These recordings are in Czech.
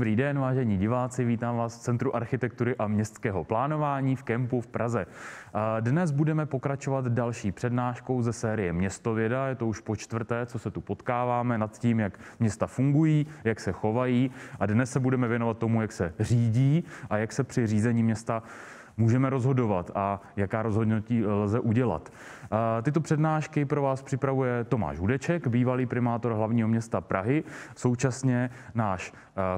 Dobrý den, vážení diváci, vítám vás v Centru architektury a městského plánování v Kempu v Praze. Dnes budeme pokračovat další přednáškou ze série Městověda. Je to už po čtvrté, co se tu potkáváme nad tím, jak města fungují, jak se chovají. A dnes se budeme věnovat tomu, jak se řídí a jak se při řízení města můžeme rozhodovat a jaká rozhodnutí lze udělat. Tyto přednášky pro vás připravuje Tomáš Hudeček, bývalý primátor hlavního města Prahy, současně náš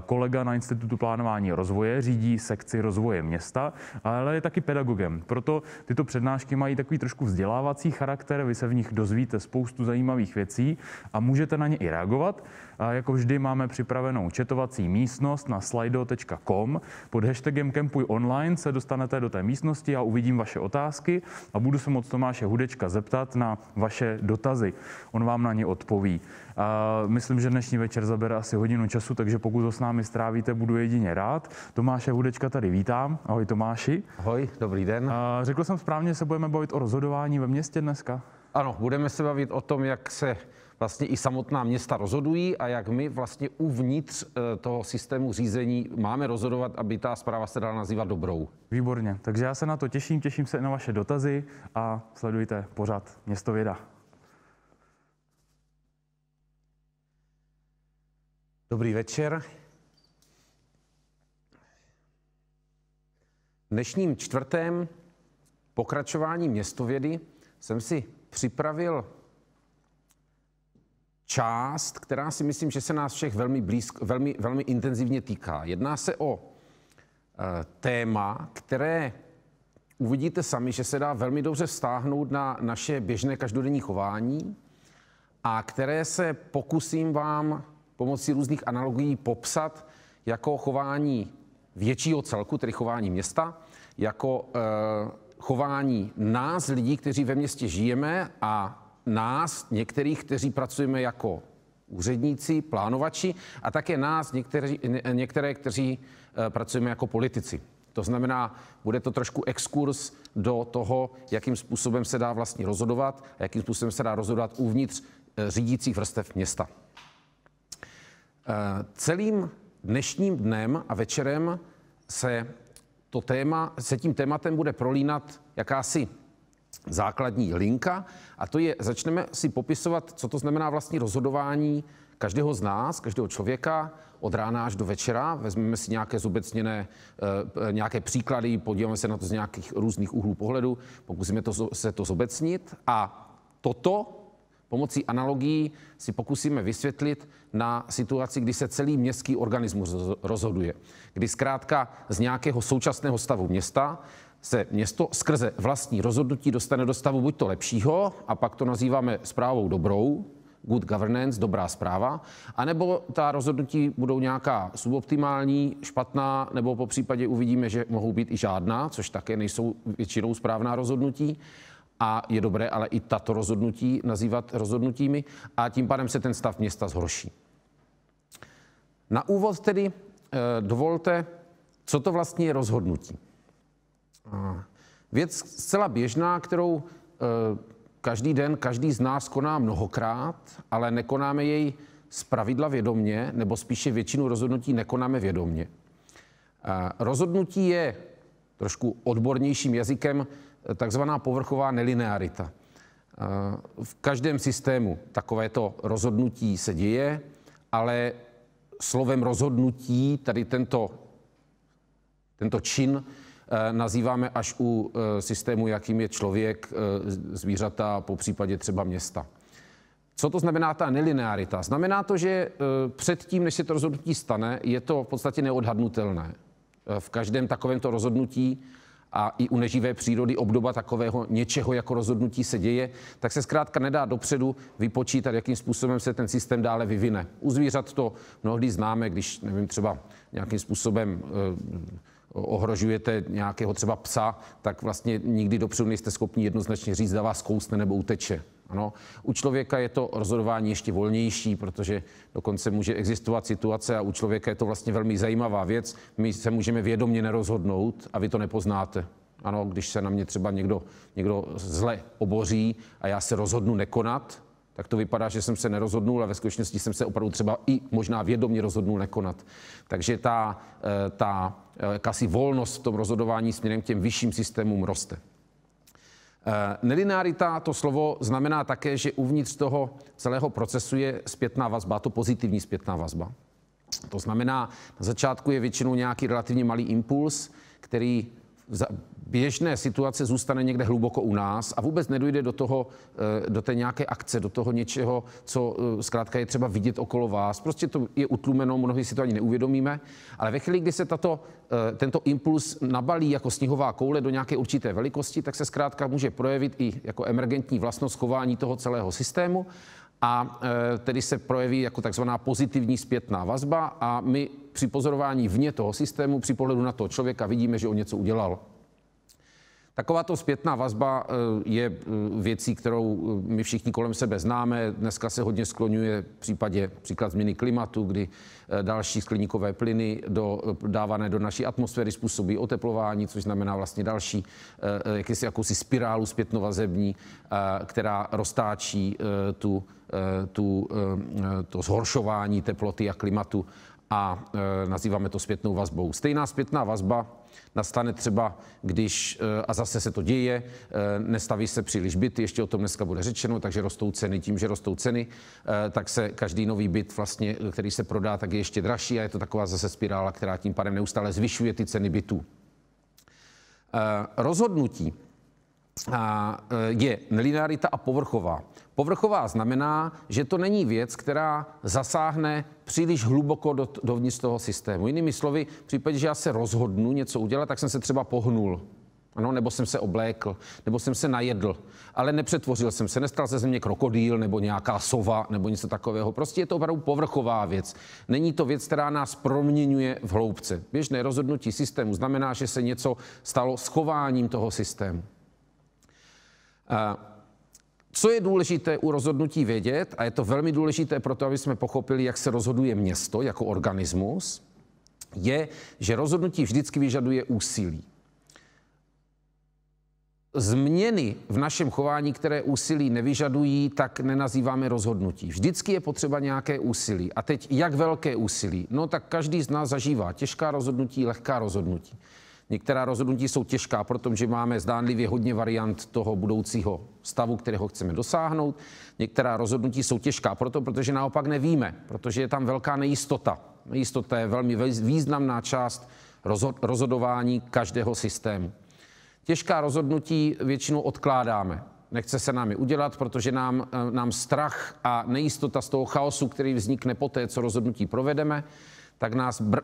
kolega na Institutu plánování a rozvoje, řídí sekci rozvoje města, ale je taky pedagogem. Proto tyto přednášky mají takový trošku vzdělávací charakter, vy se v nich dozvíte spoustu zajímavých věcí a můžete na ně i reagovat. Jako vždy máme připravenou chatovací místnost na slido.com. Pod hashtagem Kempuj online se dostanete do té místnosti a uvidím vaše otázky a budu se moct Tomáše Hudečka zeptat na vaše dotazy. On vám na ně odpoví. Myslím, že dnešní večer zabere asi hodinu času, takže pokud ho s námi strávíte, budu jedině rád. Tomáše Hudečka tady vítám. Ahoj Tomáši. Ahoj, dobrý den. Řekl jsem správně, že se budeme bavit o rozhodování ve městě dneska? Ano, budeme se bavit o tom, jak se vlastně i samotná města rozhodují a jak my vlastně uvnitř toho systému řízení máme rozhodovat, aby ta správa se dala nazývat dobrou. Výborně, takže já se na to těším se na vaše dotazy a sledujte pořad Městověda. Dobrý večer. Dnešním čtvrtém pokračování Městovědy jsem si připravil část, která si myslím, že se nás všech velmi intenzivně týká. Jedná se o téma, které uvidíte sami, že se dá velmi dobře vztáhnout na naše běžné každodenní chování a které se pokusím vám pomocí různých analogií popsat jako chování většího celku, tedy chování města, jako chování nás, lidí, kteří ve městě žijeme a nás, některých, kteří pracujeme jako úředníci, plánovači a také nás, některé, kteří pracujeme jako politici. To znamená, bude to trošku exkurs do toho, jakým způsobem se dá vlastně rozhodovat a jakým způsobem se dá rozhodovat uvnitř řídících vrstev města. Celým dnešním dnem a večerem se tím tématem bude prolínat jakási základní linka a to je, začneme si popisovat, co to znamená vlastně rozhodování každého z nás, každého člověka od rána až do večera. Vezmeme si nějaké zobecněné, nějaké příklady, podíváme se na to z nějakých různých úhlů pohledu, pokusíme se to zobecnit a toto pomocí analogií si pokusíme vysvětlit na situaci, kdy se celý městský organismus rozhoduje. Kdy zkrátka z nějakého současného stavu města se město skrze vlastní rozhodnutí dostane do stavu buď to lepšího, a pak to nazýváme správou dobrou, good governance, dobrá správa, anebo ta rozhodnutí budou nějaká suboptimální, špatná, nebo po případě uvidíme, že mohou být i žádná, což také nejsou většinou správná rozhodnutí. A je dobré ale i tato rozhodnutí nazývat rozhodnutími a tím pádem se ten stav města zhorší. Na úvod tedy dovolte, co to vlastně je rozhodnutí. Věc zcela běžná, kterou každý den každý z nás koná mnohokrát, ale nekonáme jej zpravidla vědomě, nebo spíše většinu rozhodnutí nekonáme vědomě. Rozhodnutí je trošku odbornějším jazykem takzvaná povrchová nelinearita. V každém systému takovéto rozhodnutí se děje, ale slovem rozhodnutí tady tento čin nazýváme až u systému, jakým je člověk, zvířata, po případě třeba města. Co to znamená ta nelinearita? Znamená to, že předtím, než se to rozhodnutí stane, je to v podstatě neodhadnutelné. V každém takovémto rozhodnutí a i u neživé přírody obdoba takového něčeho jako rozhodnutí se děje, tak se zkrátka nedá dopředu vypočítat, jakým způsobem se ten systém dále vyvine. U zvířat to mnohdy známe, když, nevím, třeba nějakým způsobem ohrožujete nějakého třeba psa, tak vlastně nikdy dopředu nejste schopni jednoznačně říct, zda vás kousne nebo uteče. Ano. U člověka je to rozhodování ještě volnější, protože dokonce může existovat situace a u člověka je to vlastně velmi zajímavá věc. My se můžeme vědomě nerozhodnout a vy to nepoznáte. Ano, když se na mě třeba někdo zle oboří a já se rozhodnu nekonat, tak to vypadá, že jsem se nerozhodnul a ve skutečnosti jsem se opravdu třeba i možná vědomě rozhodnul nekonat. Takže ta jakási volnost v tom rozhodování směrem k těm vyšším systémům roste. Nelinearita, to slovo znamená také, že uvnitř toho celého procesu je zpětná vazba, to pozitivní zpětná vazba. To znamená, na začátku je většinou nějaký relativně malý impuls, který v běžné situace zůstane někde hluboko u nás a vůbec nedojde do té nějaké akce, do toho něčeho, co zkrátka je třeba vidět okolo vás. Prostě to je utlumeno, mnohdy si to ani neuvědomíme, ale ve chvíli, kdy se tento impuls nabalí jako sněhová koule do nějaké určité velikosti, tak se zkrátka může projevit i jako emergentní vlastnost chování toho celého systému a tedy se projeví jako takzvaná pozitivní zpětná vazba a my při pozorování vně toho systému, při pohledu na toho člověka vidíme, že on něco udělal. Takováto zpětná vazba je věcí, kterou my všichni kolem sebe známe. Dneska se hodně skloňuje příklad změny klimatu, kdy další skleníkové plyny dávané do naší atmosféry způsobí oteplování, což znamená vlastně další jakousi spirálu zpětnovazební, která roztáčí to zhoršování teploty a klimatu a nazýváme to zpětnou vazbou. Stejná zpětná vazba nastane třeba, když, a zase se to děje, nestaví se příliš byty, ještě o tom dneska bude řečeno, takže rostou ceny. Tím, že rostou ceny, tak se každý nový byt, vlastně, který se prodá, tak je ještě dražší a je to taková zase spirála, která tím pádem neustále zvyšuje ty ceny bytů. Rozhodnutí je nelinearita a povrchová. Povrchová znamená, že to není věc, která zasáhne příliš hluboko dovnitř toho systému. Jinými slovy, v případě, že já se rozhodnu něco udělat, tak jsem se třeba pohnul. Ano, nebo jsem se oblékl, nebo jsem se najedl, ale nepřetvořil jsem se, nestal se ze mě krokodýl nebo nějaká sova nebo něco takového. Prostě je to opravdu povrchová věc. Není to věc, která nás proměňuje v hloubce. Běžné rozhodnutí systému znamená, že se něco stalo s chováním toho systému. Co je důležité u rozhodnutí vědět, a je to velmi důležité pro to, aby jsme pochopili, jak se rozhoduje město jako organismus, je, že rozhodnutí vždycky vyžaduje úsilí. Změny v našem chování, které úsilí nevyžadují, tak nenazýváme rozhodnutí. Vždycky je potřeba nějaké úsilí. A teď jak velké úsilí? No tak každý z nás zažívá těžká rozhodnutí, lehká rozhodnutí. Některá rozhodnutí jsou těžká, protože máme zdánlivě hodně variant toho budoucího stavu, kterého chceme dosáhnout. Některá rozhodnutí jsou těžká protože naopak nevíme, protože je tam velká nejistota. Nejistota je velmi významná část rozhodování každého systému. Těžká rozhodnutí většinou odkládáme. Nechce se nám je udělat, protože nám strach a nejistota z toho chaosu, který vznikne poté, co rozhodnutí provedeme,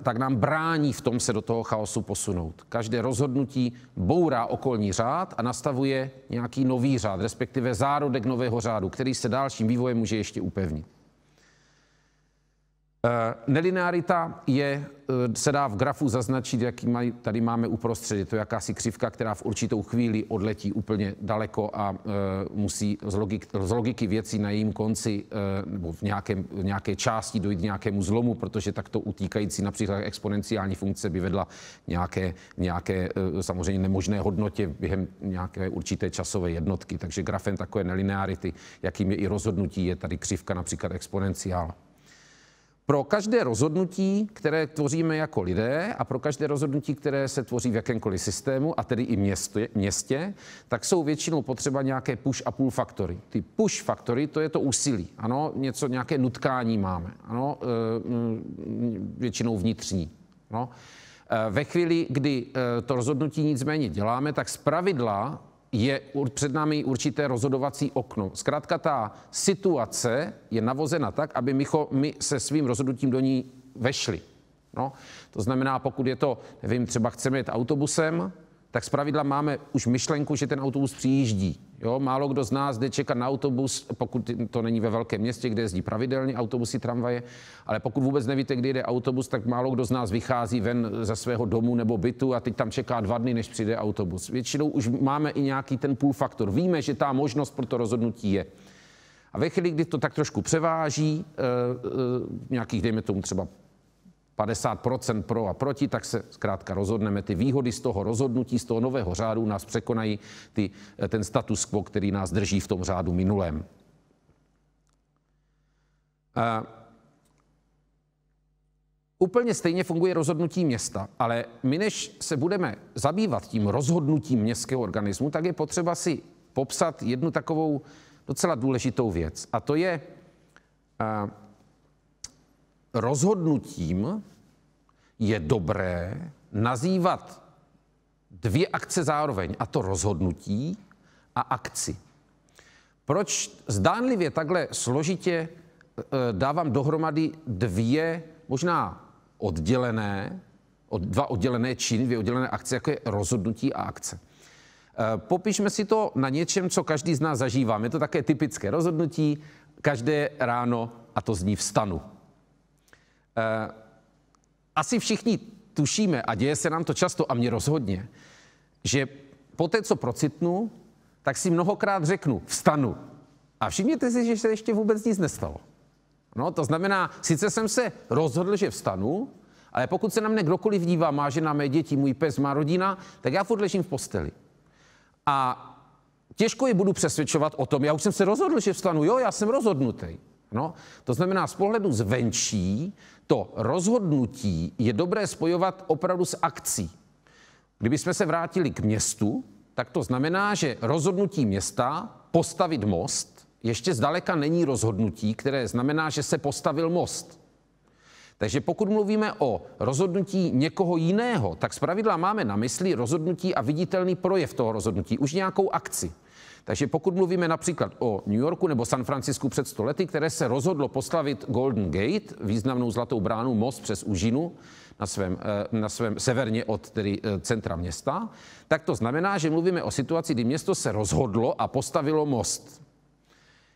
tak nám brání v tom se do toho chaosu posunout. Každé rozhodnutí bourá okolní řád a nastavuje nějaký nový řád, respektive zárodek nového řádu, který se dalším vývojem může ještě upevnit. Nelinearita se dá v grafu zaznačit, jaký tady máme uprostřed. Je to jakási křivka, která v určitou chvíli odletí úplně daleko a musí z logiky věcí na jejím konci nebo v nějaké části dojít k nějakému zlomu, protože takto utíkající například exponenciální funkce by vedla nějaké samozřejmě nemožné hodnotě během nějaké určité časové jednotky. Takže grafem takové nelinearity, jakým je i rozhodnutí, je tady křivka například exponenciála. Pro každé rozhodnutí, které tvoříme jako lidé a pro každé rozhodnutí, které se tvoří v jakémkoliv systému, a tedy i městě, tak jsou většinou potřeba nějaké push a pull faktory. Ty push faktory, to je to úsilí. Ano, nějaké nutkání máme. Ano, většinou vnitřní. No. Ve chvíli, kdy to rozhodnutí nicméně děláme, tak zpravidla je před námi určité rozhodovací okno. Zkrátka ta situace je navozena tak, aby my se svým rozhodnutím do ní vešli. No, to znamená, pokud je to, nevím, třeba chceme jet autobusem, tak zpravidla máme už myšlenku, že ten autobus přijíždí. Jo? Málo kdo z nás jde čekat na autobus, pokud to není ve velkém městě, kde jezdí pravidelně autobusy, tramvaje, ale pokud vůbec nevíte, kdy jde autobus, tak málo kdo z nás vychází ven ze svého domu nebo bytu a teď tam čeká 2 dny, než přijde autobus. Většinou už máme i nějaký ten pull faktor. Víme, že ta možnost pro to rozhodnutí je. A ve chvíli, kdy to tak trošku převáží, nějakých, dejme tomu třeba 50% pro a proti, tak se zkrátka rozhodneme. Ty výhody z toho rozhodnutí, z toho nového řádu nás překonají ten status quo, který nás drží v tom řádu minulém. Úplně stejně funguje rozhodnutí města, ale my, než se budeme zabývat tím rozhodnutím městského organismu, tak je potřeba si popsat jednu takovou docela důležitou věc. A to je rozhodnutím je dobré nazývat dvě akce zároveň, a to rozhodnutí a akci. Proč zdánlivě takhle složitě dávám dohromady dva oddělené činy, dvě oddělené akce, jako je rozhodnutí a akce. Popišme si to na něčem, co každý z nás zažívá. Je to také typické rozhodnutí, každé ráno, a to zní vstanu. Asi všichni tušíme, a děje se nám to často, a mě rozhodně, že poté, co procitnu, tak si mnohokrát řeknu vstanu. A všimněte si, že se ještě vůbec nic nestalo. No, to znamená, sice jsem se rozhodl, že vstanu, ale pokud se na mě kdokoliv dívá, má žena, mé děti, můj pes, má rodina, tak já furt ležím v posteli. A těžko je budu přesvědčovat o tom, já už jsem se rozhodl, že vstanu, jo, já jsem rozhodnutý. No, to znamená, z pohledu zvenčí to rozhodnutí je dobré spojovat opravdu s akcí. Kdybychom se vrátili k městu, tak to znamená, že rozhodnutí města postavit most ještě zdaleka není rozhodnutí, které znamená, že se postavil most. Takže pokud mluvíme o rozhodnutí někoho jiného, tak zpravidla máme na mysli rozhodnutí a viditelný projev toho rozhodnutí, už nějakou akci. Takže pokud mluvíme například o New Yorku nebo San Francisku před 100 lety, které se rozhodlo postavit Golden Gate, významnou zlatou bránu, most přes úžinu na svém severně od tedy centra města, tak to znamená, že mluvíme o situaci, kdy město se rozhodlo a postavilo most.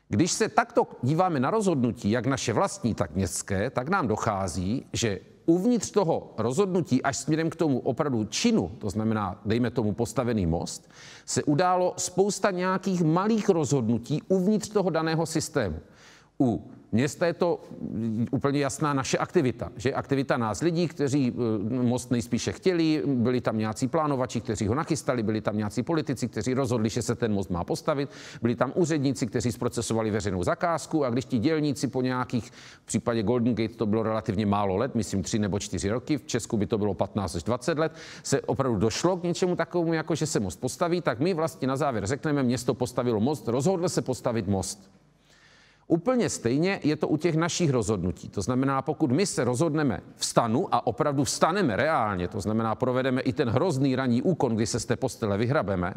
Když se takto díváme na rozhodnutí, jak naše vlastní, tak městské, tak nám dochází, že uvnitř toho rozhodnutí až směrem k tomu opravdu činu, to znamená, dejme tomu postavený most, se událo spousta nějakých malých rozhodnutí uvnitř toho daného systému. U města je to úplně jasná naše aktivita, že aktivita nás lidí, kteří most nejspíše chtěli, byli tam nějací plánovači, kteří ho nachystali, byli tam nějací politici, kteří rozhodli, že se ten most má postavit, byli tam úředníci, kteří zprocesovali veřejnou zakázku, a když ti dělníci po nějakých, v případě Golden Gate to bylo relativně málo let, myslím 3 nebo 4 roky, v Česku by to bylo 15 až 20 let, se opravdu došlo k něčemu takovému, jako že se most postaví, tak my vlastně na závěr řekneme, město postavilo most, rozhodlo se postavit most. Úplně stejně je to u těch našich rozhodnutí. To znamená, pokud my se rozhodneme vstanu a opravdu vstaneme reálně, to znamená, provedeme i ten hrozný ranní úkon, kdy se z té postele vyhrabeme,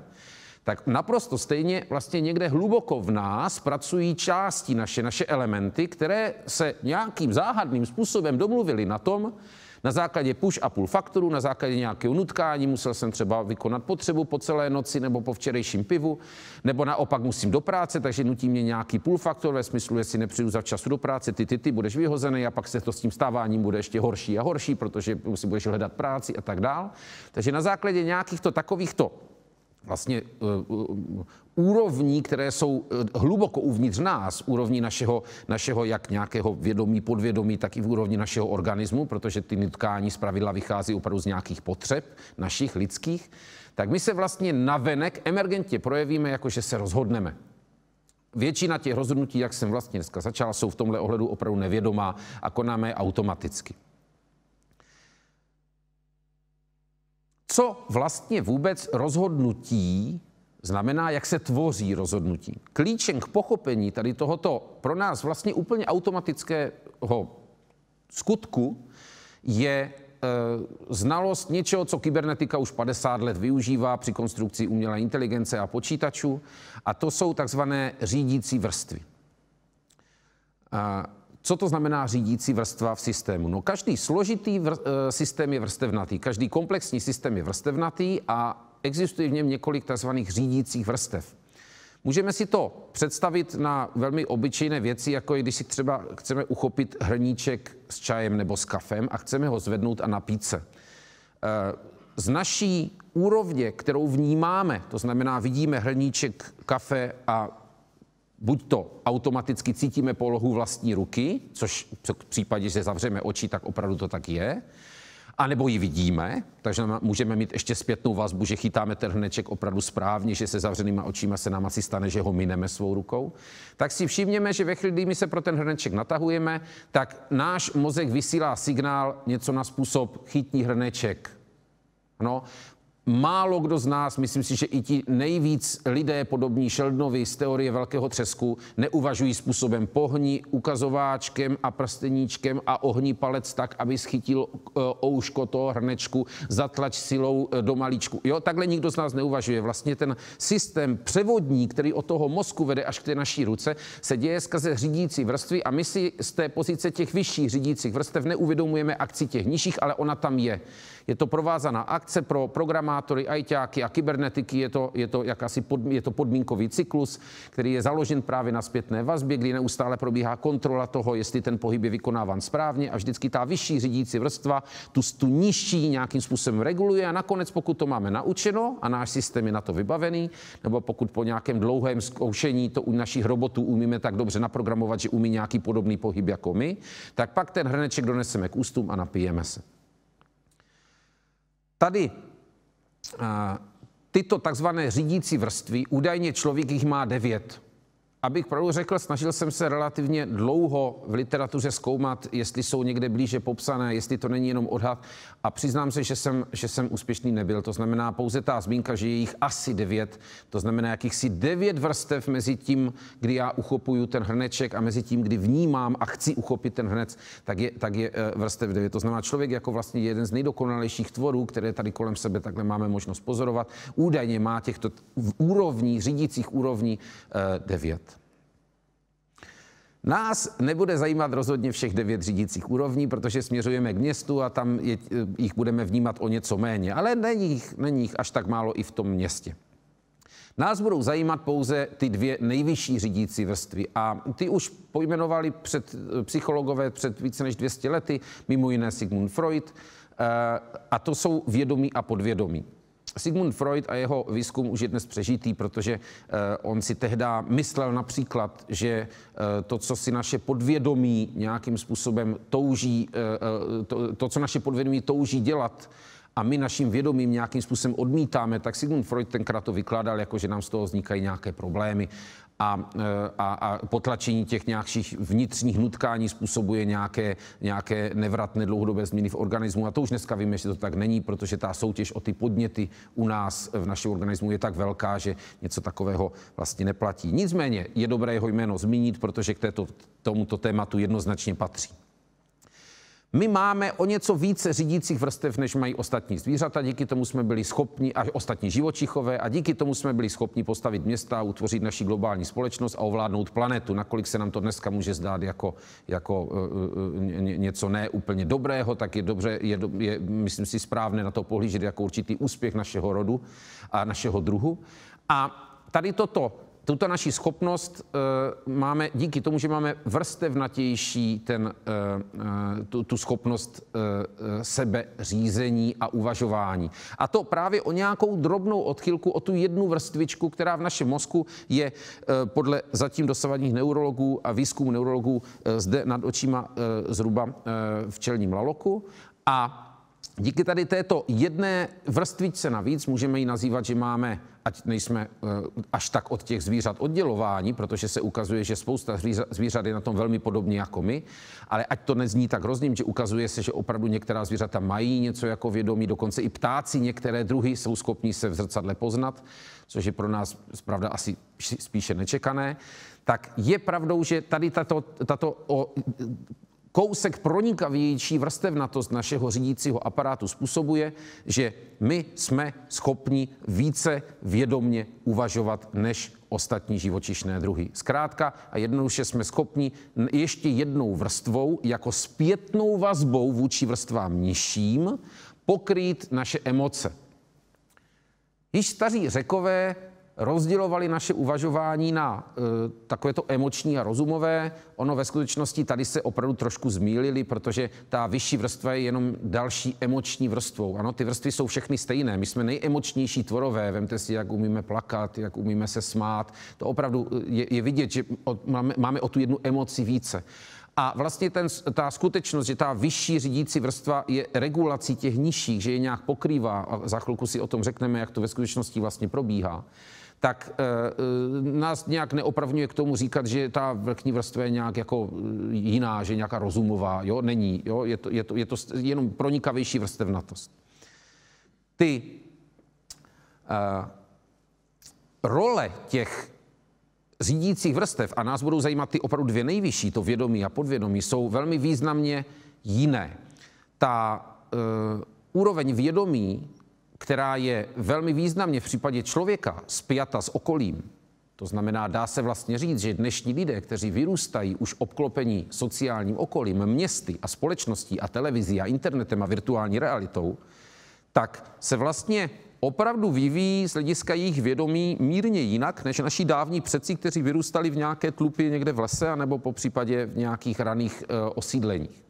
tak naprosto stejně vlastně někde hluboko v nás pracují části naše elementy, které se nějakým záhadným způsobem domluvily na tom, na základě push a pull faktoru, na základě nějakého nutkání, musel jsem třeba vykonat potřebu po celé noci nebo po včerejším pivu, nebo naopak musím do práce, takže nutí mě nějaký pull faktor ve smyslu, jestli nepřijdu za času do práce, ty budeš vyhozený a pak se to s tím stáváním bude ještě horší a horší, protože si budeš hledat práci a tak dál. Takže na základě nějakýchto takovýchto vlastně úrovní, které jsou hluboko uvnitř nás, úrovní našeho jak nějakého vědomí, podvědomí, tak i v úrovni našeho organismu, protože ty nutkání zpravidla vychází opravdu z nějakých potřeb našich lidských, tak my se vlastně navenek emergentně projevíme, jako že se rozhodneme. Většina těch rozhodnutí, jak jsem vlastně dneska začal, jsou v tomhle ohledu opravdu nevědomá a konáme automaticky. Co vlastně vůbec rozhodnutí znamená, jak se tvoří rozhodnutí? Klíčem k pochopení tady tohoto pro nás vlastně úplně automatického skutku je znalost něčeho, co kybernetika už 50 let využívá při konstrukci umělé inteligence a počítačů, a to jsou takzvané řídící vrstvy. Co to znamená řídící vrstva v systému? No, každý složitý systém je vrstevnatý, každý komplexní systém je vrstevnatý a existuje v něm několik takzvaných řídících vrstev. Můžeme si to představit na velmi obyčejné věci, jako je, když si třeba chceme uchopit hrníček s čajem nebo s kafem a chceme ho zvednout a napít se. Z naší úrovně, kterou vnímáme, to znamená, vidíme hrníček kafe a buď to automaticky cítíme polohu vlastní ruky, což v případě, že zavřeme oči, tak opravdu to tak je, A nebo ji vidíme, takže můžeme mít ještě zpětnou vazbu, že chytáme ten hrneček opravdu správně, že se zavřenýma očima se nám asi stane, že ho mineme svou rukou. Tak si všimněme, že ve chvíli, kdy my se pro ten hrneček natahujeme, tak náš mozek vysílá signál něco na způsob chytni hrneček. No, málo kdo z nás, myslím si, že i ti nejvíc lidé podobní Sheldonovi z teorie velkého třesku neuvažují způsobem pohni ukazováčkem a prsteníčkem a ohni palec tak, aby schytil ouško toho hrnečku, zatlač silou do malíčku. Jo, takhle nikdo z nás neuvažuje. Vlastně ten systém převodní, který od toho mozku vede až k té naší ruce, se děje skrze řídící vrstvy a my si z té pozice těch vyšších řídících vrstev neuvědomujeme akci těch nižších, ale ona tam je. Je to provázaná akce pro programátory, ajťáky a kybernetiky, je to podmínkový cyklus, který je založen právě na zpětné vazbě, kdy neustále probíhá kontrola toho, jestli ten pohyb je vykonáván správně a vždycky ta vyšší řídící vrstva tu nižší nějakým způsobem reguluje a nakonec, pokud to máme naučeno a náš systém je na to vybavený, nebo pokud po nějakém dlouhém zkoušení to u našich robotů umíme tak dobře naprogramovat, že umí nějaký podobný pohyb jako my, tak pak ten hrneček doneseme k ústům a napijeme se. Tady tyto takzvané řídící vrstvy, údajně člověk jich má 9. Abych pravdu řekl, snažil jsem se relativně dlouho v literatuře zkoumat, jestli jsou někde blíže popsané, jestli to není jenom odhad. A přiznám se, že jsem úspěšný nebyl. To znamená pouze ta zmínka, že je jich asi 9. To znamená jakýchsi 9 vrstev mezi tím, kdy já uchopuju ten hrneček a mezi tím, kdy vnímám a chci uchopit ten hrnec, tak je vrstev 9. To znamená člověk jako vlastně jeden z nejdokonalejších tvorů, které tady kolem sebe takhle máme možnost pozorovat. Údajně má těchto úrovní, řídících úrovní 9. Nás nebude zajímat rozhodně všech 9 řídících úrovní, protože směřujeme k městu a tam jich budeme vnímat o něco méně. Ale není jich až tak málo i v tom městě. Nás budou zajímat pouze ty 2 nejvyšší řídící vrstvy a ty už pojmenovali psychologové před více než 200 lety, mimo jiné Sigmund Freud, a to jsou vědomí a podvědomí. Sigmund Freud a jeho výzkum už je dnes přežitý, protože on si tehdy myslel například, že to, co si naše podvědomí nějakým způsobem touží, to, co naše podvědomí touží dělat, a my naším vědomím nějakým způsobem odmítáme, tak Sigmund Freud tenkrát to vykládal, jako že nám z toho vznikají nějaké problémy a potlačení těch nějakých vnitřních nutkání způsobuje nějaké nevratné dlouhodobé změny v organismu. A to už dneska víme, že to tak není, protože ta soutěž o ty podněty u nás v našem organismu je tak velká, že něco takového vlastně neplatí. Nicméně je dobré jeho jméno zmínit, protože k tomuto tématu jednoznačně patří. My máme o něco více řídících vrstev, než mají ostatní zvířata, díky tomu jsme byli schopni, a ostatní živočichové, a díky tomu jsme byli schopni postavit města, utvořit naši globální společnost a ovládnout planetu. Nakolik se nám to dneska může zdát jako něco ne úplně dobrého, tak je dobře, je myslím si správné na to pohlížet jako určitý úspěch našeho rodu a našeho druhu. A tady tuto naši schopnost máme díky tomu, že máme vrstevnatější tu schopnost sebeřízení a uvažování. A to právě o nějakou drobnou odchylku, o tu jednu vrstvičku, která v našem mozku je podle zatím dosavadních neurologů a výzkumu neurologů zde nad očima zhruba v čelním laloku. A díky tady této jedné vrstvičce navíc můžeme ji nazývat, že máme, ať nejsme až tak od těch zvířat oddělování, protože se ukazuje, že spousta zvířat je na tom velmi podobně jako my, ale ať to nezní tak hrozně, že ukazuje se, že opravdu některá zvířata mají něco jako vědomí, dokonce i ptáci některé druhy jsou schopní se v zrcadle poznat, což je pro nás pravda asi spíše nečekané, tak je pravdou, že tady tato kousek pronikavější vrstevnatost našeho řídícího aparátu způsobuje, že my jsme schopni více vědomně uvažovat než ostatní živočišné druhy. Zkrátka a jednoduše jsme schopni ještě jednou vrstvou, jako zpětnou vazbou vůči vrstvám nižším, pokrýt naše emoce. Již staří Řekové rozdělovali naše uvažování na takovéto emoční a rozumové. Ono ve skutečnosti tady se opravdu trošku zmýlili, protože ta vyšší vrstva je jenom další emoční vrstvou. Ano, ty vrstvy jsou všechny stejné. My jsme nejemočnější tvorové. Vemte si, jak umíme plakat, jak umíme se smát. To opravdu je vidět, že máme o tu jednu emoci více. A vlastně ta skutečnost, že ta vyšší řídící vrstva je regulací těch nižších, že je nějak pokrývá, a za chvilku si o tom řekneme, jak to ve skutečnosti vlastně probíhá, tak nás nějak neopravňuje k tomu říkat, že ta vrchní vrstva je nějak jako jiná, že je nějaká rozumová. Jo, není. Jo? Je to jenom pronikavější vrstevnatost. Ty role těch řídících vrstev, a nás budou zajímat ty opravdu dvě nejvyšší, to vědomí a podvědomí, jsou velmi významně jiné. Ta úroveň vědomí, která je velmi významně v případě člověka spjata s okolím, to znamená, dá se vlastně říct, že dnešní lidé, kteří vyrůstají už obklopení sociálním okolím, městy a společností a televizí a internetem a virtuální realitou, tak se vlastně opravdu vyvíjí z hlediska jejich vědomí mírně jinak než naši dávní předci, kteří vyrůstali v nějaké tlupy někde v lese anebo po případě v nějakých raných osídleních.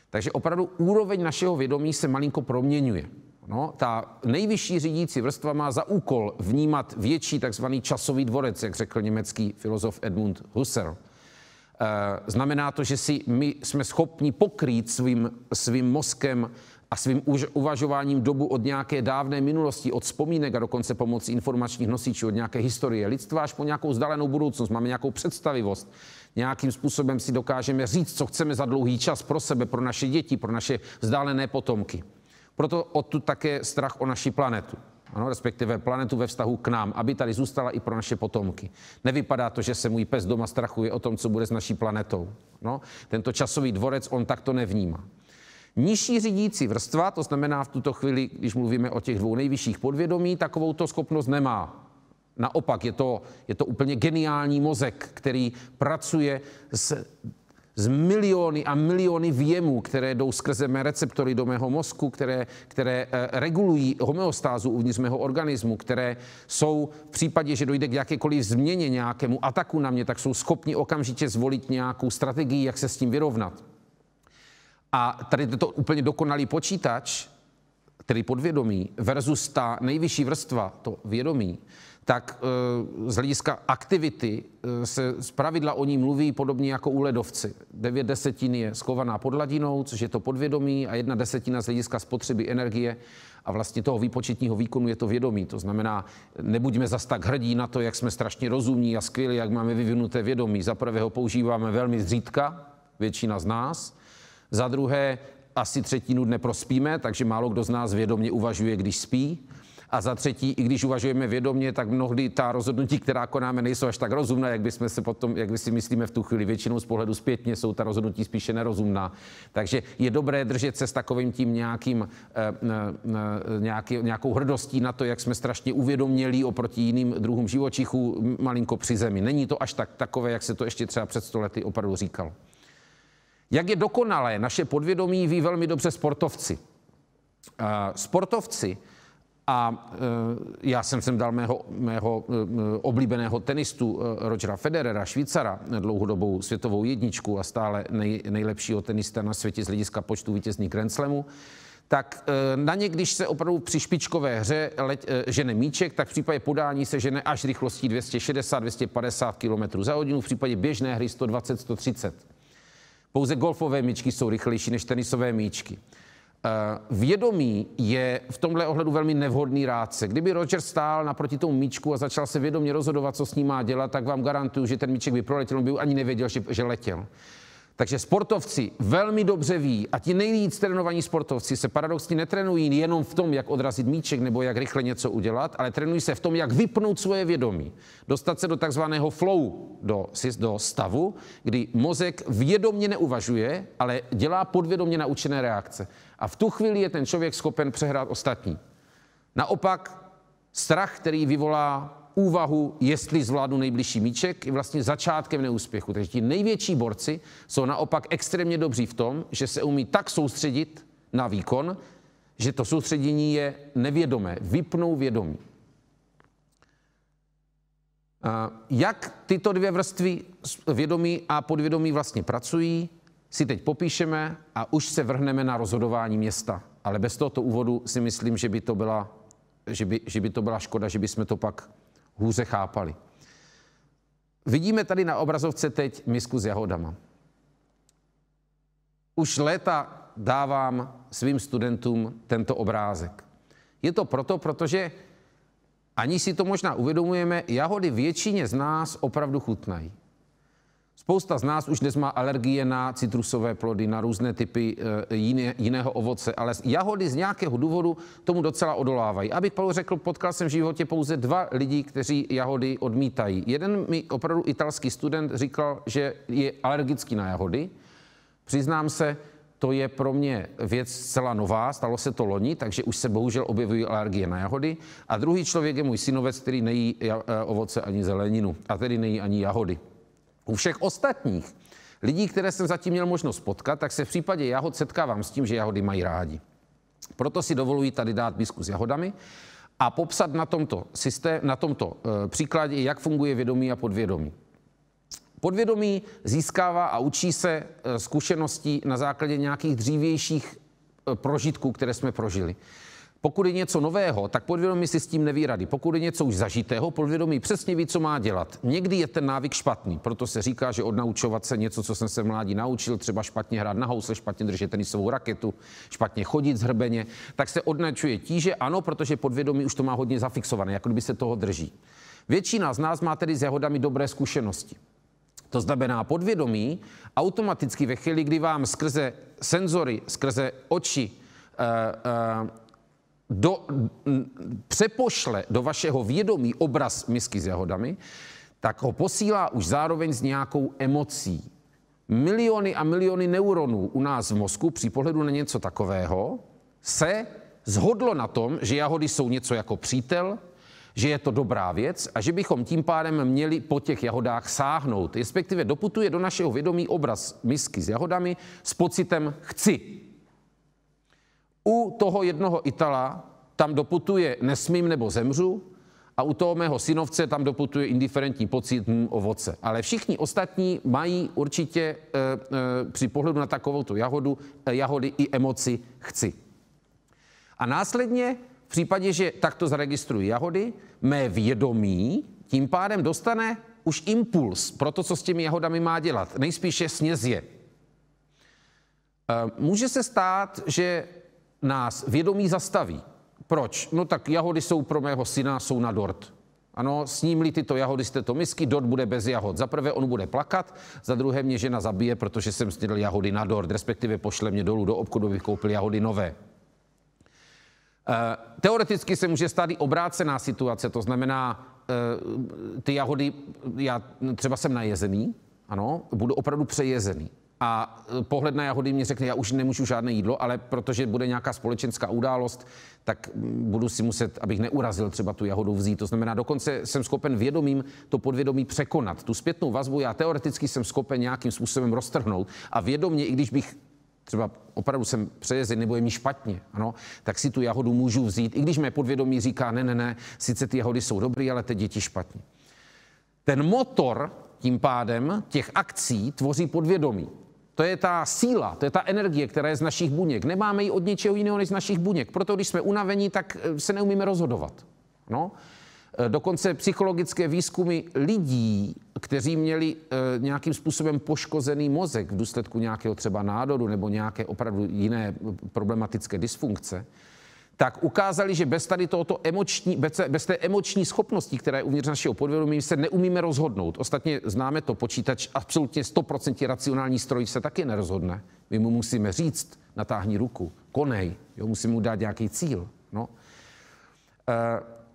Takže opravdu úroveň našeho vědomí se malinko proměňuje. No, ta nejvyšší řídící vrstva má za úkol vnímat větší takzvaný časový dvorec, jak řekl německý filozof Edmund Husserl. Znamená to, že my jsme schopni pokrýt svým mozkem a svým uvažováním dobu od nějaké dávné minulosti, od vzpomínek a dokonce pomocí informačních nosičů, od nějaké historie lidstva až po nějakou vzdálenou budoucnost. Máme nějakou představivost. Nějakým způsobem si dokážeme říct, co chceme za dlouhý čas pro sebe, pro naše děti, pro naše vzdálené potomky. Proto odtud také strach o naši planetu. Ano, respektive planetu ve vztahu k nám, aby tady zůstala i pro naše potomky. Nevypadá to, že se můj pes doma strachuje o tom, co bude s naší planetou. No, tento časový dvorec on takto nevnímá. Nižší řídící vrstva, to znamená v tuto chvíli, když mluvíme o těch dvou nejvyšších podvědomí, takovouto schopnost nemá. Naopak je to úplně geniální mozek, který pracuje s miliony a miliony vjemů, které jdou skrze mé receptory do mého mozku, které regulují homeostázu uvnitř mého organismu, které jsou v případě, že dojde k jakékoliv změně, nějakému ataku na mě, tak jsou schopni okamžitě zvolit nějakou strategii, jak se s tím vyrovnat. A tady je to úplně dokonalý počítač, který podvědomí, versus ta nejvyšší vrstva, to vědomí, tak z hlediska aktivity se zpravidla o ní mluví podobně jako u ledovci. 9/10 je schovaná pod hladinou, což je to podvědomí, a 1/10 z hlediska spotřeby energie a vlastně toho výpočetního výkonu je to vědomí. To znamená, nebuďme zas tak hrdí na to, jak jsme strašně rozumní a skvělí, jak máme vyvinuté vědomí. Za prvé ho používáme velmi zřídka, většina z nás. Za druhé, asi třetinu dne prospíme, takže málo kdo z nás vědomě uvažuje, když spí. A za třetí, i když uvažujeme vědomě, tak mnohdy ta rozhodnutí, která konáme, nejsou až tak rozumná, jak si myslíme v tu chvíli. Většinou z pohledu zpětně jsou ta rozhodnutí spíše nerozumná. Takže je dobré držet se s takovým tím nějakou hrdostí na to, jak jsme strašně uvědomělí oproti jiným druhům živočichů malinko při zemi. Není to až takové, jak se to ještě třeba před 100 lety opravdu říkalo. Jak je dokonalé naše podvědomí, ví velmi dobře sportovci. Sportovci, a já jsem sem dal mého oblíbeného tenistu Rogera Federera, Švýcara, dlouhodobou světovou jedničku a stále nejlepšího tenista na světě z hlediska počtu vítězných Grand Slamů, tak na ně, když se opravdu při špičkové hře žene míček, tak v případě podání se žene až rychlostí 260-250 km za hodinu, v případě běžné hry 120-130. Pouze golfové míčky jsou rychlejší než tenisové míčky. Vědomí je v tomhle ohledu velmi nevhodný rádce. Kdyby Roger stál naproti tomu míčku a začal se vědomě rozhodovat, co s ním má dělat, tak vám garantuju, že ten míček by proletěl, on by ani nevěděl, že letěl. Takže sportovci velmi dobře ví, a ti nejvíc trénovaní sportovci se paradoxně netrénují jenom v tom, jak odrazit míček nebo jak rychle něco udělat, ale trénují se v tom, jak vypnout svoje vědomí. Dostat se do takzvaného flow, do stavu, kdy mozek vědomě neuvažuje, ale dělá podvědomě naučené reakce. A v tu chvíli je ten člověk schopen přehrát ostatní. Naopak strach, který vyvolá úvahu, jestli zvládnu nejbližší míček, je vlastně začátkem neúspěchu. Takže ti největší borci jsou naopak extrémně dobří v tom, že se umí tak soustředit na výkon, že to soustředění je nevědomé, vypnou vědomí. Jak tyto dvě vrstvy vědomí a podvědomí vlastně pracují, si teď popíšeme a už se vrhneme na rozhodování města. Ale bez tohoto úvodu si myslím, že by to byla škoda, že bychom to pak hůře chápali. Vidíme tady na obrazovce teď misku s jahodama. už léta dávám svým studentům tento obrázek. Je to proto, protože ani si to možná uvědomujeme, jahody většině z nás opravdu chutnají. Spousta z nás už dnes má alergie na citrusové plody, na různé typy jiného ovoce, ale jahody z nějakého důvodu tomu docela odolávají. Abych Pavel řekl, potkal jsem v životě pouze 2 lidi, kteří jahody odmítají. Jeden mi opravdu italský student říkal, že je alergický na jahody. Přiznám se, to je pro mě věc zcela nová, stalo se to loni, takže už se bohužel objevují alergie na jahody. A druhý člověk je můj synovec, který nejí ovoce ani zeleninu, a tedy nejí ani jahody. U všech ostatních lidí, které jsem zatím měl možnost potkat, tak se v případě jahod setkávám s tím, že jahody mají rádi. Proto si dovoluji tady dát bisku s jahodami a popsat na tomto příkladě, jak funguje vědomí a podvědomí. Podvědomí získává a učí se zkušeností na základě nějakých dřívějších prožitků, které jsme prožili. Pokud je něco nového, tak podvědomí si s tím neví rady. Pokud je něco už zažitého, podvědomí přesně ví, co má dělat. Někdy je ten návyk špatný, proto se říká, že odnaučovat se něco, co jsem se v mládí naučil, třeba špatně hrát na housle, špatně držet tenisovou raketu, špatně chodit zhrbeně, tak se odnačuje tíže, ano, protože podvědomí už to má hodně zafixované, jako kdyby se toho drží. Většina z nás má tedy s jahodami dobré zkušenosti. To znamená, podvědomí automaticky ve chvíli, kdy vám skrze senzory, skrze oči přepošle do vašeho vědomí obraz misky s jahodami, tak ho posílá už zároveň s nějakou emocí. Miliony a miliony neuronů u nás v mozku při pohledu na něco takového se shodlo na tom, že jahody jsou něco jako přítel, že je to dobrá věc a že bychom tím pádem měli po těch jahodách sáhnout. Respektive doputuje do našeho vědomí obraz misky s jahodami s pocitem chci. U toho jednoho Itala tam doputuje nesmím nebo zemřu a u toho mého synovce tam doputuje indiferentní pocit ovoce. Ale všichni ostatní mají určitě při pohledu na takovouto jahody i emoci chci. A následně v případě, že takto zaregistruji jahody, mé vědomí tím pádem dostane už impuls pro to, co s těmi jahodami má dělat. Nejspíše sněz je. Může se stát, že nás vědomí zastaví. Proč? No tak jahody jsou pro mého syna, jsou na dort. Ano, sním-li tyto jahody z této misky, dort bude bez jahod. Za prvé on bude plakat, za druhé mě žena zabije, protože jsem snědl jahody na dort, respektive pošle mě dolů do obchodu, abych koupil jahody nové. Teoreticky se může stát i obrácená situace, to znamená, ty jahody, já třeba jsem najezený, ano, budu opravdu přejezený. A pohled na jahody mě řekne, já už nemůžu žádné jídlo, ale protože bude nějaká společenská událost, tak budu si muset, abych neurazil, třeba tu jahodu vzít. To znamená, dokonce jsem schopen vědomím to podvědomí překonat. Tu zpětnou vazbu já teoreticky jsem schopen nějakým způsobem roztrhnout a vědomě, i když bych třeba opravdu jsem přejezený nebo je mi špatně, ano, tak si tu jahodu můžu vzít, i když mé podvědomí říká, ne, sice ty jahody jsou dobrý, ale teď děti špatně. Ten motor tím pádem těch akcí tvoří podvědomí. To je ta síla, to je ta energie, která je z našich buněk. Nemáme ji od ničeho jiného než z našich buněk. Proto, když jsme unavení, tak se neumíme rozhodovat. No? Dokonce psychologické výzkumy lidí, kteří měli nějakým způsobem poškozený mozek v důsledku nějakého třeba nádoru nebo nějaké opravdu jiné problematické dysfunkce, tak ukázali, že bez tady tohoto bez té emoční schopnosti, která je uvnitř našeho podvědomí, se neumíme rozhodnout. Ostatně známe to, počítač absolutně 100% racionální stroj se taky nerozhodne. My mu musíme říct, natáhni ruku, konej, jo, musíme mu dát nějaký cíl. No.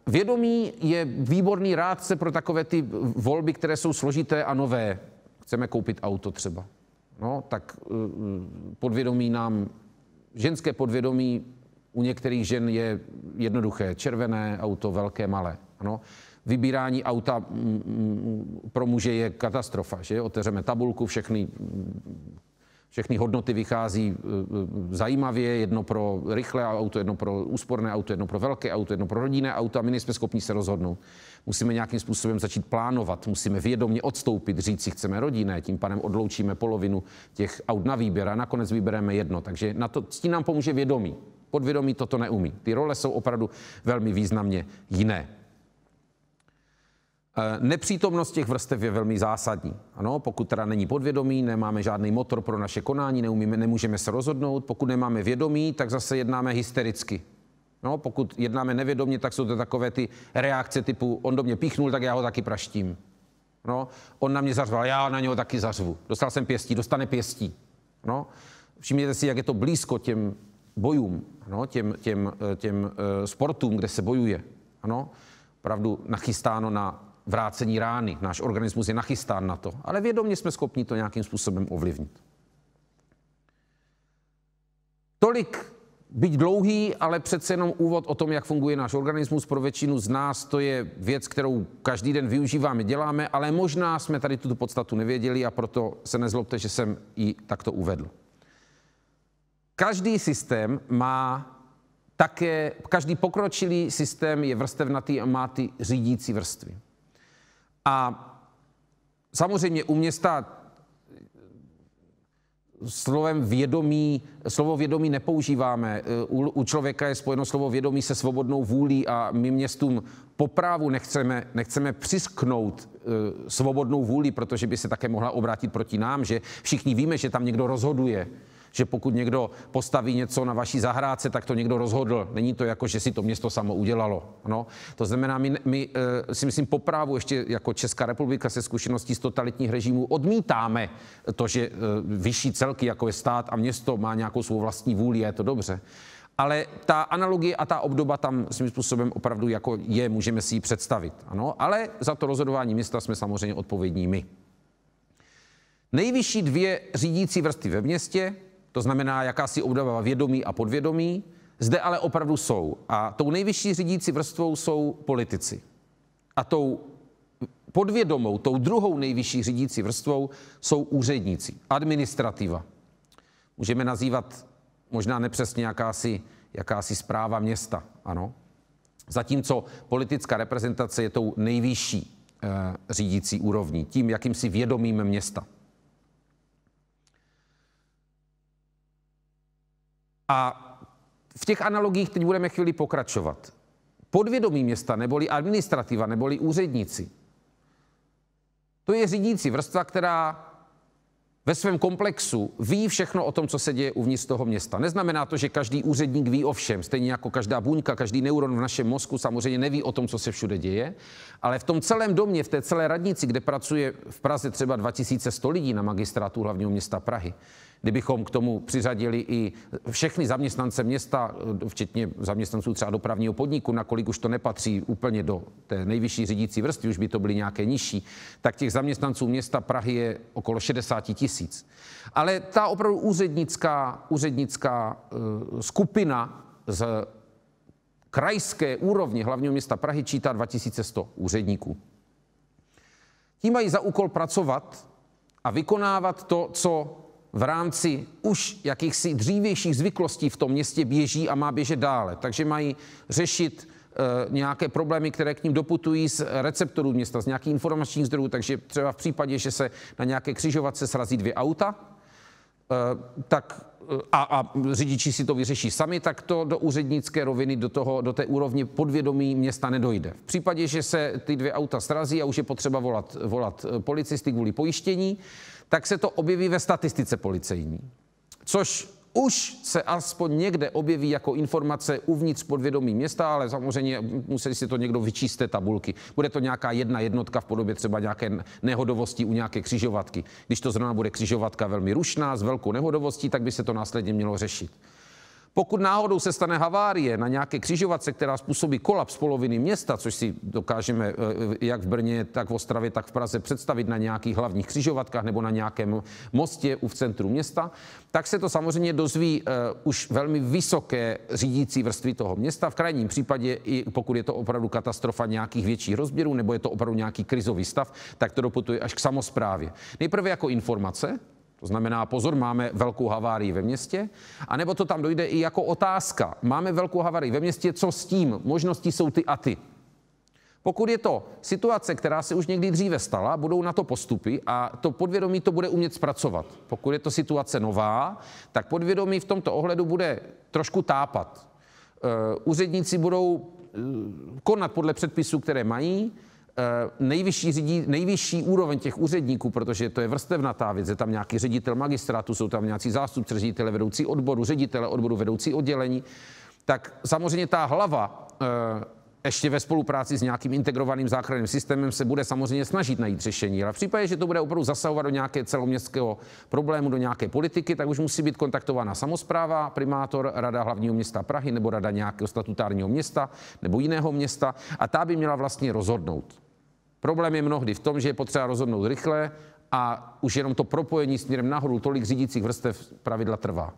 Vědomí je výborný rádce pro takové ty volby, které jsou složité a nové. Chceme koupit auto třeba. No, tak podvědomí nám, ženské podvědomí u některých žen je jednoduché. Červené auto, velké, malé. Ano. Vybírání auta pro muže je katastrofa. Že? Otevřeme tabulku, všechny hodnoty vychází zajímavě. Jedno pro rychlé auto, jedno pro úsporné auto, jedno pro velké auto, jedno pro rodinné auto a my nejsme schopni se rozhodnout. Musíme nějakým způsobem začít plánovat, musíme vědomě odstoupit, říct si chceme rodinné, tím pádem odloučíme polovinu těch aut na výběr a nakonec vybereme jedno. Takže s tím nám pomůže vědomí. Podvědomí toto neumí. Ty role jsou opravdu velmi významně jiné. Nepřítomnost těch vrstev je velmi zásadní. Ano, pokud teda není podvědomí, nemáme žádný motor pro naše konání, nemůžeme se rozhodnout. Pokud nemáme vědomí, tak zase jednáme hystericky. No, pokud jednáme nevědomě, tak jsou to takové ty reakce typu on do mě píchnul, tak já ho taky praštím. No, on na mě zařval, já na něho taky zařvu. Dostal jsem pěstí, dostane pěstí. No, všimněte si, jak je to blízko těm bojům, no, těm sportům, kde se bojuje. Ano, opravdu nachystáno na vrácení rány. Náš organismus je nachystán na to, ale vědomě jsme schopni to nějakým způsobem ovlivnit. Tolik, byť dlouhý, ale přece jenom úvod o tom, jak funguje náš organismus. Pro většinu z nás to je věc, kterou každý den využíváme, děláme, ale možná jsme tady tuto podstatu nevěděli a proto se nezlobte, že jsem ji takto uvedl. Každý systém má také, každý pokročilý systém je vrstevnatý a má ty řídící vrstvy. A samozřejmě u města slovo vědomí nepoužíváme. U člověka je spojeno slovo vědomí se svobodnou vůlí a my městům po právu nechceme přisknout svobodnou vůli, protože by se také mohla obrátit proti nám, že všichni víme, že tam někdo rozhoduje. Že pokud někdo postaví něco na vaší zahrádce, tak to někdo rozhodl. Není to jako, že si to město samo udělalo. No? To znamená, my si myslím po právu ještě jako Česká republika se zkušeností z totalitních režimů odmítáme to, že vyšší celky, jako je stát a město, má nějakou svou vlastní vůli a je to dobře. Ale ta analogie a ta obdoba tam svým způsobem opravdu jako je, můžeme si ji představit. Ano? Ale za to rozhodování města jsme samozřejmě odpovědní my. Nejvyšší dvě řídící vrstvy ve městě, to znamená jakási obdoba vědomí a podvědomí, zde ale opravdu jsou. A tou nejvyšší řídící vrstvou jsou politici. A tou podvědomou, tou druhou nejvyšší řídící vrstvou jsou úředníci, administrativa. Můžeme nazývat možná nepřesně jakási správa města, ano. Zatímco politická reprezentace je tou nejvyšší řídící úrovní, tím jakýmsi vědomím města. A v těch analogiích teď budeme chvíli pokračovat. Podvědomí města, neboli administrativa, neboli úředníci. To je řídící vrstva, která ve svém komplexu ví všechno o tom, co se děje uvnitř toho města. Neznamená to, že každý úředník ví o všem, stejně jako každá buňka, každý neuron v našem mozku samozřejmě neví o tom, co se všude děje, ale v tom celém domě, v té celé radnici, kde pracuje v Praze třeba 2100 lidí na magistrátu hlavního města Prahy, kdybychom k tomu přiřadili i všechny zaměstnance města, včetně zaměstnanců třeba dopravního podniku, nakolik už to nepatří úplně do té nejvyšší řídící vrstvy, už by to byly nějaké nižší, tak těch zaměstnanců města Prahy je okolo 60 000. Ale ta opravdu úřednická skupina z krajské úrovně hlavního města Prahy čítá 2100 úředníků. Ti mají za úkol pracovat a vykonávat to, co v rámci už jakýchsi dřívějších zvyklostí v tom městě běží a má běžet dále. Takže mají řešit nějaké problémy, které k ním doputují z receptorů města, z nějakých informačních zdrojů. Takže třeba v případě, že se na nějaké křižovatce srazí dvě auta, a řidiči si to vyřeší sami, tak to do úřednické roviny, do té úrovně podvědomí města nedojde. V případě, že se ty dvě auta srazí a už je potřeba volat policisty kvůli pojištění, tak se to objeví ve statistice policejní. Což už se aspoň někde objeví jako informace uvnitř podvědomí města, ale samozřejmě museli si to někdo vyčíst z té tabulky. Bude to nějaká jedna jednotka v podobě třeba nějaké nehodovosti u nějaké křižovatky. Když to zrovna bude křižovatka velmi rušná, s velkou nehodovostí, tak by se to následně mělo řešit. Pokud náhodou se stane havárie na nějaké křižovatce, která způsobí kolaps poloviny města, což si dokážeme jak v Brně, tak v Ostravě, tak v Praze představit na nějakých hlavních křižovatkách nebo na nějakém mostě v centru města, tak se to samozřejmě dozví už velmi vysoké řídící vrstvy toho města. V krajním případě, i pokud je to opravdu katastrofa nějakých větších rozměrů nebo je to opravdu nějaký krizový stav, tak to doputuje až k samosprávě. Nejprve jako informace. To znamená, pozor, máme velkou havárii ve městě, anebo to tam dojde i jako otázka. Máme velkou havárii ve městě, co s tím? Možnosti jsou ty a ty. Pokud je to situace, která se už někdy dříve stala, budou na to postupy a to podvědomí to bude umět zpracovat. Pokud je to situace nová, tak podvědomí v tomto ohledu bude trošku tápat. Úředníci budou konat podle předpisů, které mají, nejvyšší úroveň těch úředníků, protože to je vrstevnatá věc, je tam nějaký ředitel magistrátu, jsou tam nějací zástupci ředitele, vedoucí odboru, ředitele odboru, vedoucí oddělení, tak samozřejmě ta hlava ještě ve spolupráci s nějakým integrovaným záchranným systémem se bude samozřejmě snažit najít řešení. Ale v případě, že to bude opravdu zasahovat do nějaké celoměstského problému, do nějaké politiky, tak už musí být kontaktována samospráva, primátor, rada hlavního města Prahy nebo rada nějakého statutárního města nebo jiného města a ta by měla vlastně rozhodnout. Problém je mnohdy v tom, že je potřeba rozhodnout rychle a už jenom to propojení směrem nahoru tolik řídících vrstev pravidla trvá.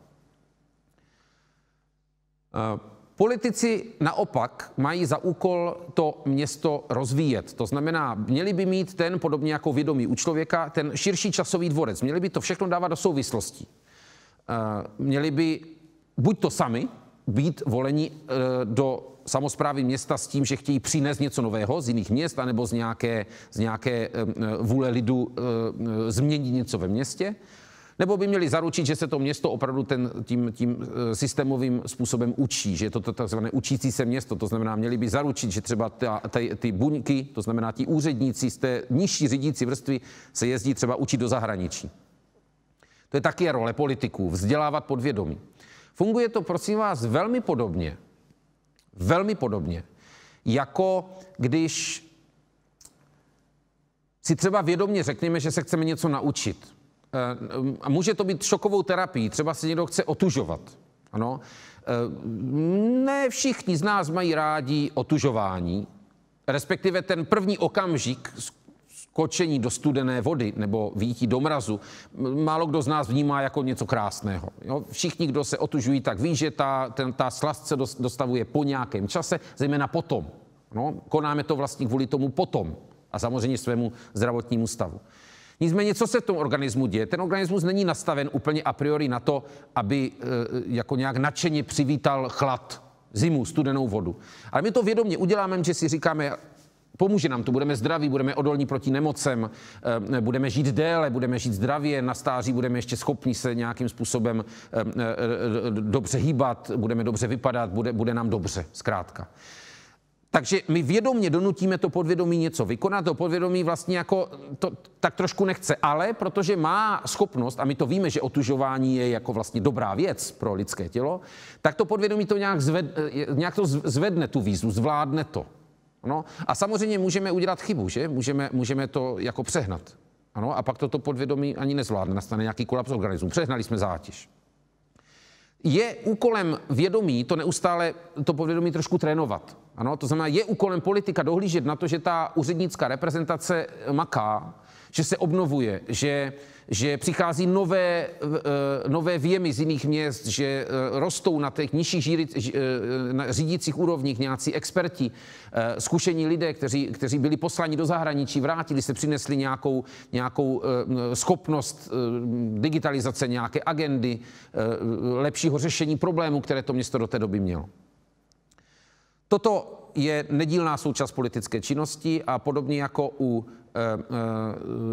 Politici naopak mají za úkol to město rozvíjet. To znamená, měli by mít ten, podobně jako vědomí u člověka, ten širší časový dvorec. Měli by to všechno dávat do souvislostí. Měli by buď to sami být voleni do samosprávy města s tím, že chtějí přinést něco nového z jiných měst, anebo z nějaké vůle lidu změnit něco ve městě, nebo by měli zaručit, že se to město opravdu tím systémovým způsobem učí, že je to takzvané učící se město, to znamená, měli by zaručit, že třeba ty buňky, to znamená ti úředníci z té nižší řídící vrstvy se jezdí třeba učit do zahraničí. To je taky role politiků, vzdělávat podvědomí. Funguje to, prosím vás, velmi podobně, jako když si třeba vědomě řekneme, že se chceme něco naučit. A může to být šokovou terapií, třeba se někdo chce otužovat. Ano. Ne všichni z nás mají rádi otužování, respektive ten první okamžik skočení do studené vody nebo výjití do mrazu, málo kdo z nás vnímá jako něco krásného. Jo? Všichni, kdo se otužují, tak ví, že ta slast se dostavuje po nějakém čase, zejména potom. No? Konáme to vlastně kvůli tomu potom a samozřejmě svému zdravotnímu stavu. Nicméně, co se v tom organismu děje? Ten organismus není nastaven úplně a priori na to, aby jako nějak nadšeně přivítal chlad, zimu, studenou vodu. Ale my to vědomě uděláme, že si říkáme, pomůže nám to, budeme zdraví, budeme odolní proti nemocem, budeme žít déle, budeme žít zdravě, na stáří budeme ještě schopni se nějakým způsobem dobře hýbat, budeme dobře vypadat, bude nám dobře, zkrátka. Takže my vědomě donutíme to podvědomí něco vykonat, to podvědomí vlastně jako to tak trošku nechce, ale protože má schopnost, a my to víme, že otužování je jako vlastně dobrá věc pro lidské tělo, tak to podvědomí to nějak to zvedne tu výzvu, zvládne to. No, a samozřejmě můžeme udělat chybu, že? Můžeme to jako přehnat. Ano, a pak toto podvědomí ani nezvládne, nastane nějaký kolaps organismu. Přehnali jsme zátěž. Je úkolem vědomí to neustále, to podvědomí trošku trénovat. Ano, to znamená, je úkolem politika dohlížet na to, že ta úřednická reprezentace maká, že se obnovuje, že přichází nové vjemy z jiných měst, že rostou na těch nižších řídících úrovních nějací experti, zkušení lidé, kteří byli poslani do zahraničí, vrátili se, přinesli nějakou schopnost digitalizace nějaké agendy, lepšího řešení problémů, které to město do té doby mělo. Toto je nedílná součást politické činnosti a podobně jako u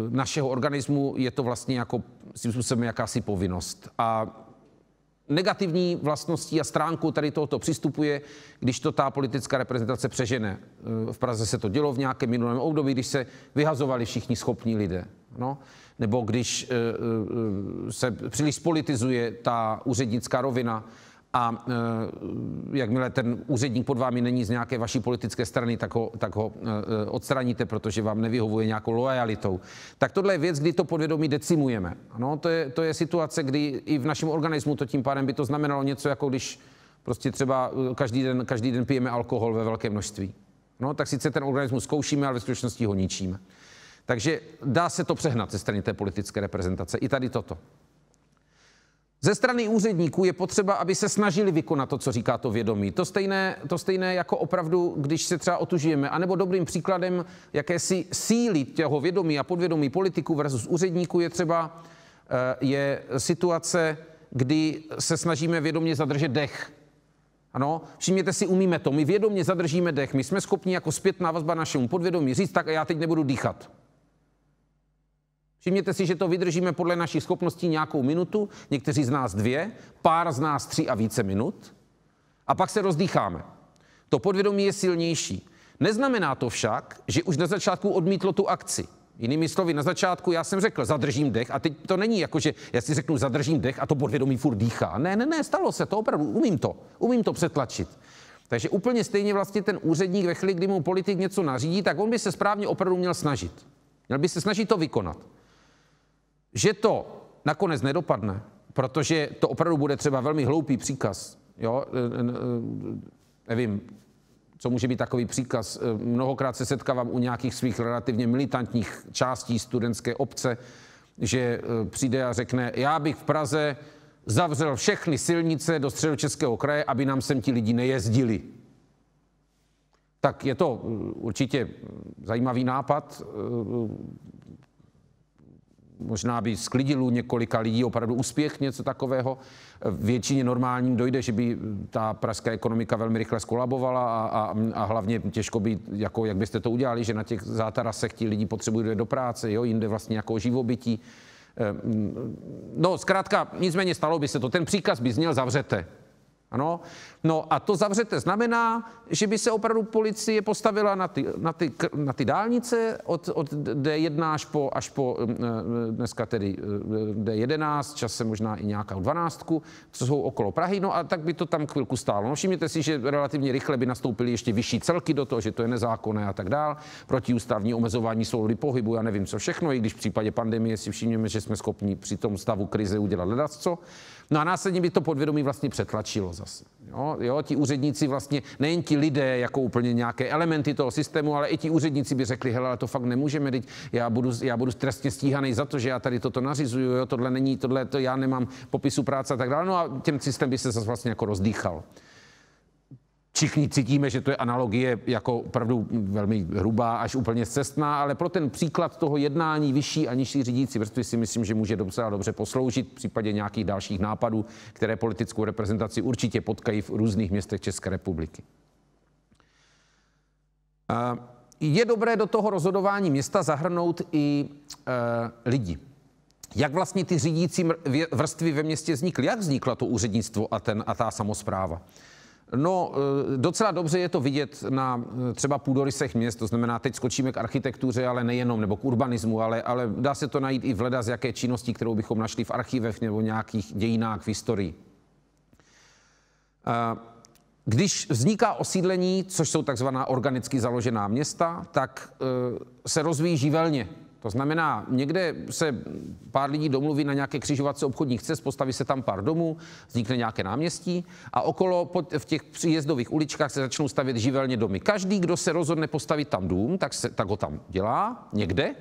našeho organismu je to vlastně jako svým způsobem jakási povinnost. A negativní vlastností a stránkou tady tohoto přistupuje, když to ta politická reprezentace přežene. V Praze se to dělo v nějakém minulém období, když se vyhazovali všichni schopní lidé. No? Nebo když se příliš spolitizuje ta úřednická rovina a jakmile ten úředník pod vámi není z nějaké vaší politické strany, tak ho odstraníte, protože vám nevyhovuje nějakou loajalitou. Tak tohle je věc, kdy to podvědomí decimujeme. No, to je situace, kdy i v našem organismu to tím pádem by to znamenalo něco, jako když prostě třeba každý den pijeme alkohol ve velké množství. No, tak sice ten organismus zkoušíme, ale ve skutečnosti ho ničíme. Takže dá se to přehnat ze strany té politické reprezentace. I tady toto. Ze strany úředníků je potřeba, aby se snažili vykonat to, co říká to vědomí. To stejné jako opravdu, když se třeba otužujeme. A nebo dobrým příkladem jakési síly těho vědomí a podvědomí politiků versus úředníků je situace, kdy se snažíme vědomě zadržet dech. Ano, všimněte si, umíme to. My vědomě zadržíme dech. My jsme schopni jako zpětná vazba našemu podvědomí říct, tak a já teď nebudu dýchat. Všimněte si, že to vydržíme podle našich schopností nějakou minutu, někteří z nás 2, pár z nás 3 a více minut, a pak se rozdýcháme. To podvědomí je silnější. Neznamená to však, že už na začátku odmítlo tu akci. Jinými slovy, na začátku já jsem řekl, zadržím dech, a teď to není jako, že já si řeknu, zadržím dech a to podvědomí furt dýchá. Ne, stalo se to opravdu, umím to přetlačit. Takže úplně stejně vlastně ten úředník ve chvíli, kdy mu politik něco nařídí, tak on by se správně opravdu měl snažit. Měl by se snažit to vykonat. Že to nakonec nedopadne, protože to opravdu bude třeba velmi hloupý příkaz, jo, nevím, co může být takový příkaz. Mnohokrát se setkávám u nějakých svých relativně militantních částí studentské obce, že přijde a řekne, já bych v Praze zavřel všechny silnice do Středočeského kraje, aby nám sem ti lidi nejezdili. Tak je to určitě zajímavý nápad. Možná by sklidil u několika lidí opravdu úspěch, něco takového. Většině normálním dojde, že by ta pražská ekonomika velmi rychle skolabovala a hlavně těžko by, jako jak byste to udělali, že na těch zátarasech ti lidi potřebují do práce, jo, jinde vlastně jako živobytí. No, zkrátka, nicméně stalo by se to. Ten příkaz by zněl zavřete. Ano. No a to zavřete znamená, že by se opravdu policie postavila na ty dálnice od D1 až po dneska tedy D11, časem možná i nějakou 12, co jsou okolo Prahy, no a tak by to tam chvilku stálo. No všimněte si, že relativně rychle by nastoupily ještě vyšší celky do toho, že to je nezákonné a tak dál, protiústavní omezování svobody pohybu, já nevím co všechno, i když v případě pandemie si všimněme, že jsme schopni při tom stavu krize udělat ledacco. No a následně by to podvědomí vlastně přetlačilo zase. Jo, ti úředníci vlastně, nejen ti lidé jako úplně nějaké elementy toho systému, ale i ti úředníci by řekli, hele, ale to fakt nemůžeme, teď já budu trestně stíhaný za to, že já tady toto nařizuju, jo, tohle já nemám popisu práce a tak dále. No a ten systém by se zase vlastně jako rozdýchal. Všichni cítíme, že to je analogie jako opravdu velmi hrubá až úplně scestná, ale pro ten příklad toho jednání vyšší a nižší řídící vrstvy si myslím, že může docela dobře posloužit v případě nějakých dalších nápadů, které politickou reprezentaci určitě potkají v různých městech České republiky. Je dobré do toho rozhodování města zahrnout i lidi. Jak vlastně ty řídící vrstvy ve městě vznikly? Jak vzniklo to úřednictvo a ta samospráva? No, docela dobře je to vidět na třeba půdorysech měst, to znamená, teď skočíme k architektuře, ale nejenom, nebo k urbanismu, ale dá se to najít i v leda z jaké činnosti, kterou bychom našli v archivech nebo nějakých dějinách v historii. Když vzniká osídlení, což jsou takzvaná organicky založená města, tak se rozvíjí živelně. To znamená, někde se pár lidí domluví na nějaké křižovatce obchodních cest, postaví se tam pár domů, vznikne nějaké náměstí a okolo v těch příjezdových uličkách se začnou stavět živelně domy. Každý, kdo se rozhodne postavit tam dům, tak ho tam dělá někde.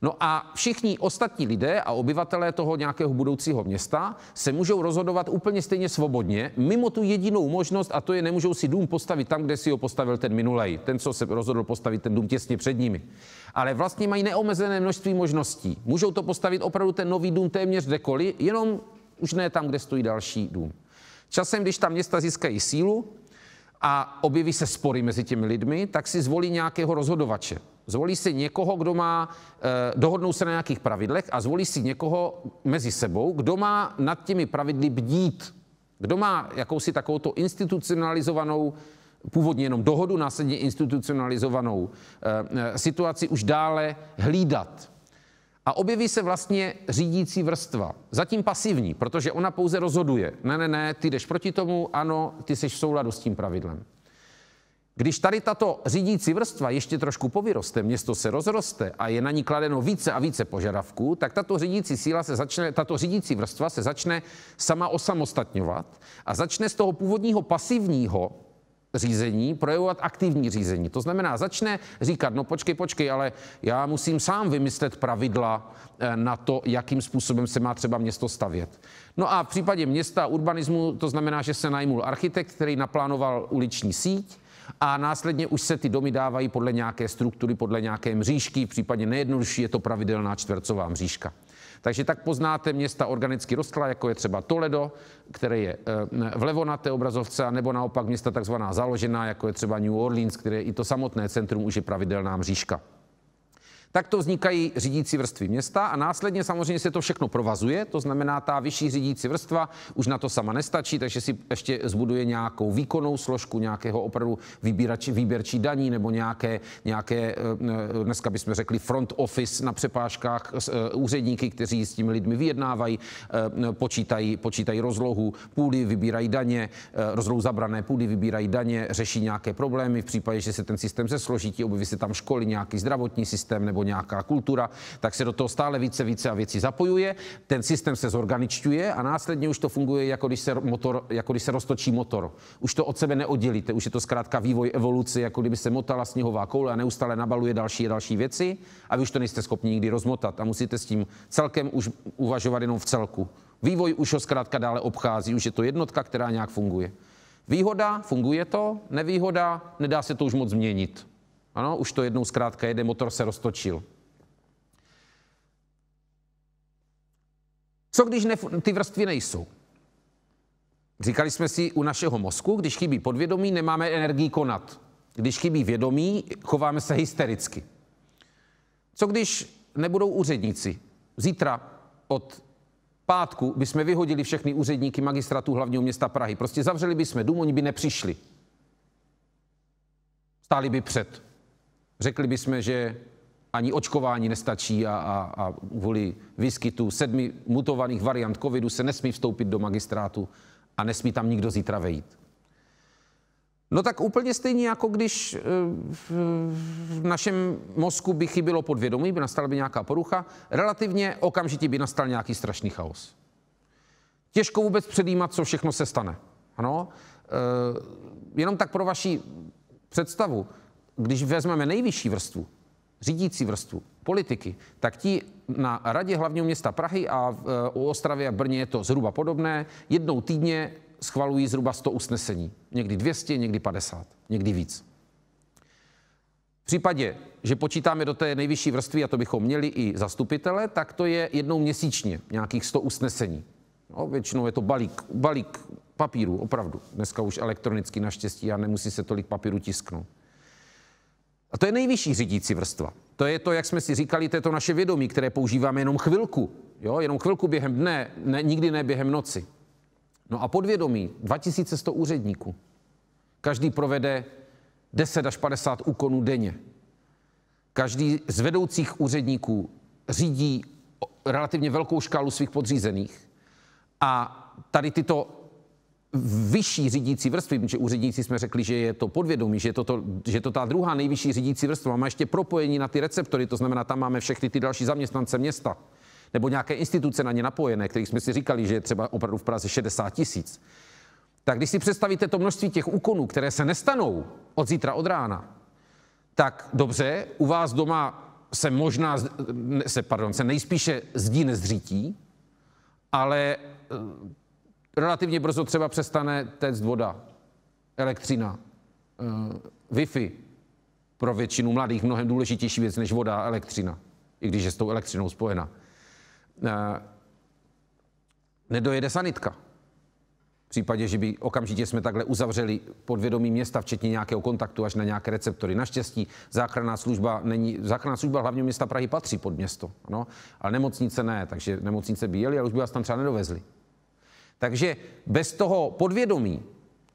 No a všichni ostatní lidé a obyvatelé toho nějakého budoucího města se můžou rozhodovat úplně stejně svobodně, mimo tu jedinou možnost, a to je, nemůžou si dům postavit tam, kde si ho postavil ten minulej, ten, co se rozhodl postavit ten dům těsně před nimi. Ale vlastně mají neomezené množství možností. Můžou to postavit opravdu ten nový dům téměř kdekoliv, jenom už ne tam, kde stojí další dům. Časem, když ta města získají sílu a objeví se spory mezi těmi lidmi, tak si zvolí nějakého rozhodovače. Zvolí si někoho, kdo má, dohodnou se na nějakých pravidlech a zvolí si někoho mezi sebou, kdo má nad těmi pravidly bdít. Kdo má jakousi takovouto institucionalizovanou, původně jenom dohodu, následně institucionalizovanou situaci už dále hlídat. A objeví se vlastně řídící vrstva. Zatím pasivní, protože ona pouze rozhoduje. Ne, ty jdeš proti tomu, ano, ty jsi v souladu s tím pravidlem. Když tady tato řídící vrstva ještě trošku povyroste, město se rozroste a je na ní kladeno více a více požadavků, tak tato řídící vrstva se začne sama osamostatňovat a začne z toho původního pasivního řízení projevovat aktivní řízení. To znamená, začne říkat, no počkej, ale já musím sám vymyslet pravidla na to, jakým způsobem se má třeba město stavět. No a v případě města urbanismu to znamená, že se najmul architekt, který naplánoval uliční síť, a následně už se ty domy dávají podle nějaké struktury, podle nějaké mřížky, v případě nejjednodušší je to pravidelná čtvercová mřížka. Takže tak poznáte města organicky rostlá, jako je třeba Toledo, které je vlevo na té obrazovce, nebo naopak města takzvaná založená, jako je třeba New Orleans, které i to samotné centrum už je pravidelná mřížka. Takto vznikají řídící vrstvy města a následně samozřejmě se to všechno provazuje, to znamená, ta vyšší řídící vrstva už na to sama nestačí, takže si ještě zbuduje nějakou výkonnou složku, nějakého opravdu výběrčí daní nebo nějaké, dneska bychom řekli front office na přepážkách, úředníky, kteří s těmi lidmi vyjednávají, počítají rozlohu půdy, vybírají daně, rozlohu zabrané půdy, vybírají daně, řeší nějaké problémy v případě, že se ten systém zesložití, objeví se tam školy, nějaký zdravotní systém nebo nějaká kultura, tak se do toho stále více a věcí zapojuje. Ten systém se zorganičťuje a následně už to funguje, jako když se roztočí motor. Už to od sebe neoddělíte, už je to zkrátka vývoj evoluce, jako kdyby se motala sněhová koule a neustále nabaluje další a další věci a vy už to nejste schopni nikdy rozmotat a musíte s tím celkem už uvažovat jenom v celku. Vývoj už ho zkrátka dále obchází, už je to jednotka, která nějak funguje. Výhoda, funguje to, nevýhoda, nedá se to už moc změnit. Ano, už to jednou zkrátka jede, motor se roztočil. Co když ty vrstvy nejsou? Říkali jsme si u našeho mozku, když chybí podvědomí, nemáme energii konat. Když chybí vědomí, chováme se hystericky. Co když nebudou úředníci? Zítra od pátku bychom vyhodili všechny úředníky magistrátů hlavního města Prahy. Prostě zavřeli bychom dům, oni by nepřišli. Stáli by před. Řekli bychom, že ani očkování nestačí a kvůli výskytu 7 mutovaných variant covidu se nesmí vstoupit do magistrátu a nesmí tam nikdo zítra vejít. No tak úplně stejně, jako když v našem mozku by chybělo podvědomí, by nastala by nějaká porucha, relativně okamžitě by nastal nějaký strašný chaos. Těžko vůbec předjímat, co všechno se stane. Ano? Jenom tak pro vaši představu, když vezmeme nejvyšší vrstvu, řídící vrstvu, politiky, tak ti na radě hlavního města Prahy a u Ostravy a Brně je to zhruba podobné. Jednou týdně schvalují zhruba 100 usnesení. Někdy 200, někdy 50, někdy víc. V případě, že počítáme do té nejvyšší vrstvy, a to bychom měli i zastupitele, tak to je jednou měsíčně nějakých 100 usnesení. No, většinou je to balík papíru, opravdu. Dneska už elektronicky naštěstí a nemusí se tolik papíru tisknout. A to je nejvyšší řídící vrstva. To je to, jak jsme si říkali, to je to naše vědomí, které používáme jenom chvilku. Jo? Jenom chvilku během dne, nikdy ne během noci. No a podvědomí, 2100 úředníků. Každý provede 10 až 50 úkonů denně. Každý z vedoucích úředníků řídí relativně velkou škálu svých podřízených. A tady tyto vyšší řídící vrstvy, protože úředníci jsme řekli, že je to podvědomí, že je to ta druhá nejvyšší řídící vrstva. Má ještě propojení na ty receptory, to znamená, tam máme všechny ty další zaměstnance města. Nebo nějaké instituce na ně napojené, kterých jsme si říkali, že je třeba opravdu v Praze 60 000. Tak když si představíte to množství těch úkonů, které se nestanou od zítra od rána, tak dobře, u vás doma se nejspíše zdí nezřítí, ale relativně brzo třeba přestane téct voda, elektřina, Wi-Fi, pro většinu mladých mnohem důležitější věc než voda a elektřina, i když je s tou elektřinou spojena. Nedojede sanitka. V případě, že by okamžitě jsme takhle uzavřeli podvědomí města, včetně nějakého kontaktu až na nějaké receptory. Naštěstí záchranná služba hlavního města Prahy patří pod město, ano? Ale nemocnice ne, takže nemocnice by jeli, ale už by vás tam třeba nedovezli. Takže bez toho podvědomí,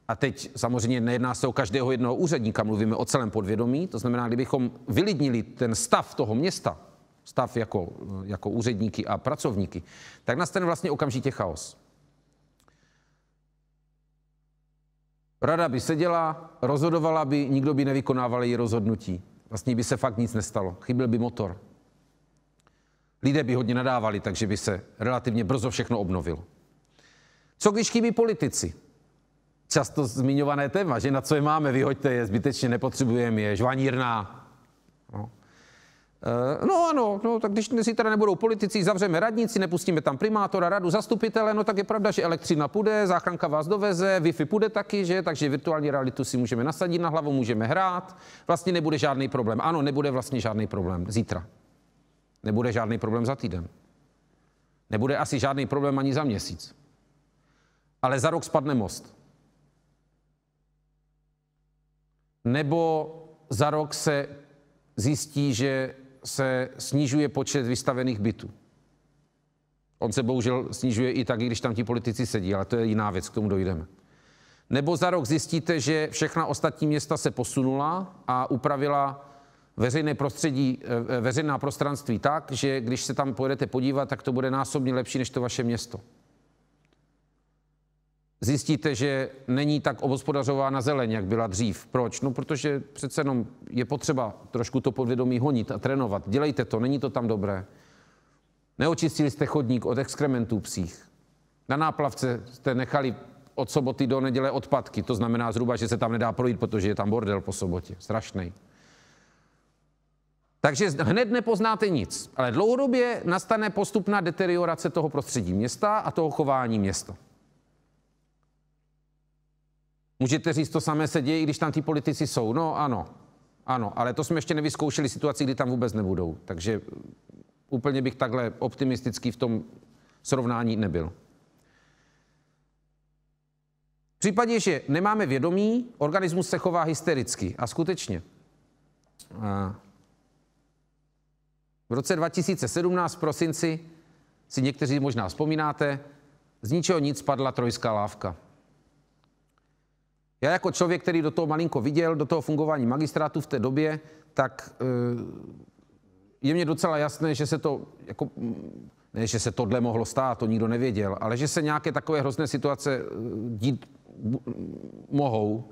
a teď samozřejmě nejedná se o každého jednoho úředníka, mluvíme o celém podvědomí, to znamená, kdybychom vylidnili ten stav toho města, stav jako úředníky a pracovníky, tak nastane vlastně okamžitě chaos. Rada by seděla, rozhodovala by, nikdo by nevykonával její rozhodnutí. Vlastně by se fakt nic nestalo. Chyběl by motor. Lidé by hodně nadávali, takže by se relativně brzo všechno obnovilo. Co když chybí politici? Často zmiňované téma, že na co je máme, vyhoďte je, zbytečně nepotřebujeme je, žvanírná. No ano, no, tak když zítra nebudou politici, zavřeme radnici, nepustíme tam primátora, radu, zastupitele, no tak je pravda, že elektřina půjde, záchranka vás doveze, Wi-Fi půjde taky, že? Takže virtuální realitu si můžeme nasadit na hlavu, můžeme hrát, vlastně nebude žádný problém. Ano, nebude vlastně žádný problém zítra. Nebude žádný problém za týden. Nebude asi žádný problém ani za měsíc. Ale za rok spadne most. Nebo za rok se zjistí, že se snižuje počet vystavených bytů. On se bohužel snižuje i tak, když tam ti politici sedí, ale to je jiná věc, k tomu dojdeme. Nebo za rok zjistíte, že všechna ostatní města se posunula a upravila veřejné prostředí, veřejná prostranství tak, že když se tam pojedete podívat, tak to bude násobně lepší než to vaše město. Zjistíte, že není tak obhospodařována zeleň, jak byla dřív. Proč? No, protože přece jenom je potřeba trošku to podvědomí honit a trénovat. Dělejte to, není to tam dobré. Neočistili jste chodník od exkrementů psích. Na náplavce jste nechali od soboty do neděle odpadky. To znamená zhruba, že se tam nedá projít, protože je tam bordel po sobotě. Strašnej. Takže hned nepoznáte nic, ale dlouhodobě nastane postupná deteriorace toho prostředí města a toho chování města. Můžete říct, to samé se děje, i když tam ty politici jsou. No ano, ale to jsme ještě nevyzkoušeli situaci, kdy tam vůbec nebudou. Takže úplně bych takhle optimistický v tom srovnání nebyl. V případě, že nemáme vědomí, organismus se chová hystericky. A skutečně. V roce 2017 v prosinci, si někteří možná vzpomínáte, z ničeho nic spadla trojská lávka. Já jako člověk, který do toho malinko viděl, do toho fungování magistrátu v té době, tak je mně docela jasné, že se to, jako, ne, že se tohle mohlo stát, to nikdo nevěděl, ale že se nějaké takové hrozné situace dít mohou.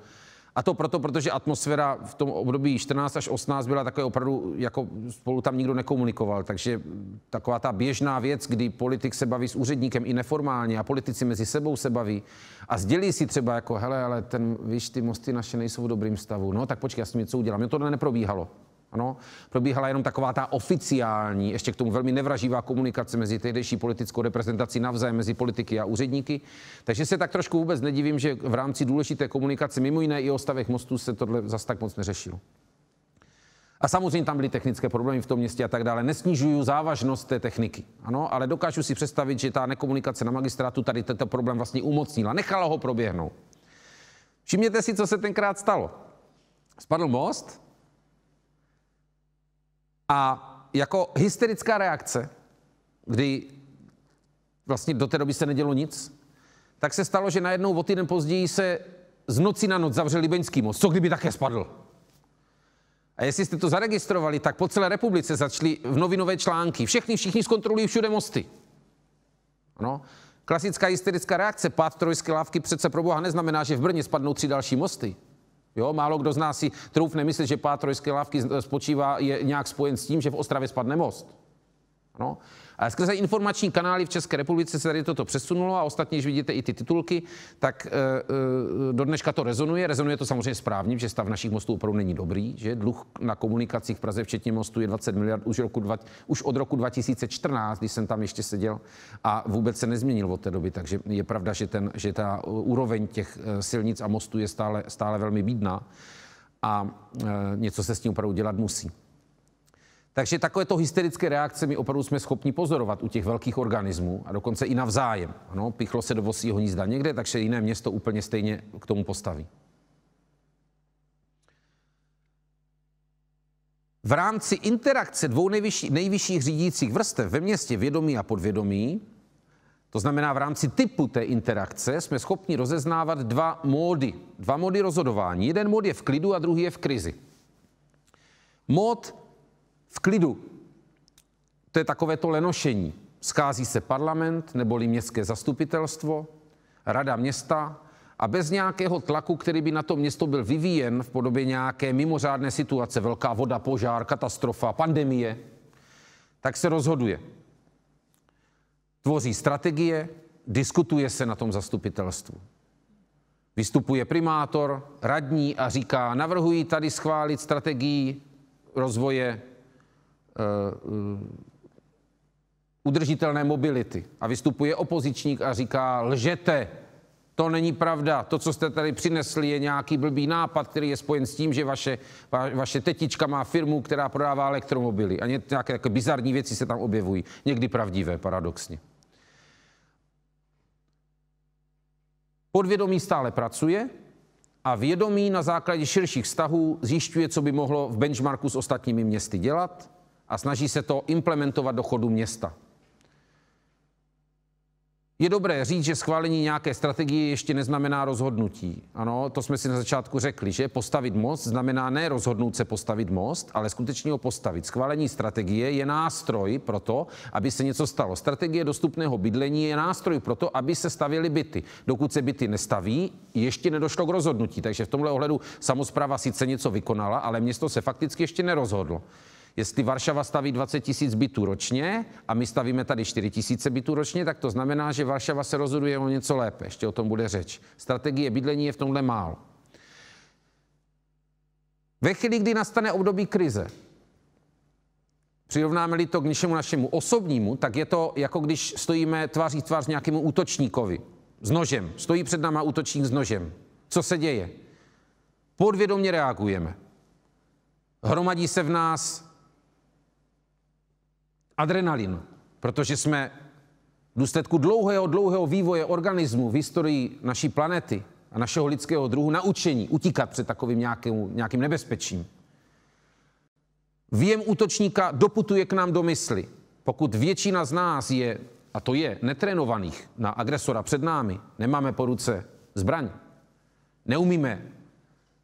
A to proto, protože atmosféra v tom období 14 až 18 byla takové opravdu, jako spolu tam nikdo nekomunikoval. Takže taková ta běžná věc, kdy politik se baví s úředníkem i neformálně a politici mezi sebou se baví a sdělí si třeba jako, hele, ale víš, ty mosty naše nejsou v dobrým stavu. No tak počkej, já s tím něco udělám. Mně to neprobíhalo. Ano, probíhala jenom taková ta oficiální, ještě k tomu velmi nevraživá komunikace mezi tehdejší politickou reprezentací navzájem mezi politiky a úředníky. Takže se tak trošku vůbec nedivím, že v rámci důležité komunikace, mimo jiné i o stavech mostů, se tohle zas tak moc neřešilo. A samozřejmě tam byly technické problémy v tom městě a tak dále. Nesnižuju závažnost té techniky, ano, ale dokážu si představit, že ta nekomunikace na magistrátu tady tento problém vlastně umocnila, nechala ho proběhnout. Všimněte si, co se tenkrát stalo. Spadl most. A jako hysterická reakce, kdy vlastně do té doby se nedělo nic, tak se stalo, že najednou o týden později se z noci na noc zavřel Libeňský most. Co kdyby také spadl? A jestli jste to zaregistrovali, tak po celé republice začaly v novinové články. Všichni zkontrolují všude mosty. Ano. Klasická hysterická reakce, pád trojské lávky přece pro boha neznamená, že v Brně spadnou 3 další mosty. Jo, málo kdo z nás si troufne myslet, že pád trojské lávky je nějak spojen s tím, že v Ostravě spadne most. Ano. Ale skrze informační kanály v České republice se tady toto přesunulo a ostatně, když vidíte i ty titulky, tak do dneška to rezonuje. Rezonuje to samozřejmě správně, že stav našich mostů opravdu není dobrý, že dluh na komunikacích v Praze, včetně mostu, je 20 miliard už od roku 2014, když jsem tam ještě seděl a vůbec se nezměnil od té doby. Takže je pravda, že ta úroveň těch silnic a mostů je stále velmi bídná a něco se s tím opravdu dělat musí. Takže takovéto hysterické reakce my opravdu jsme schopni pozorovat u těch velkých organismů a dokonce i navzájem. Ano, pichlo se do vosího hnízda někde, takže jiné město úplně stejně k tomu postaví. V rámci interakce dvou nejvyšších řídících vrstev ve městě, vědomí a podvědomí, to znamená v rámci typu té interakce, jsme schopni rozeznávat dva módy rozhodování. Jeden mód je v klidu a druhý je v krizi. Mód v klidu, to je takové to lenošení. Schází se parlament neboli městské zastupitelstvo, rada města a bez nějakého tlaku, který by na to město byl vyvíjen v podobě nějaké mimořádné situace, velká voda, požár, katastrofa, pandemie, tak se rozhoduje. Tvoří strategie, diskutuje se na tom zastupitelstvu. Vystupuje primátor, radní a říká, navrhuji tady schválit strategii rozvoje udržitelné mobility. A vystupuje opozičník a říká, lžete, to není pravda, to, co jste tady přinesli, je nějaký blbý nápad, který je spojen s tím, že vaše tetička má firmu, která prodává elektromobily. A nějaké bizarní věci se tam objevují, někdy pravdivé, paradoxně. Podvědomí stále pracuje a vědomí na základě širších vztahů zjišťuje, co by mohlo v benchmarku s ostatními městy dělat a snaží se to implementovat do chodu města. Je dobré říct, že schválení nějaké strategie ještě neznamená rozhodnutí. Ano, to jsme si na začátku řekli, že postavit most znamená ne rozhodnout se postavit most, ale skutečně ho postavit. Schválení strategie je nástroj pro to, aby se něco stalo. Strategie dostupného bydlení je nástroj pro to, aby se stavěly byty. Dokud se byty nestaví, ještě nedošlo k rozhodnutí. Takže v tomhle ohledu samospráva sice něco vykonala, ale město se fakticky ještě nerozhodlo. Jestli Varšava staví 20 000 bytů ročně a my stavíme tady 4 000 bytů ročně, tak to znamená, že Varšava se rozhoduje o něco lépe. Ještě o tom bude řeč. Strategie bydlení je v tomhle málo. Ve chvíli, kdy nastane období krize, přirovnáme-li to k něčemu našemu osobnímu, tak je to jako když stojíme tváří tvář nějakému útočníkovi s nožem. Stojí před náma útočník s nožem. Co se děje? Podvědomě reagujeme. Hromadí se v nás adrenalin, protože jsme v důsledku dlouhého vývoje organismu v historii naší planety a našeho lidského druhu naučení utíkat před takovým nějakým nebezpečím. Výjem útočníka doputuje k nám do mysli. Pokud většina z nás je, a to je, netrénovaných na agresora před námi, nemáme po ruce zbraň, neumíme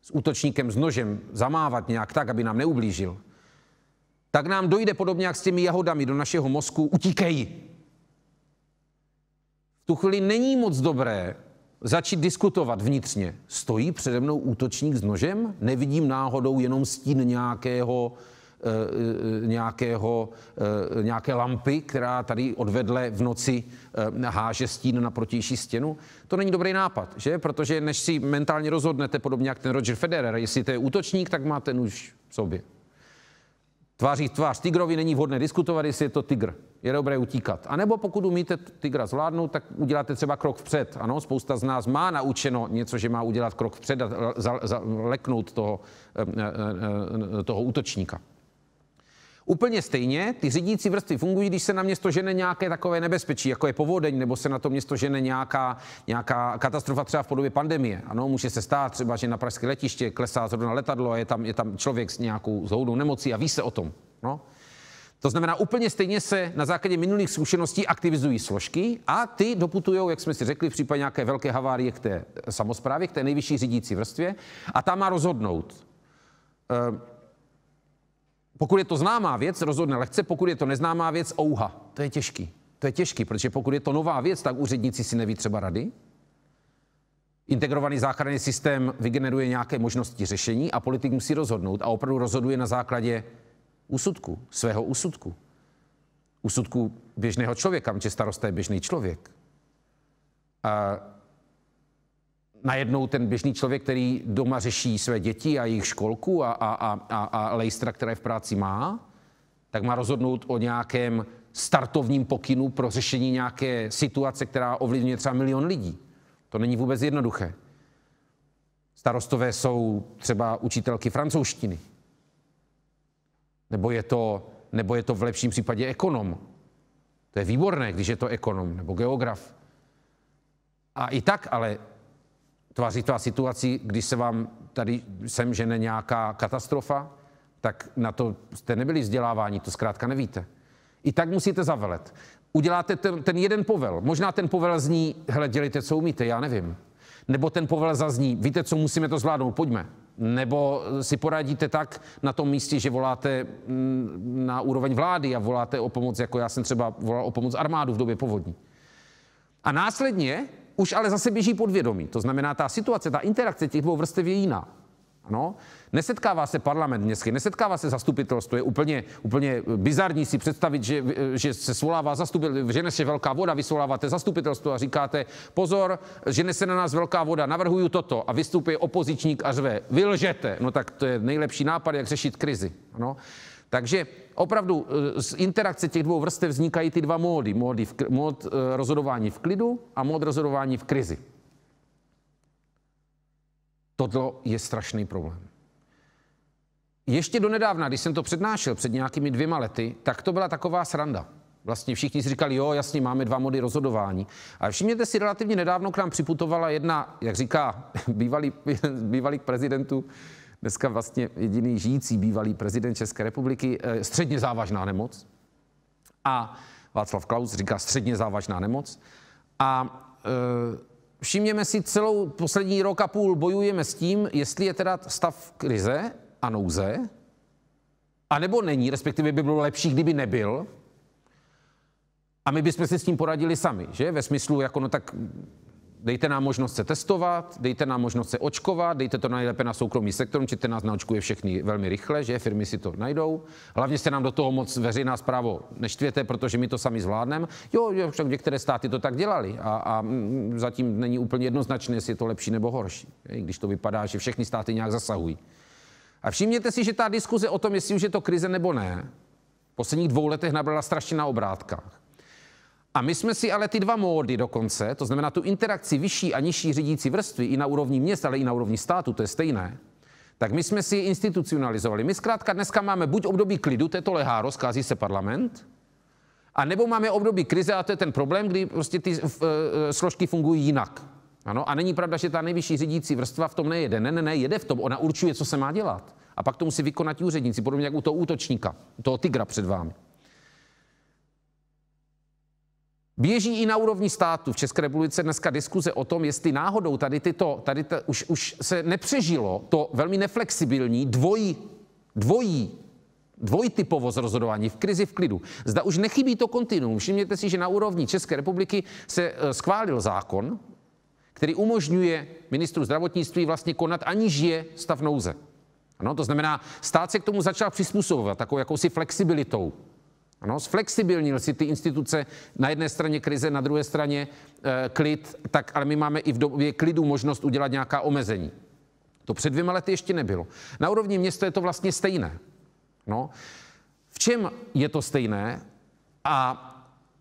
s útočníkem s nožem zamávat nějak tak, aby nám neublížil, tak nám dojde podobně jak s těmi jahodami do našeho mozku, utíkej. V tu chvíli není moc dobré začít diskutovat vnitřně. Stojí přede mnou útočník s nožem? Nevidím náhodou jenom stín nějaké lampy, která tady odvedle v noci háže stín na protější stěnu. To není dobrý nápad, že? Protože než si mentálně rozhodnete, podobně jak ten Roger Federer, jestli to je útočník, tak máte nůž v sobě. Tváří tvář tigrovi není vhodné diskutovat, jestli je to tygr. Je dobré utíkat. A nebo pokud umíte tygra zvládnout, tak uděláte třeba krok vpřed. Ano, spousta z nás má naučeno něco, že má udělat krok vpřed a leknout toho útočníka. Úplně stejně ty řídící vrstvy fungují, když se na město žene nějaké takové nebezpečí, jako je povodeň, nebo se na to město žene nějaká katastrofa třeba v podobě pandemie. Ano, může se stát třeba, že na pražské letiště klesá zrovna letadlo a je tam člověk s nějakou zhoudnou nemocí a ví se o tom. No. To znamená, úplně stejně se na základě minulých zkušeností aktivizují složky a ty doputujou, jak jsme si řekli, v případě nějaké velké havárie k té samosprávě, k té nejvyšší řídící vrstvě a ta má rozhodnout. Pokud je to známá věc, rozhodne lehce, pokud je to neznámá věc, ouha. To je těžký. To je těžký, protože pokud je to nová věc, tak úředníci si neví třeba rady. Integrovaný záchranný systém vygeneruje nějaké možnosti řešení a politik musí rozhodnout a opravdu rozhoduje na základě úsudku, svého úsudku. Úsudku běžného člověka, protože starosta je běžný člověk. A najednou ten běžný člověk, který doma řeší své děti a jejich školku a lejstra, které v práci má, tak má rozhodnout o nějakém startovním pokynu pro řešení nějaké situace, která ovlivňuje třeba 1 000 000 lidí. To není vůbec jednoduché. Starostové jsou třeba učitelky francouzštiny. Nebo je to v lepším případě ekonom. To je výborné, když je to ekonom nebo geograf. A i tak, ale tváří situaci, když se vám tady sem žene nějaká katastrofa, tak na to jste nebyli vzděláváni, to zkrátka nevíte. I tak musíte zavelet. Uděláte ten jeden povel. Možná ten povel zní, hele, dělejte, co umíte, já nevím. Nebo ten povel zazní, víte, co musíme to zvládnout, pojďme. Nebo si poradíte tak na tom místě, že voláte na úroveň vlády a voláte o pomoc, jako já jsem třeba volal o pomoc armádu v době povodní. A následně už ale zase běží podvědomí. To znamená, ta situace, ta interakce těch dvou vrstev je jiná. Ano? Nesetkává se parlament městský, nesetkává se zastupitelstvo. Je úplně bizarní si představit, že se svolává zastupitelstvo, žene se velká voda, vy svoláváte zastupitelstvo a říkáte, pozor, žene se na nás velká voda, navrhuju toto a vystupuje opozičník a řve, vy lžete. No tak to je nejlepší nápad, jak řešit krizi. Ano? Takže opravdu z interakce těch dvou vrstev vznikají ty dva módy. Mód rozhodování v klidu a mód rozhodování v krizi. Toto je strašný problém. Ještě donedávna, když jsem to přednášel před nějakými 2 lety, tak to byla taková sranda. Vlastně všichni si říkali, jo, jasně, máme 2 mody rozhodování. A všimněte si, relativně nedávno k nám připutovala jedna, jak říká bývalý k prezidentu dneska vlastně jediný žijící bývalý prezident České republiky, středně závažná nemoc. A Václav Klaus říká středně závažná nemoc. A všimněme si, celou poslední rok a půl bojujeme s tím, jestli je teda stav krize a nouze, anebo není, respektive by bylo lepší, kdyby nebyl. A my bychom si s tím poradili sami, že? Ve smyslu, jako no tak dejte nám možnost se testovat, dejte nám možnost se očkovat, dejte to nejlépe na soukromý sektor, určitě nás naočkuje všechny velmi rychle, že? Firmy si to najdou. Hlavně se nám do toho moc veřejná správa neštvěte, protože my to sami zvládneme. Jo, však některé státy to tak dělali a zatím není úplně jednoznačné, jestli je to lepší nebo horší. Když to vypadá, že všechny státy nějak zasahují. A všimněte si, že ta diskuze o tom, jestli už je to krize nebo ne, v posledních 2 letech nabrala strašně na obrátkách. A my jsme si ale ty 2 módy dokonce, to znamená tu interakci vyšší a nižší řídící vrstvy i na úrovni měst, ale i na úrovni státu, to je stejné, tak my jsme si je institucionalizovali. My zkrátka dneska máme buď období klidu, to je to leháro, schází se parlament, a nebo máme období krize a to je ten problém, kdy prostě ty složky fungují jinak. Ano, a není pravda, že ta nejvyšší řídící vrstva v tom nejede. Ne, jede v tom, ona určuje, co se má dělat. A pak to musí vykonat úředníci, podobně jak u toho útočníka, toho tygra před vámi. Běží i na úrovni státu v České republice dneska diskuze o tom, jestli náhodou už se nepřežilo to velmi neflexibilní dvojtypovost rozhodování v krizi, v klidu. Zda už nechybí to kontinuum. Všimněte si, že na úrovni České republiky se schválil zákon, který umožňuje ministru zdravotnictví vlastně konat, aniž je stav nouze. Ano, to znamená, stát se k tomu začal přizpůsobovat takovou jakousi flexibilitou. Ano, zflexibilnil si ty instituce, na jedné straně krize, na druhé straně klid, tak ale my máme i v době klidu možnost udělat nějaká omezení. To před 2 lety ještě nebylo. Na úrovni města je to vlastně stejné. No. V čem je to stejné a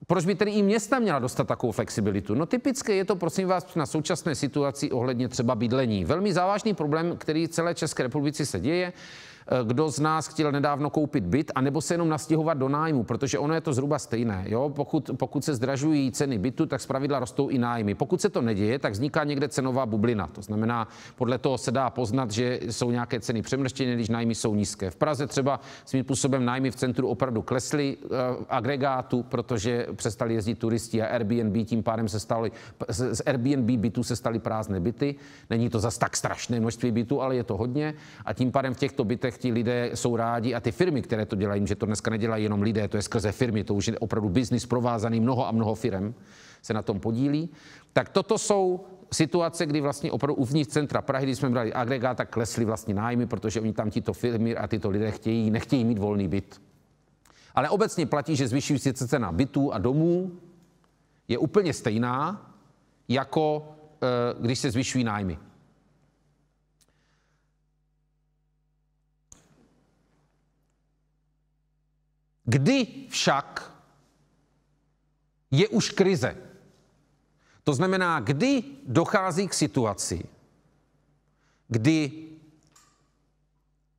proč by tedy i města měla dostat takovou flexibilitu? No typické je to, prosím vás, na současné situaci ohledně třeba bydlení. Velmi závažný problém, který celé České republice se děje. Kdo z nás chtěl nedávno koupit byt, anebo se jenom nastěhovat do nájmu, protože ono je to zhruba stejné. Jo? Pokud se zdražují ceny bytu, tak zpravidla rostou i nájmy. Pokud se to neděje, tak vzniká někde cenová bublina. To znamená, podle toho se dá poznat, že jsou nějaké ceny přemrštěné, když nájmy jsou nízké. V Praze třeba svým způsobem nájmy v centru opravdu klesly agregátu, protože přestali jezdit turisti a Airbnb, tím pádem z Airbnb bytů se staly prázdné byty. Není to zas tak strašné množství bytů, ale je to hodně a tím pádem v těchto bytech ti lidé jsou rádi a ty firmy, které to dělají, že to dneska nedělají jenom lidé, to je skrze firmy, to už je opravdu biznis provázaný, mnoho a mnoho firem se na tom podílí. Tak toto jsou situace, kdy vlastně opravdu uvnitř centra Prahy, když jsme brali agregát, tak klesly vlastně nájmy, protože oni tam tyto firmy a tyto lidé nechtějí mít volný byt. Ale obecně platí, že zvyšující se cena bytů a domů je úplně stejná, jako když se zvyšují nájmy. Kdy však je už krize? To znamená, kdy dochází k situaci, kdy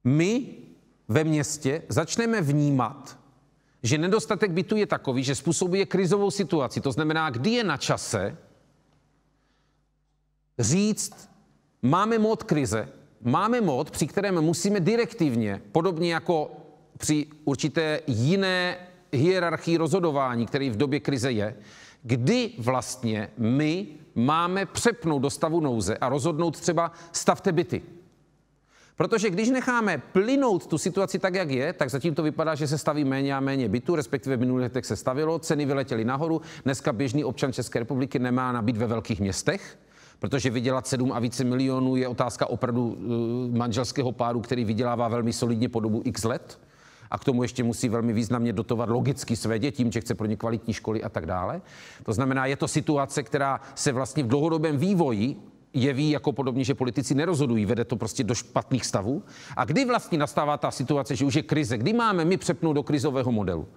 my ve městě začneme vnímat, že nedostatek bytu je takový, že způsobuje krizovou situaci. To znamená, kdy je na čase říct, máme mód krize, máme mód, při kterém musíme direktivně, podobně jako při určité jiné hierarchii rozhodování, který v době krize je, kdy vlastně my máme přepnout do stavu nouze a rozhodnout třeba stavte byty. Protože když necháme plynout tu situaci tak, jak je, tak zatím to vypadá, že se staví méně a méně bytů, respektive v minulých letech se stavilo, ceny vyletěly nahoru, dneska běžný občan České republiky nemá na byt ve velkých městech, protože vydělat 7 a více milionů je otázka opravdu manželského páru, který vydělává velmi solidně po dobu x let. A k tomu ještě musí velmi významně dotovat logicky své děti, že chce pro ně kvalitní školy a tak dále. To znamená, je to situace, která se vlastně v dlouhodobém vývoji jeví jako podobně, že politici nerozhodují, vede to prostě do špatných stavů. A kdy vlastně nastává ta situace, že už je krize? Kdy máme my přepnout do krizového modelu?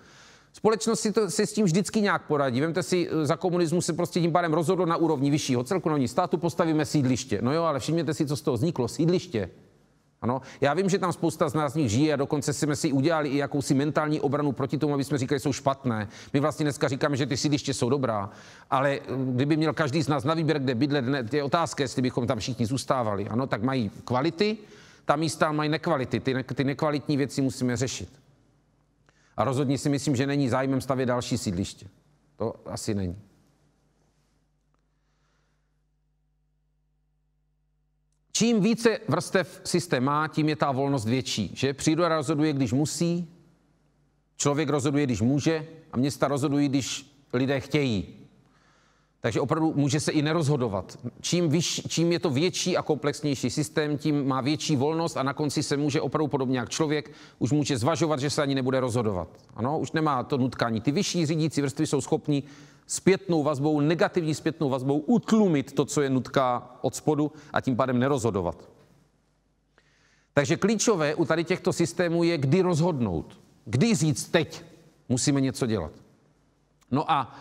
Společnost si s tím vždycky nějak poradí. Vemte si, za komunismu se prostě tím pádem rozhodlo na úrovni vyššího celku, na úrovni státu postavíme sídliště. No jo, ale všimněte si, co z toho vzniklo. Sídliště. Ano, já vím, že tam spousta z nás nich žije a dokonce jsme si udělali i jakousi mentální obranu proti tomu, aby jsme říkali, že jsou špatné. My vlastně dneska říkáme, že ty sídliště jsou dobrá, ale kdyby měl každý z nás na výběr, kde bydlet, je otázka, jestli bychom tam všichni zůstávali. Ano, tak mají kvality, ta místa mají nekvality, ty nekvalitní věci musíme řešit. A rozhodně si myslím, že není zájmem stavět další sídliště. To asi není. Čím více vrstev systém má, tím je ta volnost větší. Že? Příroda rozhoduje, když musí, člověk rozhoduje, když může a města rozhodují, když lidé chtějí. Takže opravdu může se i nerozhodovat. Čím je to větší a komplexnější systém, tím má větší volnost a na konci se může opravdu podobně jak člověk, už může zvažovat, že se ani nebude rozhodovat. Ano, už nemá to nutkání. Ty vyšší řídící vrstvy jsou schopní zpětnou vazbou, negativní zpětnou vazbou utlumit to, co je nutká od spodu a tím pádem nerozhodovat. Takže klíčové u tady těchto systémů je, kdy rozhodnout. Kdy říct teď musíme něco dělat. No a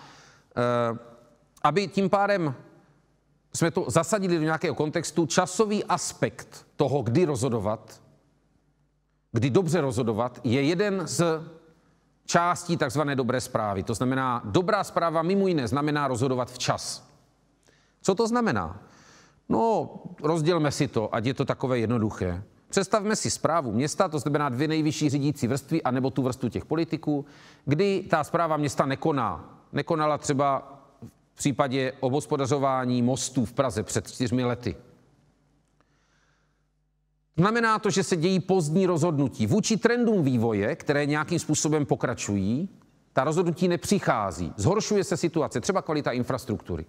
aby tím pádem jsme to zasadili do nějakého kontextu, časový aspekt toho, kdy rozhodovat, kdy dobře rozhodovat, je jeden z částí takzvané dobré zprávy. To znamená, dobrá zpráva mimo jiné znamená rozhodovat včas. Co to znamená? No, rozdělme si to, ať je to takové jednoduché. Představme si správu města, to znamená 2 nejvyšší řídící vrstvy, anebo tu vrstvu těch politiků, kdy ta správa města nekoná. Nekonala třeba v případě obhospodařování mostů v Praze před 4 lety. Znamená to, že se dějí pozdní rozhodnutí. Vůči trendům vývoje, které nějakým způsobem pokračují, ta rozhodnutí nepřichází. Zhoršuje se situace, třeba kvalita infrastruktury.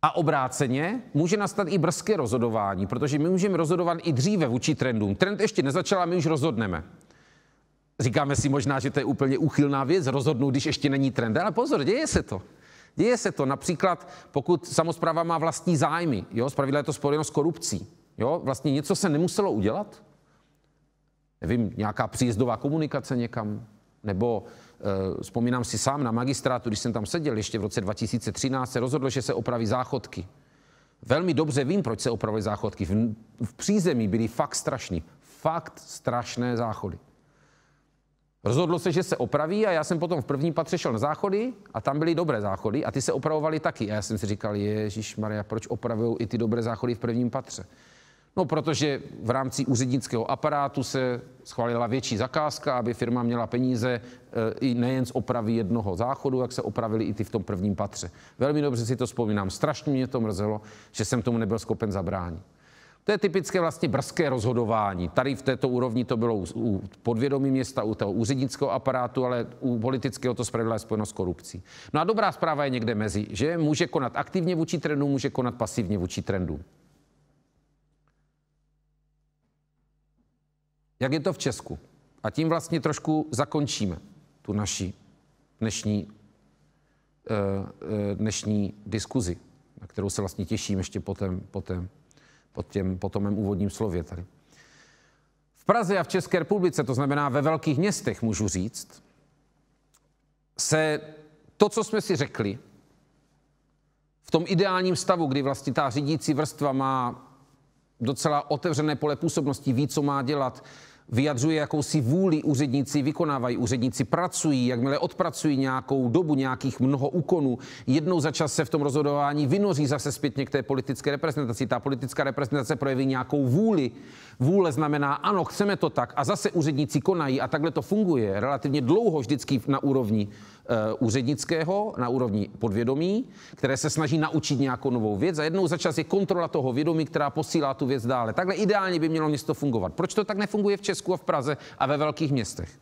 A obráceně může nastat i brzké rozhodování, protože my můžeme rozhodovat i dříve vůči trendům. Trend ještě nezačal a my už rozhodneme. Říkáme si možná, že to je úplně úchylná věc, rozhodnout, když ještě není trend. Ale pozor, děje se to. Děje se to například, pokud samospráva má vlastní zájmy. Jo? Zpravidla je to spojeno s korupcí. Jo? Vlastně něco se nemuselo udělat. Nevím, nějaká příjezdová komunikace někam. Nebo vzpomínám si sám na magistrátu, když jsem tam seděl ještě v roce 2013, se rozhodlo, že se opraví záchodky. Velmi dobře vím, proč se opravily záchodky. V přízemí byly fakt strašné záchody. Rozhodlo se, že se opraví a já jsem potom v prvním patře šel na záchody a tam byly dobré záchody a ty se opravovaly taky. A já jsem si říkal, ježišmarja, proč opravují i ty dobré záchody v prvním patře? No, protože v rámci úřednického aparátu se schválila větší zakázka, aby firma měla peníze i nejen z opravy jednoho záchodu, jak se opravili i ty v tom prvním patře. Velmi dobře si to vzpomínám. Strašně mě to mrzelo, že jsem tomu nebyl schopen zabránit. To je typické vlastně brzké rozhodování. Tady v této úrovni to bylo u podvědomí města, u toho úřednického aparátu, ale u politického to zpravidla je spojeno s korupcí. No a dobrá zpráva je někde mezi, že může konat aktivně vůči trendům, může konat pasivně vůči trendům. Jak je to v Česku? A tím vlastně trošku zakončíme tu naši dnešní diskuzi, na kterou se vlastně těším ještě po tom mém úvodním slově tady. V Praze a v České republice, to znamená ve velkých městech, můžu říct, se to, co jsme si řekli, v tom ideálním stavu, kdy vlastně ta řídící vrstva má docela otevřené pole působnosti, ví, co má dělat, vyjadřuje jakousi vůli, úředníci vykonávají, úředníci pracují, jakmile odpracují nějakou dobu, nějakých mnoho úkonů, jednou za čas se v tom rozhodování vynoří zase zpětně k té politické reprezentaci. Ta politická reprezentace projeví nějakou vůli. Vůle znamená, ano, chceme to tak a zase úředníci konají a takhle to funguje relativně dlouho vždycky na úrovni úřednického, na úrovni podvědomí, které se snaží naučit nějakou novou věc a jednou za čas je kontrola toho vědomí, která posílá tu věc dále. Takhle ideálně by mělo město fungovat. Proč to tak nefunguje v Česku a v Praze a ve velkých městech?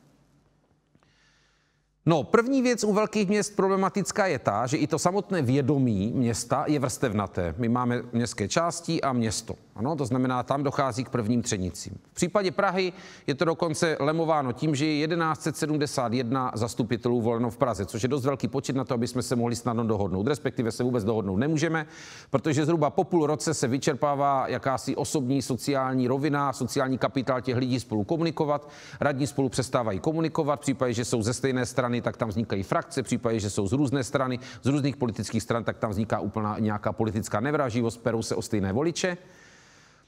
No, první věc u velkých měst problematická je ta, že i to samotné vědomí města je vrstevnaté. My máme městské části a město. Ano, to znamená, tam dochází k prvním třenicím. V případě Prahy je to dokonce lemováno tím, že je 1171 zastupitelů voleno v Praze, což je dost velký počet na to, aby jsme se mohli snadno dohodnout. Respektive se vůbec dohodnout nemůžeme, protože zhruba po půl roce se vyčerpává jakási osobní sociální rovina, sociální kapitál těch lidí spolu komunikovat. Radní spolu přestávají komunikovat, v případě, že jsou ze stejné strany, tak tam vznikají frakce, v případě, že jsou z různé strany, z různých politických stran, tak tam vzniká úplná nějaká politická nevraživost, perou se o stejné voliče.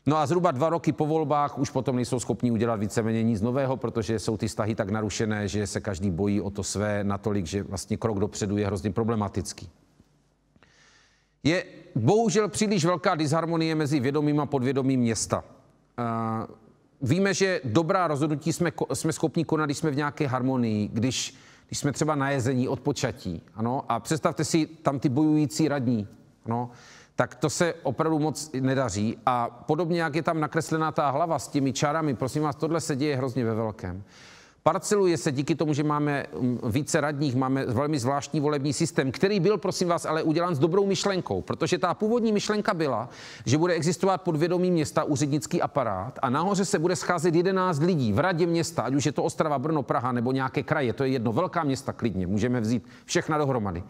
No a zhruba 2 roky po volbách už potom nejsou schopni udělat víceméně nic nového, protože jsou ty vztahy tak narušené, že se každý bojí o to své natolik, že vlastně krok dopředu je hrozně problematický. Je bohužel příliš velká disharmonie mezi vědomím a podvědomím města. Víme, že dobrá rozhodnutí jsme schopni konat, když jsme v nějaké harmonii, když jsme třeba na jezení, odpočatí. Ano? A představte si tam ty bojující radní. Ano? Tak to se opravdu moc nedaří. A podobně, jak je tam nakreslená ta hlava s těmi čárami, prosím vás, tohle se děje hrozně ve velkém. Parceluje se díky tomu, že máme více radních, máme velmi zvláštní volební systém, který byl, prosím vás, ale udělán s dobrou myšlenkou, protože ta původní myšlenka byla, že bude existovat podvědomí města úřednický aparát a nahoře se bude scházet 11 lidí v radě města, ať už je to Ostrava, Brno, Praha nebo nějaké kraje, to je jedno, velká města klidně, můžeme vzít všechna dohromady.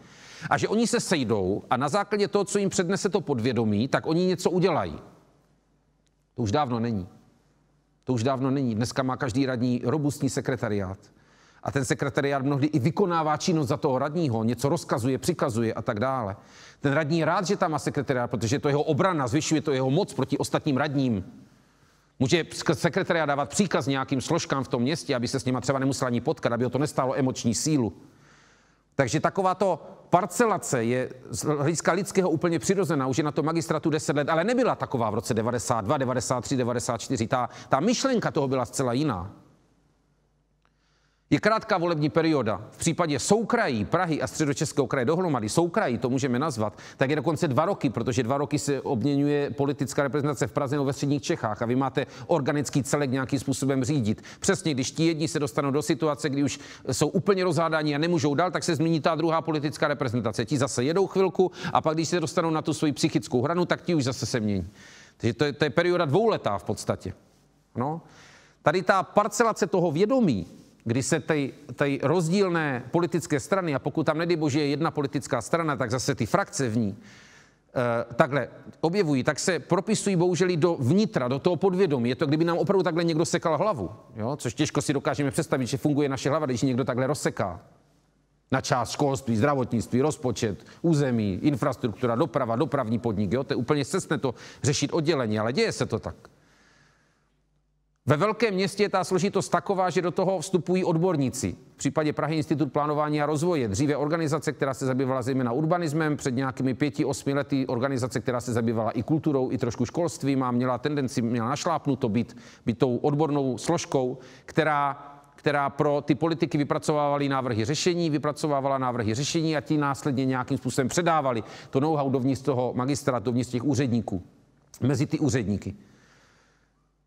A že oni se sejdou a na základě toho, co jim přednese to podvědomí, tak oni něco udělají. To už dávno není. To už dávno není. Dneska má každý radní robustní sekretariát. A ten sekretariát mnohdy i vykonává činnost za toho radního, něco rozkazuje, přikazuje a tak dále. Ten radní je rád, že tam má sekretariát, protože to jeho obrana, zvyšuje to jeho moc proti ostatním radním. Může sekretariát dávat příkaz nějakým složkám v tom městě, aby se s nima třeba nemusela ani potkat, aby ho to nestálo emoční sílu. Takže takováto parcelace je z hlediska lidského úplně přirozená, už je na to magistratu 10 let, ale nebyla taková v roce 92, 93, 94. Ta myšlenka toho byla zcela jiná. Je krátká volební perioda. V případě soukrají Prahy a Středočeského kraje dohromady, soukrají, to můžeme nazvat, tak je dokonce 2 roky, protože 2 roky se obměňuje politická reprezentace v Praze nebo ve středních Čechách a vy máte organický celek nějakým způsobem řídit. Přesně, když ti jedni se dostanou do situace, kdy už jsou úplně rozhádáni a nemůžou dál, tak se změní ta druhá politická reprezentace. Ti zase jedou chvilku a pak, když se dostanou na tu svoji psychickou hranu, tak ti už zase se mění. Takže to je perioda dvouletá v podstatě. No. Tady ta parcelace toho vědomí, kdy se ty rozdílné politické strany, a pokud tam nedej bože je jedna politická strana, tak zase ty frakce v ní takhle objevují, tak se propisují bohužel do vnitra, do toho podvědomí. Je to, kdyby nám opravdu takhle někdo sekal hlavu, jo? Což těžko si dokážeme představit, že funguje naše hlava, když někdo takhle rozseká. Na část školství, zdravotnictví, rozpočet, území, infrastruktura, doprava, dopravní podnik. Jo? To je úplně cestné to řešit odděleně, ale děje se to tak. Ve velkém městě je ta složitost taková, že do toho vstupují odborníci. V případě Prahy Institut plánování a rozvoje, dříve organizace, která se zabývala zejména urbanismem, před nějakými 5-8 lety organizace, která se zabývala i kulturou, i trošku školstvím a měla tendenci, měla našlápnuto být tou odbornou složkou, která pro ty politiky vypracovávala návrhy řešení a ti následně nějakým způsobem předávali to know-how dovnitř toho magistrátu, dovnitř těch úředníků, mezi ty úředníky.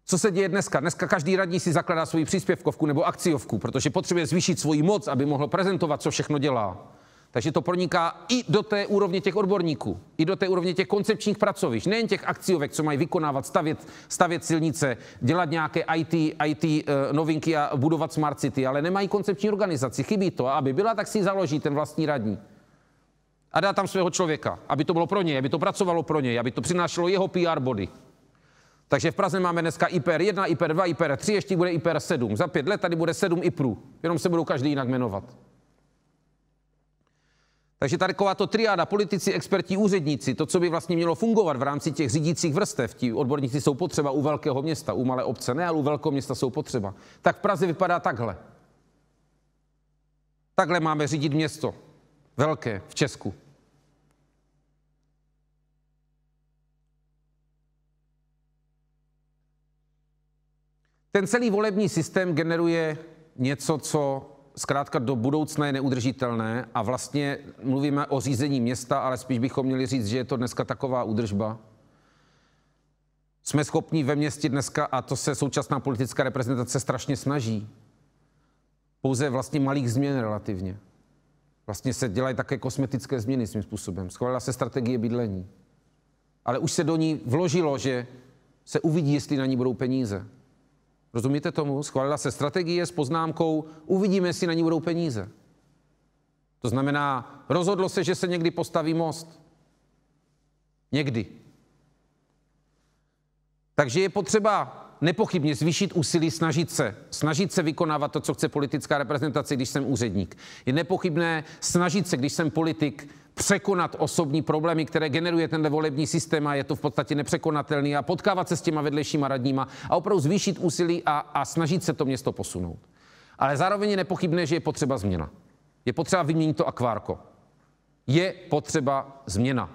Co se děje dneska? Dneska každý radní si zakládá svoji příspěvkovku nebo akciovku, protože potřebuje zvýšit svoji moc, aby mohl prezentovat, co všechno dělá. Takže to proniká i do té úrovně těch odborníků, i do té úrovně těch koncepčních pracovišť, nejen těch akciovek, co mají vykonávat, stavět silnice, dělat nějaké IT novinky a budovat smart city, ale nemají koncepční organizaci. Chybí to, aby byla, tak si založí ten vlastní radní. A dá tam svého člověka, aby to bylo pro něj, aby to pracovalo pro něj, aby to přinášelo jeho PR body. Takže v Praze máme dneska IPR 1, IPR 2, IPR 3, ještě bude IPR 7. Za 5 let tady bude 7 IPRů, jenom se budou každý jinak jmenovat. Takže tady takováto triáda, politici, experti, úředníci, to, co by vlastně mělo fungovat v rámci těch řídících vrstev, ti odborníci jsou potřeba u velkého města, u malé obce ne, ale u velkého města jsou potřeba. Tak v Praze vypadá takhle. Takhle máme řídit město. Velké v Česku. Ten celý volební systém generuje něco, co zkrátka do budoucna je neudržitelné a vlastně mluvíme o řízení města, ale spíš bychom měli říct, že je to dneska taková údržba. Jsme schopni ve městě dneska, a to se současná politická reprezentace strašně snaží, pouze vlastně malých změn relativně. Vlastně se dělají také kosmetické změny svým způsobem. Schválila se strategie bydlení. Ale už se do ní vložilo, že se uvidí, jestli na ní budou peníze. Rozumíte tomu? Schválila se strategie s poznámkou, uvidíme, jestli na ní budou peníze. To znamená, rozhodlo se, že se někdy postaví most. Někdy. Takže je potřeba nepochybně zvýšit úsilí, snažit se vykonávat to, co chce politická reprezentace, když jsem úředník. Je nepochybné snažit se, když jsem politik, překonat osobní problémy, které generuje tenhle volební systém a je to v podstatě nepřekonatelný a potkávat se s těma vedlejšíma radníma a opravdu zvýšit úsilí a snažit se to město posunout. Ale zároveň je nepochybné, že je potřeba změna. Je potřeba vyměnit to akvárko. Je potřeba změna.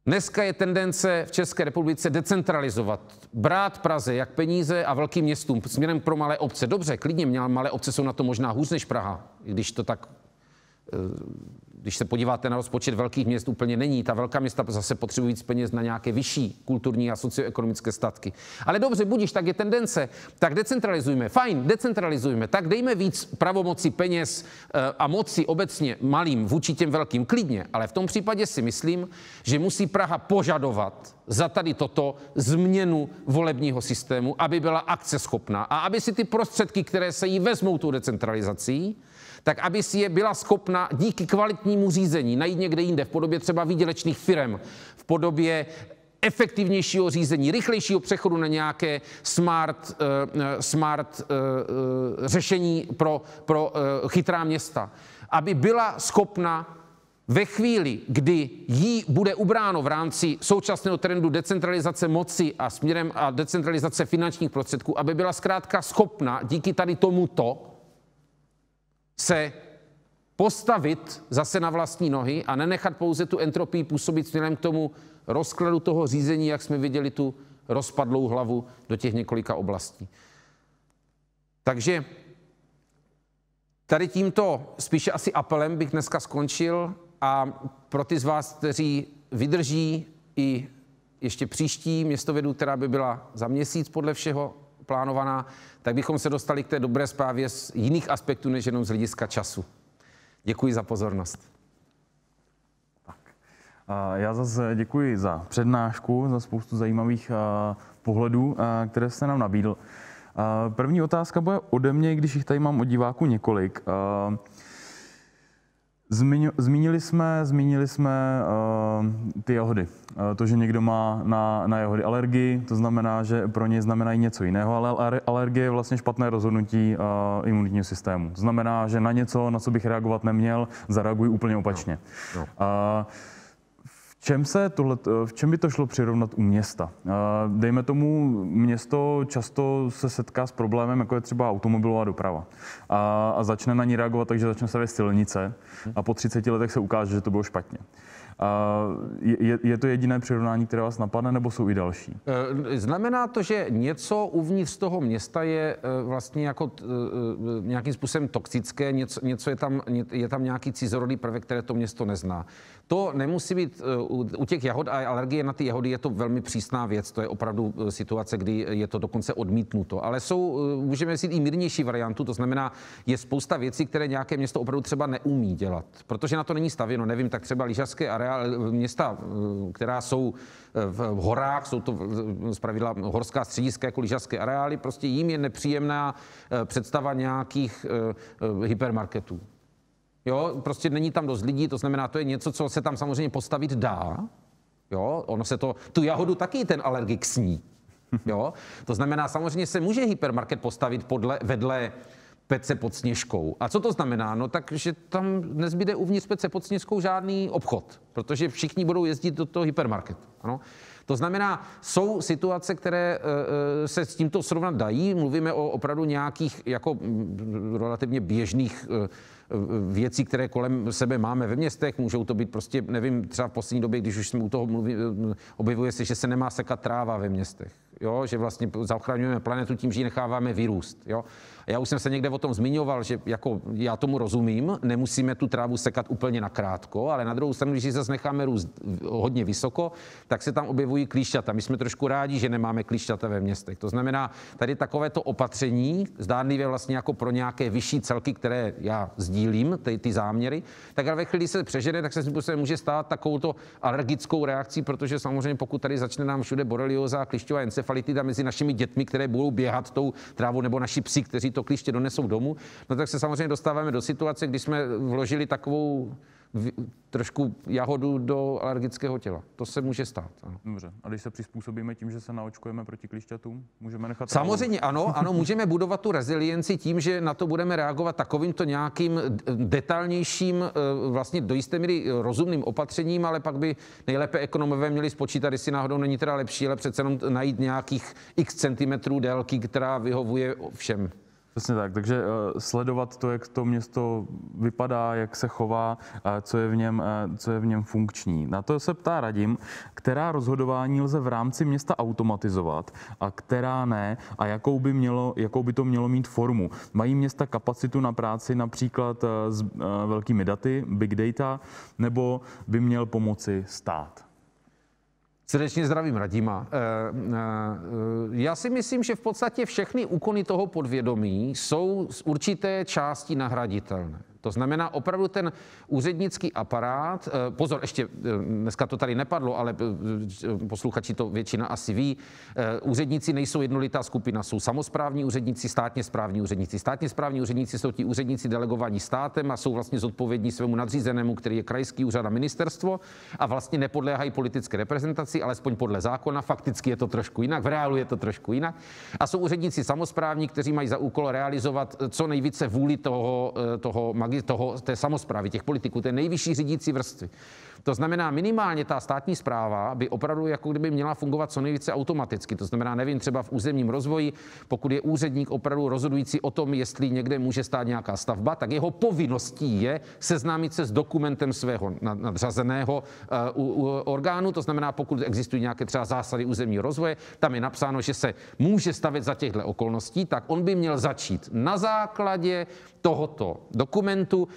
Dneska je tendence v České republice decentralizovat, brát Praze jak peníze a velkým městům směrem pro malé obce. Dobře, klidně, malé obce jsou na to možná hůř než Praha, když to tak... Když se podíváte na rozpočet velkých měst, úplně není. Ta velká města zase potřebují víc peněz na nějaké vyšší kulturní a socioekonomické statky. Ale dobře, budiš, tak je tendence, tak decentralizujme. Fajn, decentralizujme. Tak dejme víc pravomoci, peněz a moci obecně malým vůči těm velkým, klidně. Ale v tom případě si myslím, že musí Praha požadovat za tady toto změnu volebního systému, aby byla akceschopná a aby si ty prostředky, které se jí vezmou tou decentralizací, tak aby si je byla schopna díky kvalitnímu řízení najít někde jinde, v podobě třeba výdělečných firem, v podobě efektivnějšího řízení, rychlejšího přechodu na nějaké smart řešení pro chytrá města. Aby byla schopna ve chvíli, kdy jí bude ubráno v rámci současného trendu decentralizace moci a směrem a decentralizace finančních prostředků, aby byla zkrátka schopna díky tady tomuto se postavit zase na vlastní nohy a nenechat pouze tu entropii působit směrem k tomu rozkladu toho řízení, jak jsme viděli tu rozpadlou hlavu do těch několika oblastí. Takže tady tímto spíše asi apelem bych dneska skončil a pro ty z vás, kteří vydrží i ještě příští městovědu, která by byla za měsíc podle všeho plánovaná, tak bychom se dostali k té dobré zprávě z jiných aspektů, než jenom z hlediska času. Děkuji za pozornost. Tak. Já zase děkuji za přednášku, za spoustu zajímavých pohledů, které jste nám nabídl. První otázka bude ode mě, když jich tady mám od diváků několik. Zmínili jsme ty jahody. To, že někdo má na jahody alergii, to znamená, že pro něj znamenají něco jiného, ale alergie je vlastně špatné rozhodnutí imunitního systému. To znamená, že na něco, na co bych reagovat neměl, zareaguji úplně opačně. No. V čem by to šlo přirovnat u města? Dejme tomu, město často se setká s problémem, jako je třeba automobilová doprava. A začne na ní reagovat, takže začne stavět silnice a po 30 letech se ukáže, že to bylo špatně. Je to jediné přirovnání, které vás napadne, nebo jsou i další? Znamená to, že něco uvnitř toho města je vlastně jako nějakým způsobem toxické, něco je tam nějaký cizorodý prvek, které to město nezná. To nemusí být u těch jahod a alergie na ty jahody je to velmi přísná věc. To je opravdu situace, kdy je to dokonce odmítnuto. Ale můžeme si i mírnější variantu, to znamená, je spousta věcí, které nějaké město opravdu třeba neumí dělat, protože na to není stavěno. Nevím, tak třeba lyžařské města, která jsou v horách, jsou to zpravidla horská střediska jako lyžařské areály, prostě jim je nepříjemná představa nějakých hypermarketů. Jo, prostě není tam dost lidí, to znamená, to je něco, co se tam samozřejmě postavit dá. Jo, tu jahodu taky ten alergik sní. Jo, to znamená, samozřejmě se může hypermarket postavit vedle Pece pod Sněžkou. A co to znamená? No tak, že tam nezbyde uvnitř Pece pod Sněžkou žádný obchod, protože všichni budou jezdit do toho hypermarketu. Ano? To znamená, jsou situace, které se s tímto srovnat dají. Mluvíme o opravdu nějakých jako relativně běžných věcí, které kolem sebe máme ve městech. Můžou to být prostě, nevím, třeba v poslední době, když už jsme u toho objevuje se, že se nemá sekat tráva ve městech. Jo? Že vlastně zachraňujeme planetu tím, že ji necháváme vyrůst. Jo? A já už jsem se někde o tom zmiňoval, že jako já tomu rozumím, nemusíme tu trávu sekat úplně nakrátko, ale na druhou stranu, když ji zase necháme růst hodně vysoko, tak se tam objevují klíšťata. My jsme trošku rádi, že nemáme klíšťata ve městech. To znamená, tady takovéto opatření, zdánlivě vlastně jako pro nějaké vyšší celky, které já sdílím, ty záměry, tak ale ve chvíli se přežene, tak se může stát takovouto alergickou reakcí, protože samozřejmě pokud tady začne nám všude borelioza a klíšťová encefalitida mezi našimi dětmi, které budou běhat tou trávou, nebo naši psi, kteří to klíště donesou domů, no tak se samozřejmě dostáváme do situace, kdy jsme vložili takovou trošku jahodu do alergického těla. To se může stát. Ano. Dobře. A když se přizpůsobíme tím, že se naočkujeme proti klíšťatům, můžeme nechat... Samozřejmě ano, můžeme budovat tu rezilienci tím, že na to budeme reagovat takovýmto nějakým detailnějším, vlastně do jisté míry rozumným opatřením, ale pak by nejlépe ekonomové měli spočítat, jestli náhodou není teda lepší, ale přece jenom najít nějakých x centimetrů délky, která vyhovuje všem Přesně tak, takže sledovat to, jak to město vypadá, jak se chová, co je v něm funkční. Na to se ptá Radim, která rozhodování lze v rámci města automatizovat a která ne a jakou by to mělo mít formu. Mají města kapacitu na práci například s velkými daty, big data, nebo by měl pomoci stát? Srdečně zdravím Radima. Já si myslím, že v podstatě všechny úkony toho podvědomí jsou z určité části nahraditelné. To znamená opravdu ten úřednický aparát, pozor, ještě dneska to tady nepadlo, ale posluchači to většina asi ví, úředníci nejsou jednolitá skupina, jsou samosprávní úředníci, státně správní úředníci. Státně správní úředníci jsou ti úředníci delegovaní státem a jsou vlastně zodpovědní svému nadřízenému, který je krajský úřad a ministerstvo a vlastně nepodléhají politické reprezentaci, alespoň podle zákona, fakticky je to trošku jinak, v reálu je to trošku jinak. A jsou úředníci samosprávní, kteří mají za úkol realizovat co nejvíce vůli té samosprávy, těch politiků, té nejvyšší řídící vrstvy. To znamená, minimálně ta státní správa by opravdu jako kdyby měla fungovat co nejvíce automaticky. To znamená, nevím, třeba v územním rozvoji, pokud je úředník opravdu rozhodující o tom, jestli někde může stát nějaká stavba, tak jeho povinností je seznámit se s dokumentem svého nadřazeného orgánu. To znamená, pokud existují nějaké třeba zásady územního rozvoje, tam je napsáno, že se může stavět za těchto okolností, tak on by měl začít na základě tohoto dokumentu,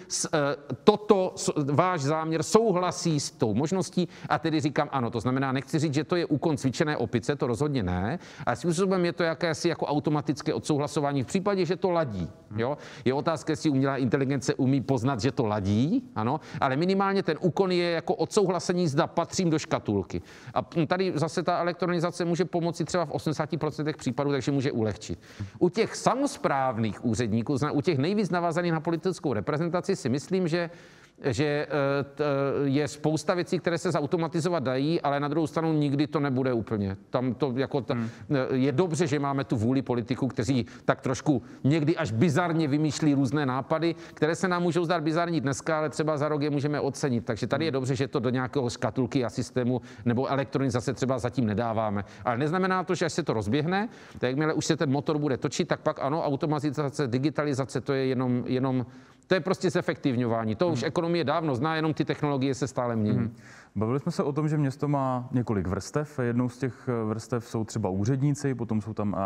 toto váš záměr souhlasí s tou možností a tedy říkám ano. To znamená, nechci říct, že to je úkon cvičené opice, to rozhodně ne, ale způsobem je to jakési jako automatické odsouhlasování v případě, že to ladí. Jo? Je otázka, jestli umělá inteligence umí poznat, že to ladí, ano, ale minimálně ten úkon je jako odsouhlasení, zda patřím do škatulky. A tady zase ta elektronizace může pomoci třeba v 80% případů, takže může ulehčit. U těch samosprávných úředníků, u těch nejvíc navázaných na politickou reprezentaci si myslím, že je spousta věcí, které se zautomatizovat dají, ale na druhou stranu nikdy to nebude úplně. Tam to jako je dobře, že máme tu vůli politiků, kteří tak trošku někdy až bizarně vymýšlí různé nápady, které se nám můžou zdát bizarní dneska, ale třeba za rok je můžeme ocenit. Takže tady je dobře, že to do nějakého škatulky a systému nebo elektronizace třeba zatím nedáváme. Ale neznamená to, že až se to rozběhne, tak jakmile už se ten motor bude točit, tak pak ano, automatizace, digitalizace, to je jenom to je prostě zefektivňování. To už ekonomie dávno zná, jenom ty technologie se stále mění. Bavili jsme se o tom, že město má několik vrstev. Jednou z těch vrstev jsou třeba úředníci, potom jsou tam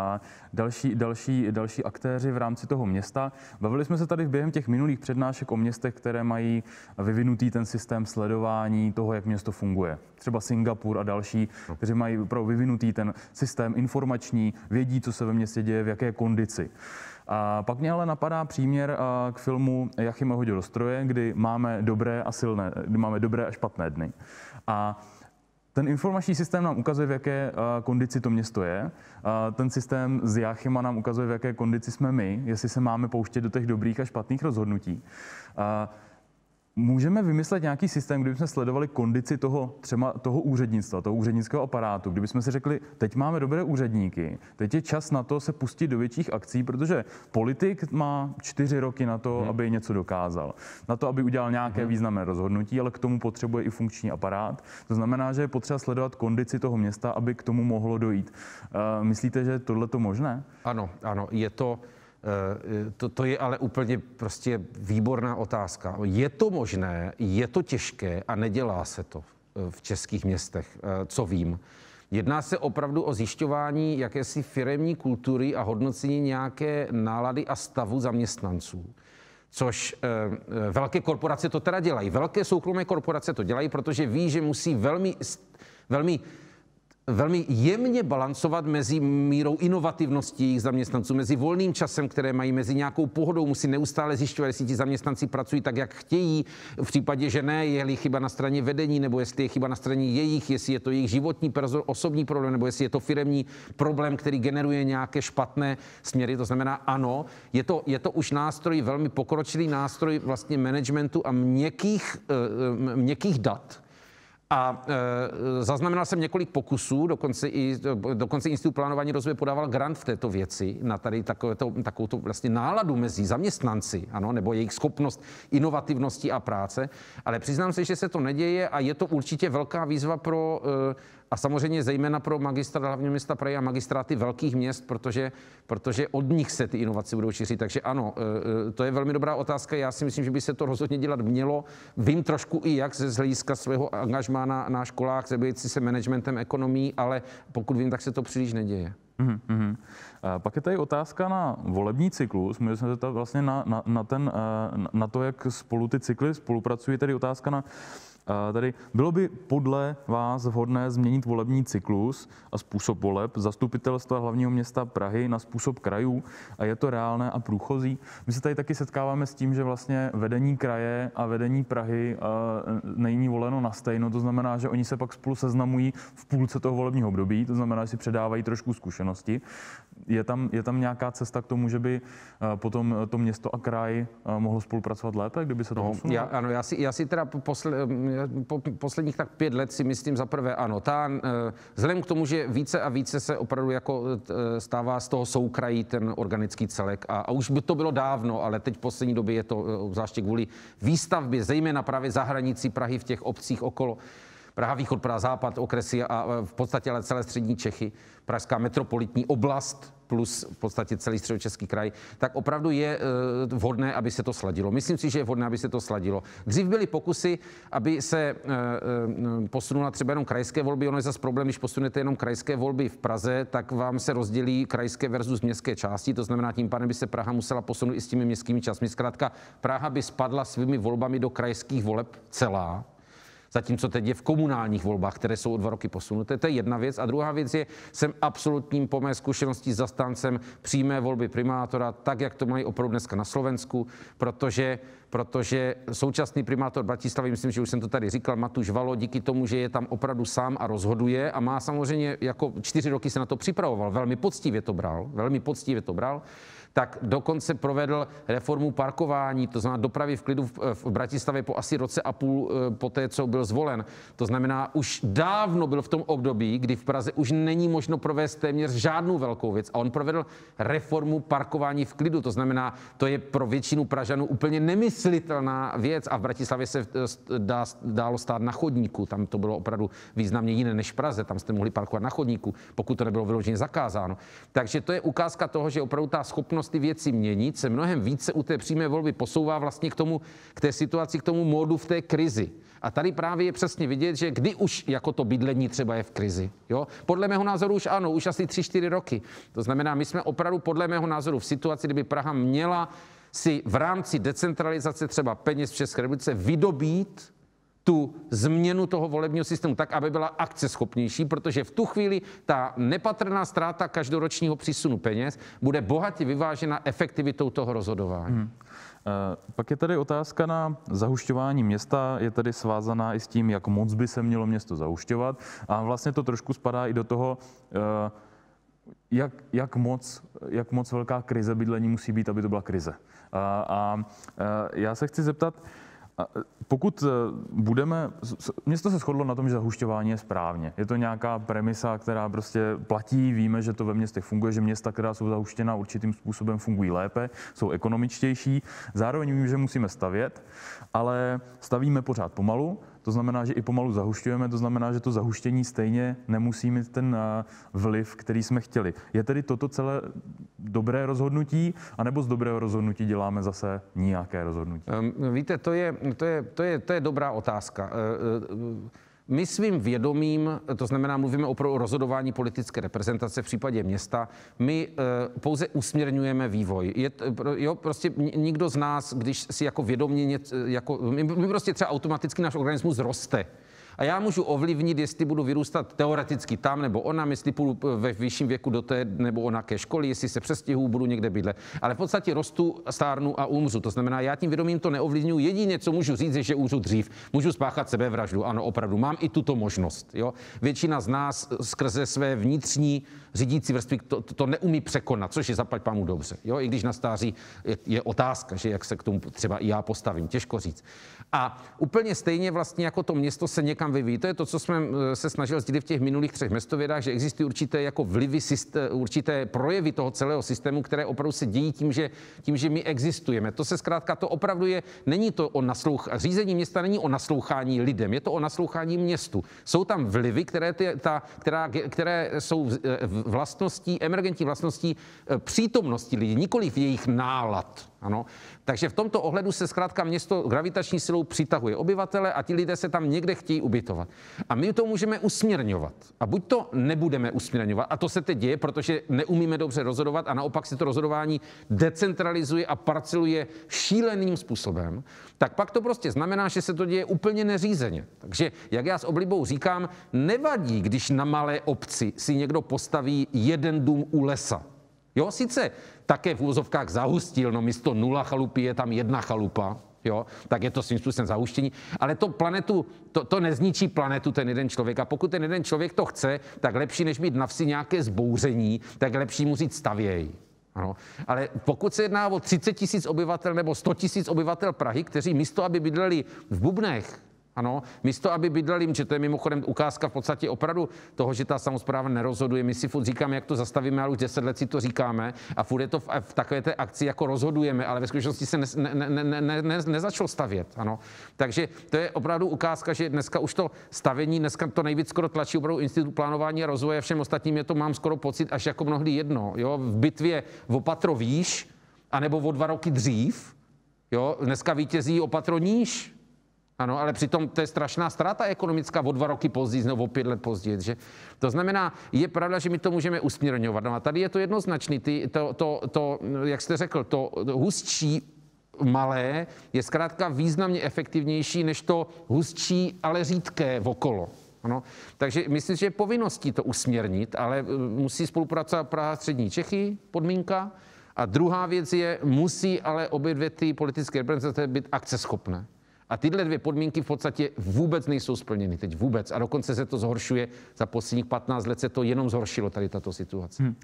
další aktéři v rámci toho města. Bavili jsme se tady během těch minulých přednášek o městech, které mají vyvinutý ten systém sledování toho, jak město funguje. Třeba Singapur a další, kteří mají opravdu vyvinutý ten systém informační, vědí, co se ve městě děje, v jaké kondici. A pak mě ale napadá příměr k filmu Jáchyma hodil do stroje, kdy máme dobré a špatné dny. A ten informační systém nám ukazuje, v jaké kondici to město je. Ten systém z Jáchyma nám ukazuje, v jaké kondici jsme my, jestli se máme pouštět do těch dobrých a špatných rozhodnutí. Můžeme vymyslet nějaký systém, kdybychom sledovali kondici toho úřednictva, toho úřednického aparátu, kdybychom si řekli, teď máme dobré úředníky, teď je čas na to se pustit do větších akcí, protože politik má 4 roky na to, aby něco dokázal, na to, aby udělal nějaké významné rozhodnutí, ale k tomu potřebuje i funkční aparát. To znamená, že je potřeba sledovat kondici toho města, aby k tomu mohlo dojít. Myslíte, že tohle to možné? Ano, je to. To je ale úplně prostě výborná otázka. Je to možné, je to těžké a nedělá se to v českých městech, co vím. Jedná se opravdu o zjišťování jakési firemní kultury a hodnocení nějaké nálady a stavu zaměstnanců. Což velké korporace to teda dělají. Velké soukromé korporace to dělají, protože ví, že musí velmi jemně balancovat mezi mírou inovativnosti jejich zaměstnanců, mezi volným časem, které mají, mezi nějakou pohodou, musí neustále zjišťovat, jestli ti zaměstnanci pracují tak, jak chtějí, v případě, že ne, je-li chyba na straně vedení, nebo jestli je chyba na straně jejich, jestli je to jejich životní, osobní problém, nebo jestli je to firemní problém, který generuje nějaké špatné směry. To znamená, ano, je to už nástroj, velmi pokročilý nástroj vlastně managementu a měkkých dat. A zaznamenal jsem několik pokusů, dokonce Institut plánování rozvoje podával grant v této věci na tady takovou vlastně náladu mezi zaměstnanci, ano, nebo jejich schopnost inovativnosti a práce, ale přiznám se, že se to neděje a je to určitě velká výzva pro A samozřejmě zejména pro magistrát hlavního města Prahy a magistráty velkých měst, protože od nich se ty inovace budou šířit. Takže ano, to je velmi dobrá otázka. Já si myslím, že by se to rozhodně dělat mělo. Vím trošku i jak z hlediska svého angažmá na školách, zabývající se managementem ekonomií, ale pokud vím, tak se to příliš neděje. Pak je tady otázka na volební cyklus. Můžeme se zeptat vlastně na to, jak spolu ty cykly spolupracují. Tady otázka na tady. Bylo by podle vás vhodné změnit volební cyklus a způsob voleb zastupitelstva hlavního města Prahy na způsob krajů a je to reálné a průchozí? My se tady taky setkáváme s tím, že vlastně vedení kraje a vedení Prahy není voleno na stejno, to znamená, že oni se pak spolu seznamují v půlce toho volebního období, to znamená, že si předávají trošku zkušenosti. Je tam nějaká cesta k tomu, že by potom to město a kraj mohlo spolupracovat lépe, kdyby se to posunulo? Já si teda po posledních tak 5 let si myslím za prvé ano. Vzhledem k tomu, že více a více se opravdu jako stává z toho soukrají ten organický celek a už by to bylo dávno, ale teď v poslední době je to zvláště kvůli výstavbě, zejména právě za hranicí Prahy v těch obcích okolo. Praha východ, Praha západ, okresy a v podstatě ale celé střední Čechy, pražská metropolitní oblast plus v podstatě celý středočeský kraj, tak opravdu je vhodné, aby se to sladilo. Myslím si, že je vhodné, aby se to sladilo. Dřív byly pokusy, aby se posunula třeba jenom krajské volby. Ono je zase problém, když posunete jenom krajské volby v Praze, tak vám se rozdělí krajské versus městské části. To znamená, tím pádem by se Praha musela posunout i s těmi městskými částmi. Zkrátka, Praha by spadla svými volbami do krajských voleb celá. Zatímco teď je v komunálních volbách, které jsou o 2 roky posunuté. To je jedna věc. A druhá věc je, jsem absolutním po mé zkušenosti zastáncem přímé volby primátora, tak, jak to mají opravdu dneska na Slovensku, protože současný primátor Bratislavy, myslím, že už jsem to tady říkal, Matúš Valo, díky tomu, že je tam opravdu sám a rozhoduje a má samozřejmě jako 4 roky se na to připravoval, velmi poctivě to bral, tak dokonce provedl reformu parkování, to znamená dopravy v klidu v Bratislavě po asi roce a půl po té, co byl zvolen. To znamená, už dávno byl v tom období, kdy v Praze už není možno provést téměř žádnou velkou věc. A on provedl reformu parkování v klidu. To znamená, to je pro většinu Pražanů úplně nemyslitelná věc. A v Bratislavě se dálo stát na chodníku. Tam to bylo opravdu významně jiné než v Praze. Tam jste mohli parkovat na chodníku, pokud to nebylo vyloženě zakázáno. Takže to je ukázka toho, že opravdu ta schopnost ty věci měnit se mnohem více u té přímé volby posouvá vlastně k té situaci, k tomu módu v té krizi. A tady právě je přesně vidět, že kdy už jako to bydlení třeba je v krizi. Jo? Podle mého názoru už ano, už asi 3-4 roky. To znamená, my jsme opravdu podle mého názoru v situaci, kdyby Praha měla si v rámci decentralizace třeba peněz v České republice vydobít tu změnu toho volebního systému tak, aby byla akceschopnější, protože v tu chvíli ta nepatrná ztráta každoročního přísunu peněz bude bohatě vyvážena efektivitou toho rozhodování. Pak je tady otázka na zahušťování města, je tady svázaná i s tím, jak moc by se mělo město zahušťovat a vlastně to trošku spadá i do toho, jak moc velká krize bydlení musí být, aby to byla krize. Já se chci zeptat, pokud město se shodlo na tom, že zahušťování je správně. Je to nějaká premisa, která prostě platí, víme, že to ve městech funguje, že města, která jsou zahuštěná určitým způsobem, fungují lépe, jsou ekonomičtější. Zároveň víme, že musíme stavět, ale stavíme pořád pomalu. To znamená, že i pomalu zahušťujeme, to znamená, že to zahuštění stejně nemusí mít ten vliv, který jsme chtěli. Je tedy toto celé dobré rozhodnutí, anebo z dobrého rozhodnutí děláme zase nijaké rozhodnutí? Víte, to je dobrá otázka. My svým vědomím, to znamená, mluvíme opravdu o rozhodování politické reprezentace v případě města, my pouze usměrňujeme vývoj. Prostě nikdo z nás, když si jako vědomě, my prostě třeba automaticky náš organismus roste. A já můžu ovlivnit, jestli budu vyrůstat teoreticky tam nebo onam, jestli půjdu ve vyšším věku do té nebo onaké školy, jestli se přestěhuju, budu někde bydlet. Ale v podstatě rostu, stárnu a umřu. To znamená, já tím vědomím to neovlivňuji. Jedině, co můžu říct, je, že umřu dřív. Můžu spáchat sebevraždu. Ano, opravdu. Mám i tuto možnost. Jo? Většina z nás skrze své vnitřní řídící vrstvy to neumí překonat, což je zaplať pámu dobře. Jo? I když na stáří je otázka, že jak se k tomu třeba i já postavím. Těžko říct. A úplně stejně vlastně jako to město se někam někam vyvíjí. To je to, co jsme se snažili sdělit v těch minulých 3 městovědách, že existují určité jako vlivy, určité projevy toho celého systému, které opravdu se dějí tím, že my existujeme. To se zkrátka, to opravdu je, není to o naslouchání, řízení města není o naslouchání lidem, je to o naslouchání městu. Jsou tam vlivy, které jsou vlastností, emergentní vlastností přítomnosti lidí, nikoliv jejich nálad. Ano. Takže v tomto ohledu se zkrátka město gravitační silou přitahuje obyvatele a ti lidé se tam někde chtějí ubytovat. A my to můžeme usměrňovat. A buď to nebudeme usměrňovat, a to se teď děje, protože neumíme dobře rozhodovat a naopak se to rozhodování decentralizuje a parceluje šíleným způsobem, tak pak to prostě znamená, že se to děje úplně neřízeně. Takže, jak já s oblibou říkám, nevadí, když na malé obci si někdo postaví 1 dům u lesa. Jo, sice také v úvozovkách zahustil, no místo 0 chalupy je tam 1 chalupa, jo, tak je to svým způsobem zahuštění, ale to nezničí planetu ten jeden člověk. A pokud ten jeden člověk to chce, tak lepší, než mít na vsi nějaké zbouření, tak lepší mu říct stavěj. Ano. Ale pokud se jedná o 30 000 obyvatel nebo 100 000 obyvatel Prahy, kteří místo, aby bydleli v Bubnech, ano, místo, aby bydleli, že to je mimochodem ukázka v podstatě opravdu toho, že ta samospráva nerozhoduje. My si furt říkáme, jak to zastavíme, ale už 10 let si to říkáme a furt je to v takové té akci, jako rozhodujeme, ale ve skutečnosti se nezačalo stavět. Ano. Takže to je opravdu ukázka, že dneska už to stavění, dneska to nejvíc skoro tlačí opravdu Institut plánování a rozvoje, všem ostatním je to, mám skoro pocit, až jako mnohdy jedno. Jo. V bitvě o patro výš, anebo o 2 roky dřív, jo, dneska vítězí o patro níž. Ano, ale přitom to je strašná ztráta ekonomická o 2 roky později nebo o 5 let později. Že? To znamená, je pravda, že my to můžeme usměrňovat. No a tady je to jednoznačný. Jak jste řekl, to hustší malé je zkrátka významně efektivnější než to hustší, ale řídké okolo. Ano. Takže myslím, že je povinností to usměrnit, ale musí spolupracovat Praha, střední Čechy, podmínka. A druhá věc je, musí ale obě 2 ty politické reprezentace být akceschopné. A tyhle 2 podmínky v podstatě vůbec nejsou splněny teď vůbec. A dokonce se to zhoršuje. Za posledních 15 let se to jenom zhoršilo, tady tato situace.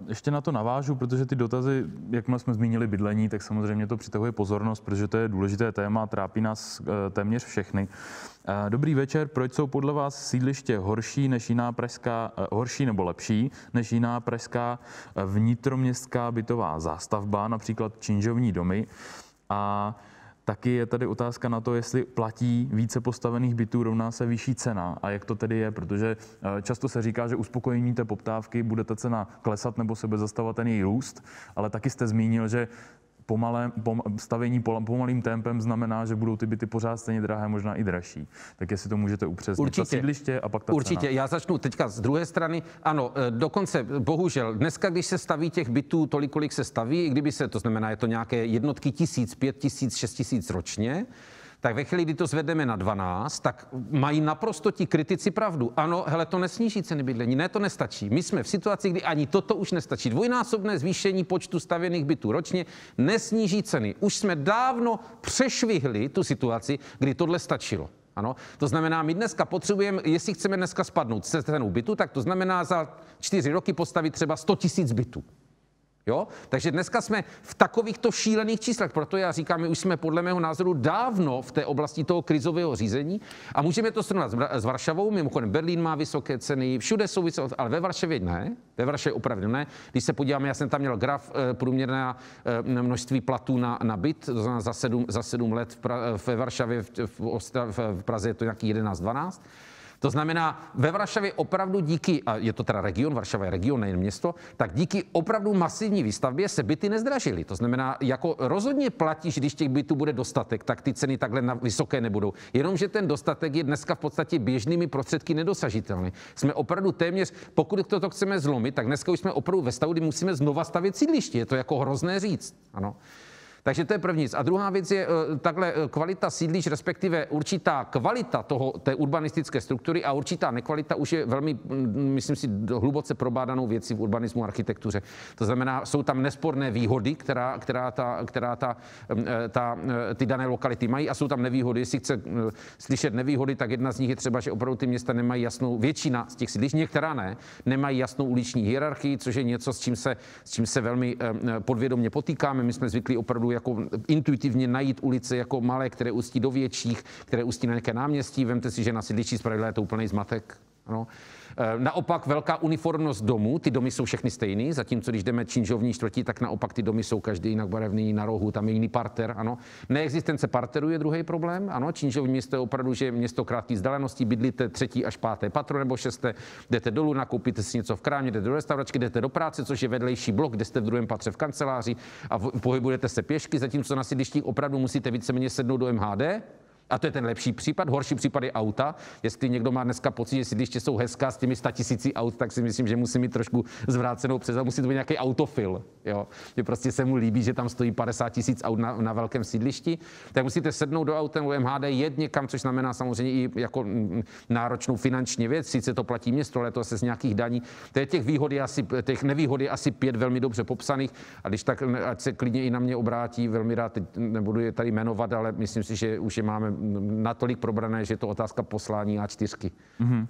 Ještě na to navážu, protože ty dotazy, jakmile jsme zmínili bydlení, tak samozřejmě to přitahuje pozornost, protože to je důležité téma, trápí nás téměř všechny. Dobrý večer, proč jsou podle vás sídliště horší nebo lepší než jiná pražská vnitroměstská bytová zástavba, například činžovní domy? A taky je tady otázka na to, jestli platí více postavených bytů, rovná se vyšší cena. A jak to tedy je, protože často se říká, že uspokojení té poptávky bude ta cena klesat nebo se bude zastavovat ten její růst, ale taky jste zmínil, že stavění pomalým tempem znamená, že budou ty byty pořád stejně drahé, možná i dražší. Tak jestli to můžete upřesnit. Určitě. Ta sídliště a pak ta Určitě. cena. Já začnu teďka z druhé strany. Ano, dokonce, bohužel, dneska, když se staví těch bytů tolik, kolik se staví, i kdyby se, to znamená, je to nějaké jednotky 1000, 5000, 6000 ročně, tak ve chvíli, kdy to zvedneme na 12, tak mají naprosto ti kritici pravdu. Ano, hele, to nesníží ceny bydlení, ne, to nestačí. My jsme v situaci, kdy ani toto už nestačí. Dvojnásobné zvýšení počtu stavěných bytů ročně nesníží ceny. Už jsme dávno přešvihli tu situaci, kdy tohle stačilo. Ano, to znamená, my dneska potřebujeme, jestli chceme dneska spadnout se cenou bytu, tak to znamená za 4 roky postavit třeba 100 000 bytů. Jo? Takže dneska jsme v takovýchto šílených číslech, proto já říkám, my už jsme podle mého názoru dávno v té oblasti toho krizového řízení a můžeme to srovnat s Varšavou, mimochodem Berlín má vysoké ceny, všude jsou vysoké, ale ve Varšavě ne, ve Varšavě opravdu ne. Když se podíváme, já jsem tam měl graf průměrné množství platů na byt, to znamená za 7 let ve Varšavě, v Praze je to nějaký 11-12. To znamená, ve Varšavě opravdu díky, a je to teda region, Varšava je region, nejen město, tak díky opravdu masivní výstavbě se byty nezdražily. To znamená, jako rozhodně platí, že když těch bytů bude dostatek, tak ty ceny takhle vysoké nebudou. Jenomže ten dostatek je dneska v podstatě běžnými prostředky nedosažitelný. Jsme opravdu téměř, pokud toto chceme zlomit, tak dneska už jsme opravdu ve stavu, kdy musíme znova stavět sídliště. Je to jako hrozné říct. Ano. Takže to je první věc. A druhá věc je takhle kvalita sídlišť, respektive určitá kvalita té urbanistické struktury a určitá nekvalita už je velmi, myslím si, hluboce probádanou věcí v urbanismu a architektuře. To znamená, jsou tam nesporné výhody, ty dané lokality mají a jsou tam nevýhody. Jestli chce slyšet nevýhody, tak jedna z nich je třeba, že opravdu ty města nemají jasnou, většina z těch sídlišť, některá ne, nemají jasnou uliční hierarchii, což je něco, s čím se velmi podvědomě potýkáme. My jsme zvyklí opravdu jako intuitivně najít ulice jako malé, které ústí do větších, které ústí na nějaké náměstí. Vemte si, že na sídlišti zpravidla je to úplný zmatek. Ano. Naopak velká uniformnost domů, ty domy jsou všechny stejný, zatímco když jdeme činžovní čtvrtí, tak naopak ty domy jsou každý jinak barevný, na rohu, tam je jiný parter, ano. Neexistence parteru je druhý problém, ano. Činžovní město je opravdu, že město krátkých vzdáleností, bydlíte 3. až 5. patro nebo 6. Jdete dolů, nakoupíte si něco v krámě, jdete do restauračky, jdete do práce, což je vedlejší blok, kde jste v 2. patře v kanceláři a pohybujete se pěšky, zatímco na sídlištích opravdu musíte víceméně sednout do MHD. A to je ten lepší případ. Horší případ je auta. Jestli někdo má dneska pocit, že sídliště jsou hezká s těmi 100 000 aut, tak si myslím, že musí mít trošku zvrácenou představu. Musí to být nějaký autofil. Jo? Že prostě se mu líbí, že tam stojí 50 000 aut na velkém sídlišti. Tak musíte sednout do auta nebo MHD, jet někam, což znamená samozřejmě i jako náročnou finanční věc. Sice to platí město, ale to se z nějakých daní. Těch nevýhod je asi 5 velmi dobře popsaných. A když tak, ať se klidně i na mě obrátí, velmi rád, teď nebudu je tady jmenovat, ale myslím si, že už je máme natolik probrané, že je to otázka poslání A4.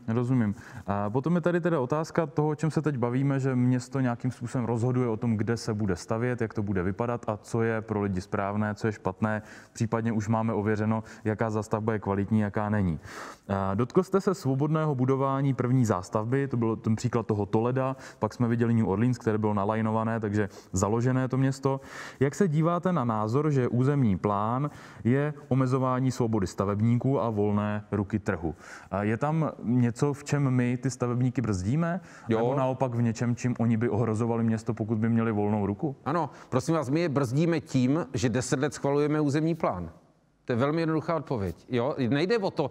Rozumím. A potom je tady teda otázka toho, o čem se teď bavíme, že město nějakým způsobem rozhoduje o tom, kde se bude stavět, jak to bude vypadat a co je pro lidi správné, co je špatné. Případně už máme ověřeno, jaká zástavba je kvalitní, jaká není. Dotkl jste se svobodného budování první zástavby, to byl ten příklad toho Toleda, pak jsme viděli New Orleans, které bylo nalajnované, takže založené to město. Jak se díváte na názor, že územní plán je omezování svobody stavebníků a volné ruky trhu? Je tam něco, v čem my ty stavebníky brzdíme? Jo. Nebo naopak v něčem, čím oni by ohrozovali město, pokud by měli volnou ruku? Ano, prosím vás, my je brzdíme tím, že 10 let schvalujeme územní plán. To je velmi jednoduchá odpověď. Jo? Nejde o to,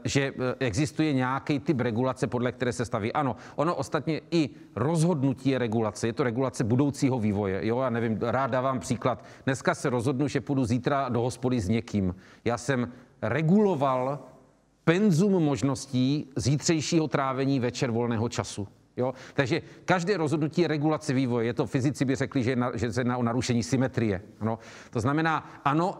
že existuje nějaký typ regulace, podle které se staví. Ano, ono ostatně i rozhodnutí je regulace. Je to regulace budoucího vývoje. Jo? Já nevím, rád dávám příklad. Dneska se rozhodnu, že půjdu zítra do hospody s někým. Já jsem reguloval penzum možností zítřejšího trávení večer volného času. Jo? Takže každé rozhodnutí je regulace vývoje. Je to, fyzici by řekli, že se jedná o narušení symetrie. Ano? To znamená, ano,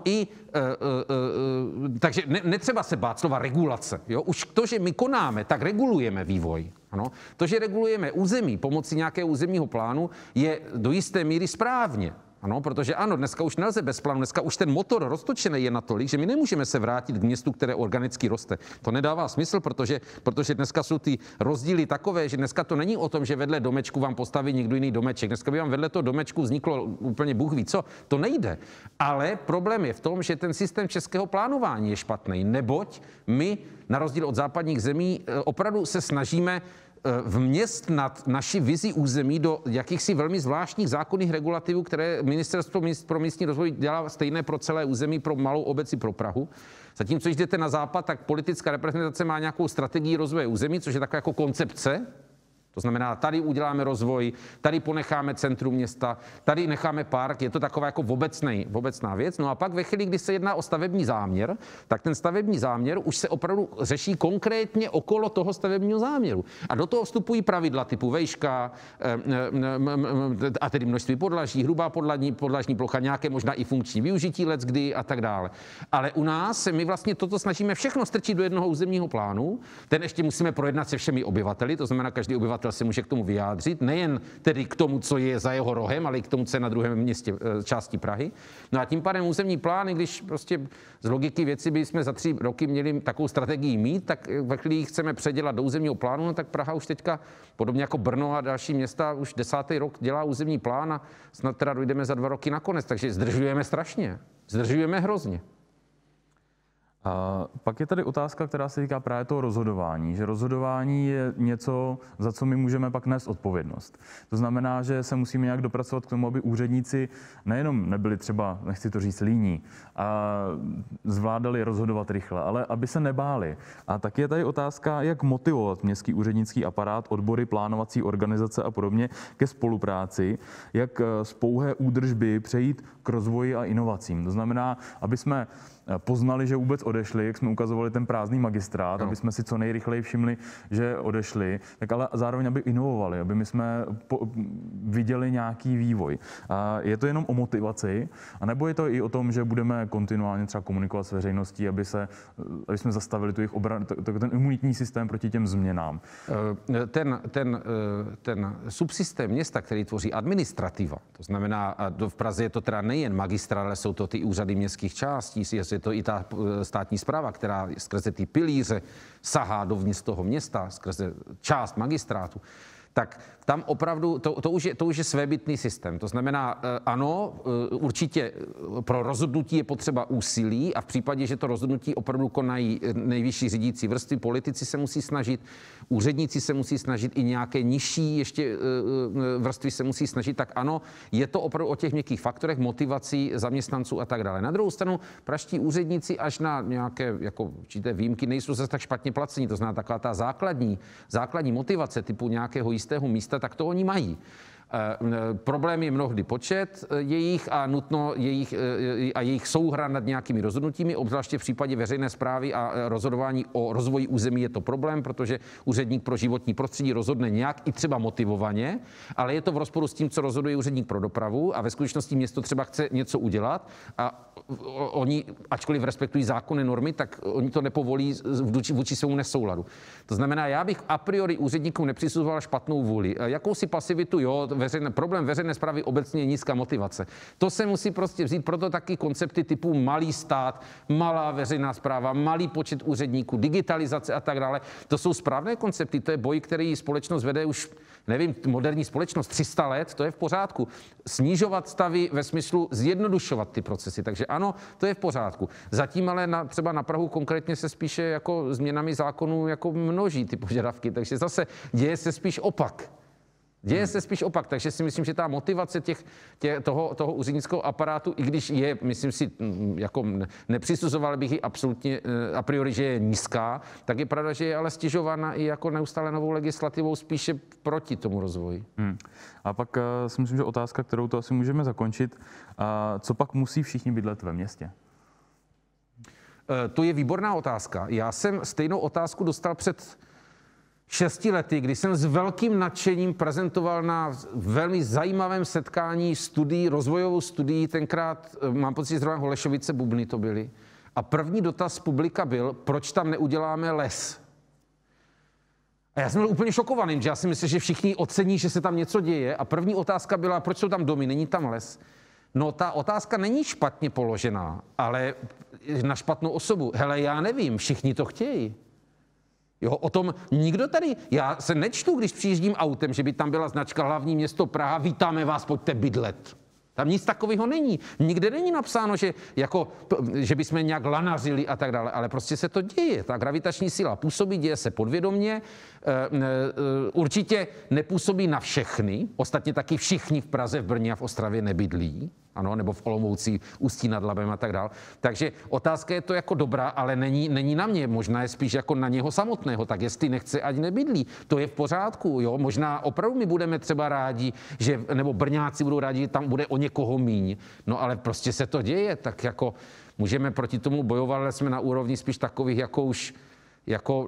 takže netřeba se bát slova regulace. Jo? Už to, že my konáme, tak regulujeme vývoj. Ano? To, že regulujeme území pomocí nějakého územního plánu, je do jisté míry správně. Ano, protože ano, dneska už nelze bez plánu, dneska už ten motor roztočený je natolik, že my nemůžeme se vrátit k městu, které organicky roste. To nedává smysl, protože dneska jsou ty rozdíly takové, že dneska to není o tom, že vedle domečku vám postaví někdo jiný domeček. Dneska by vám vedle toho domečku vzniklo úplně Bůh ví co. To nejde. Ale problém je v tom, že ten systém českého plánování je špatný, neboť my, na rozdíl od západních zemí, opravdu se snažíme vměstnat naši vizi území do jakýchsi velmi zvláštních zákonných regulativů, které Ministerstvo pro místní rozvoj dělá stejné pro celé území, pro malou obec i pro Prahu. Zatímco, když jdete na západ, tak politická reprezentace má nějakou strategii rozvoje území, což je taková jako koncepce. To znamená, tady uděláme rozvoj, tady ponecháme centrum města, tady necháme park, je to taková jako obecná věc. No a pak ve chvíli, kdy se jedná o stavební záměr, tak ten stavební záměr už se opravdu řeší konkrétně okolo toho stavebního záměru. A do toho vstupují pravidla typu vejška, a tedy množství podlaží, hrubá podlažní plocha, nějaké možná i funkční využití leckdy a tak dále. Ale u nás my vlastně toto snažíme všechno strčit do jednoho územního plánu. Ten ještě musíme projednat se všemi obyvateli, to znamená, každý obyvatel se může k tomu vyjádřit, nejen tedy k tomu, co je za jeho rohem, ale i k tomu, co je na druhém městě části Prahy. No a tím pádem územní plány, když prostě z logiky věci bychom za 3 roky měli takovou strategii mít, tak ve chvíli chceme předělat do územního plánu, no tak Praha už teďka, podobně jako Brno a další města, už 10. rok dělá územní plán a snad teda dojdeme za 2 roky nakonec, takže zdržujeme strašně, zdržujeme hrozně. A pak je tady otázka, která se týká právě toho rozhodování, že rozhodování je něco, za co my můžeme pak nést odpovědnost. To znamená, že se musíme nějak dopracovat k tomu, aby úředníci nejenom nebyli třeba, nechci to říct, líní a zvládali rozhodovat rychle, ale aby se nebáli. A tak je tady otázka, jak motivovat městský úřednický aparát, odbory, plánovací organizace a podobně ke spolupráci, jak z pouhé údržby přejít k rozvoji a inovacím. To znamená, aby jsme poznali, že vůbec odešli, jak jsme ukazovali ten prázdný magistrát, aby jsme si co nejrychleji všimli, že odešli, tak ale zároveň, aby inovovali, aby my jsme viděli nějaký vývoj. Je to jenom o motivaci, anebo je to i o tom, že budeme kontinuálně třeba komunikovat s veřejností, aby jsme zastavili tu jejich ten imunitní systém proti těm změnám? Ten subsystém města, který tvoří administrativa, to znamená, v Praze je to teda nejen magistrát, ale jsou to ty úřady městských částí, je to i ta státní správa, která skrze ty pilíře sahá dovnitř toho města, skrze část magistrátu, tak tam opravdu, to už je svébytný systém. To znamená, ano, určitě pro rozhodnutí je potřeba úsilí a v případě, že to rozhodnutí opravdu konají nejvyšší řídící vrstvy, politici se musí snažit, úředníci se musí snažit, i nějaké nižší ještě vrstvy se musí snažit, tak ano, je to opravdu o těch měkkých faktorech, motivací zaměstnanců a tak dále. Na druhou stranu, pražští úředníci až na nějaké jako určité výjimky nejsou zase tak špatně placení. To znamená, taková ta základní motivace typu nějakého jistého místa, tak to oni mají. Problém je mnohdy počet jejich a jejich souhra nad nějakými rozhodnutími, obzvláště v případě veřejné správy a rozhodování o rozvoji území je to problém, protože úředník pro životní prostředí rozhodne nějak i třeba motivovaně, ale je to v rozporu s tím, co rozhoduje úředník pro dopravu a ve skutečnosti město třeba chce něco udělat a oni, ačkoliv respektují zákonné normy, tak oni to nepovolí vůči svému nesouladu. To znamená, já bych a priori úředníkům nepřisuzoval špatnou vůli. Jakousi pasivitu, jo, problém veřejné správy obecně je nízká motivace. To se musí prostě vzít, proto taky koncepty typu malý stát, malá veřejná správa, malý počet úředníků, digitalizace a tak dále. To jsou správné koncepty, to je boj, který společnost vede už, nevím, moderní společnost 300 let, to je v pořádku. Snižovat stavy ve smyslu zjednodušovat ty procesy, takže ano, to je v pořádku. Zatím ale třeba na Prahu konkrétně se spíše jako změnami zákonů jako množí ty požadavky, takže zase děje se spíš opak. Takže si myslím, že ta motivace toho úřednického aparátu, i když je, myslím si, jako nepřisuzoval bych ji absolutně a priori, že je nízká, tak je pravda, že je ale stěžována i jako neustále novou legislativou spíše proti tomu rozvoji. A pak si myslím, že otázka, kterou to asi můžeme zakončit, co pak musí všichni bydlet ve městě? To je výborná otázka. Já jsem stejnou otázku dostal před 6 lety, kdy jsem s velkým nadšením prezentoval na velmi zajímavém setkání rozvojovou studií, tenkrát mám pocit, že zrovna Holešovice Bubny to byly. A první dotaz publika byl, proč tam neuděláme les? A já jsem byl úplně šokovaný, že já si myslím, že všichni ocení, že se tam něco děje. A první otázka byla, proč jsou tam domy, není tam les? No, ta otázka není špatně položená, ale na špatnou osobu. Hele, já nevím, všichni to chtějí. Jo, o tom nikdo tady, já se nečtu, když přijíždím autem, že by tam byla značka Hlavní město Praha, vítáme vás, pojďte bydlet. Tam nic takového není. Nikde není napsáno, že bychom nějak lanařili a tak dále, ale prostě se to děje. Ta gravitační síla působí, děje se podvědomě, určitě nepůsobí na všechny, ostatně taky všichni v Praze, v Brně a v Ostravě nebydlí, ano, nebo v Olomouci, Ústí nad Labem a tak dále. Takže otázka je to jako dobrá, ale není na mě, možná je spíš jako na něho samotného, tak jestli nechce, ať nebydlí. To je v pořádku, jo, možná opravdu my budeme třeba rádi, nebo Brňáci budou rádi, že tam bude o někoho míň, no ale prostě se to děje, tak jako můžeme proti tomu bojovat, ale jsme na úrovni spíš takových, jako už jako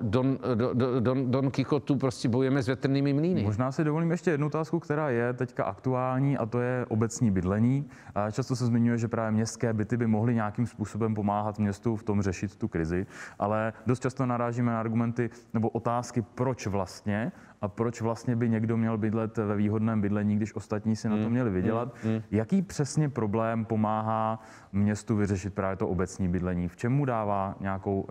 Don Quixotu prostě bojujeme s větrnými mlýny. Možná si dovolím ještě jednu otázku, která je teďka aktuální, a to je obecní bydlení. Často se zmiňuje, že právě městské byty by mohly nějakým způsobem pomáhat městu v tom řešit tu krizi, ale dost často narážíme na argumenty nebo otázky, proč vlastně a proč vlastně by někdo měl bydlet ve výhodném bydlení, když ostatní si na to měli vydělat. Jaký přesně problém pomáhá městu vyřešit právě to obecní bydlení? V čem mu dává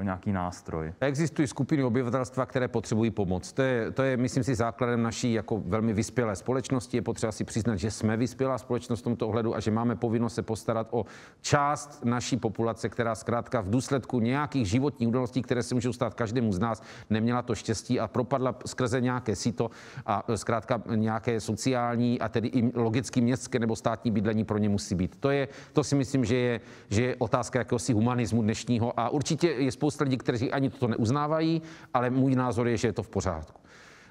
nějaký nástroj? Existují skupiny obyvatelstva, které potřebují pomoc. To je, myslím si, základem naší jako velmi vyspělé společnosti. Je potřeba si přiznat, že jsme vyspělá společnost v tomto ohledu a že máme povinnost se postarat o část naší populace, která zkrátka v důsledku nějakých životních událostí, které se můžou stát každému z nás, neměla to štěstí a propadla skrze nějaké síto a zkrátka nějaké sociální a tedy i logicky městské nebo státní bydlení pro ně musí být. To si myslím, že je otázka jakéhosi humanismu dnešního a určitě je spousta lidí, kteří ani toto neuznávají, ale můj názor je, že je to v pořádku.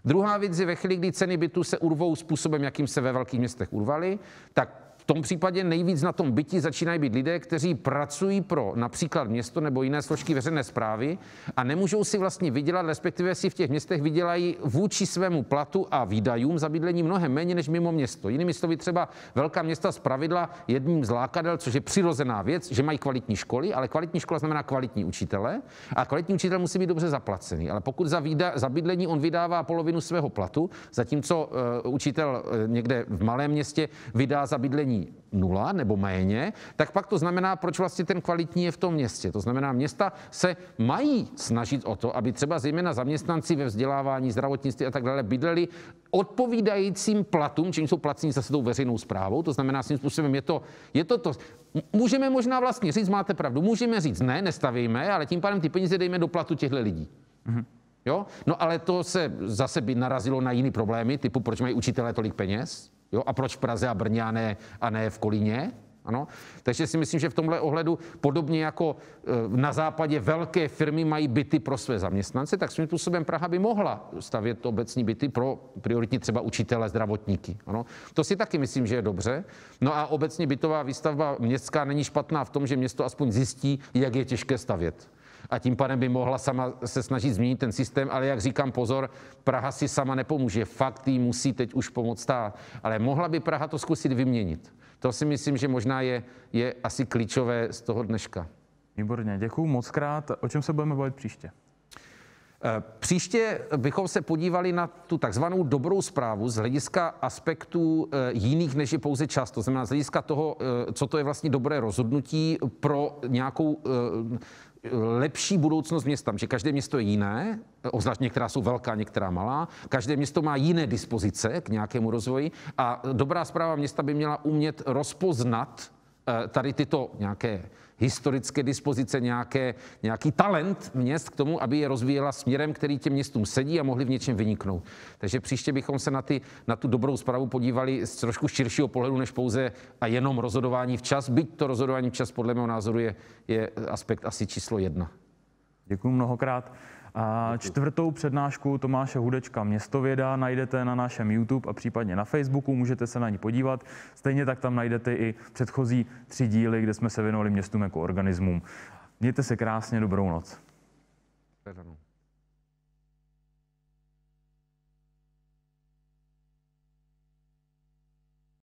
Druhá věc je ve chvíli, kdy ceny bytů se urvou způsobem, jakým se ve velkých městech urvaly, tak tom případě nejvíc na tom byti začínají být lidé, kteří pracují pro například město nebo jiné složky veřejné správy a nemůžou si vlastně vydělat, respektive si v těch městech vydělají vůči svému platu a výdajům za bydlení mnohem méně než mimo město. Jinými slovy, třeba velká města zpravidla jedním z lákadel, což je přirozená věc, že mají kvalitní školy, ale kvalitní škola znamená kvalitní učitele a kvalitní učitel musí být dobře zaplacený. Ale pokud za bydlení on vydává polovinu svého platu, zatímco učitel někde v malém městě vydá za bydlení 0 nebo méně, tak pak to znamená, proč vlastně ten kvalitní je v tom městě. To znamená, města se mají snažit o to, aby třeba zejména zaměstnanci ve vzdělávání, zdravotnictví a tak dále bydleli odpovídajícím platům, čím jsou placení zase tou veřejnou správou. To znamená, svým způsobem je to. Můžeme možná vlastně říct, máte pravdu, můžeme říct ne, nestavíme, ale tím pádem ty peníze dejme do platu těchto lidí. Jo? No ale to se zase by narazilo na jiný problémy, typu proč mají učitelé tolik peněz, jo? A proč v Praze a Brně a ne v Kolíně. Ano? Takže si myslím, že v tomhle ohledu, podobně jako na západě velké firmy mají byty pro své zaměstnance, tak svým způsobem Praha by mohla stavět obecní byty pro prioritně třeba učitele, zdravotníky. Ano? To si taky myslím, že je dobře. No a obecně bytová výstavba městská není špatná v tom, že město aspoň zjistí, jak je těžké stavět. A tím pádem by mohla sama se snažit změnit ten systém, ale jak říkám, pozor, Praha si sama nepomůže. Fakt jí musí teď už pomoct stát. Ale mohla by Praha to zkusit vyměnit. To si myslím, že možná je asi klíčové z toho dneška. Výborně, děkuju moc krát. O čem se budeme bavit příště? Příště bychom se podívali na tu takzvanou dobrou správu z hlediska aspektů jiných, než je pouze čas. To znamená z hlediska toho, co to je vlastně dobré rozhodnutí pro nějakou lepší budoucnost města, že každé město je jiné, obzvlášť některá jsou velká, některá malá, každé město má jiné dispozice k nějakému rozvoji a dobrá správa města by měla umět rozpoznat tady tyto nějaké historické dispozice, nějaký talent měst k tomu, aby je rozvíjela směrem, který těm městům sedí a mohli v něčem vyniknout. Takže příště bychom se na tu dobrou správu podívali z trošku širšího pohledu, než pouze a jenom rozhodování včas, byť to rozhodování včas podle mého názoru je aspekt asi číslo 1. Děkuji mnohokrát. A čtvrtou přednášku Tomáše Hudečka Městověda najdete na našem YouTube a případně na Facebooku, můžete se na ní podívat. Stejně tak tam najdete i předchozí 3 díly, kde jsme se věnovali městům jako organismům. Mějte se krásně, dobrou noc.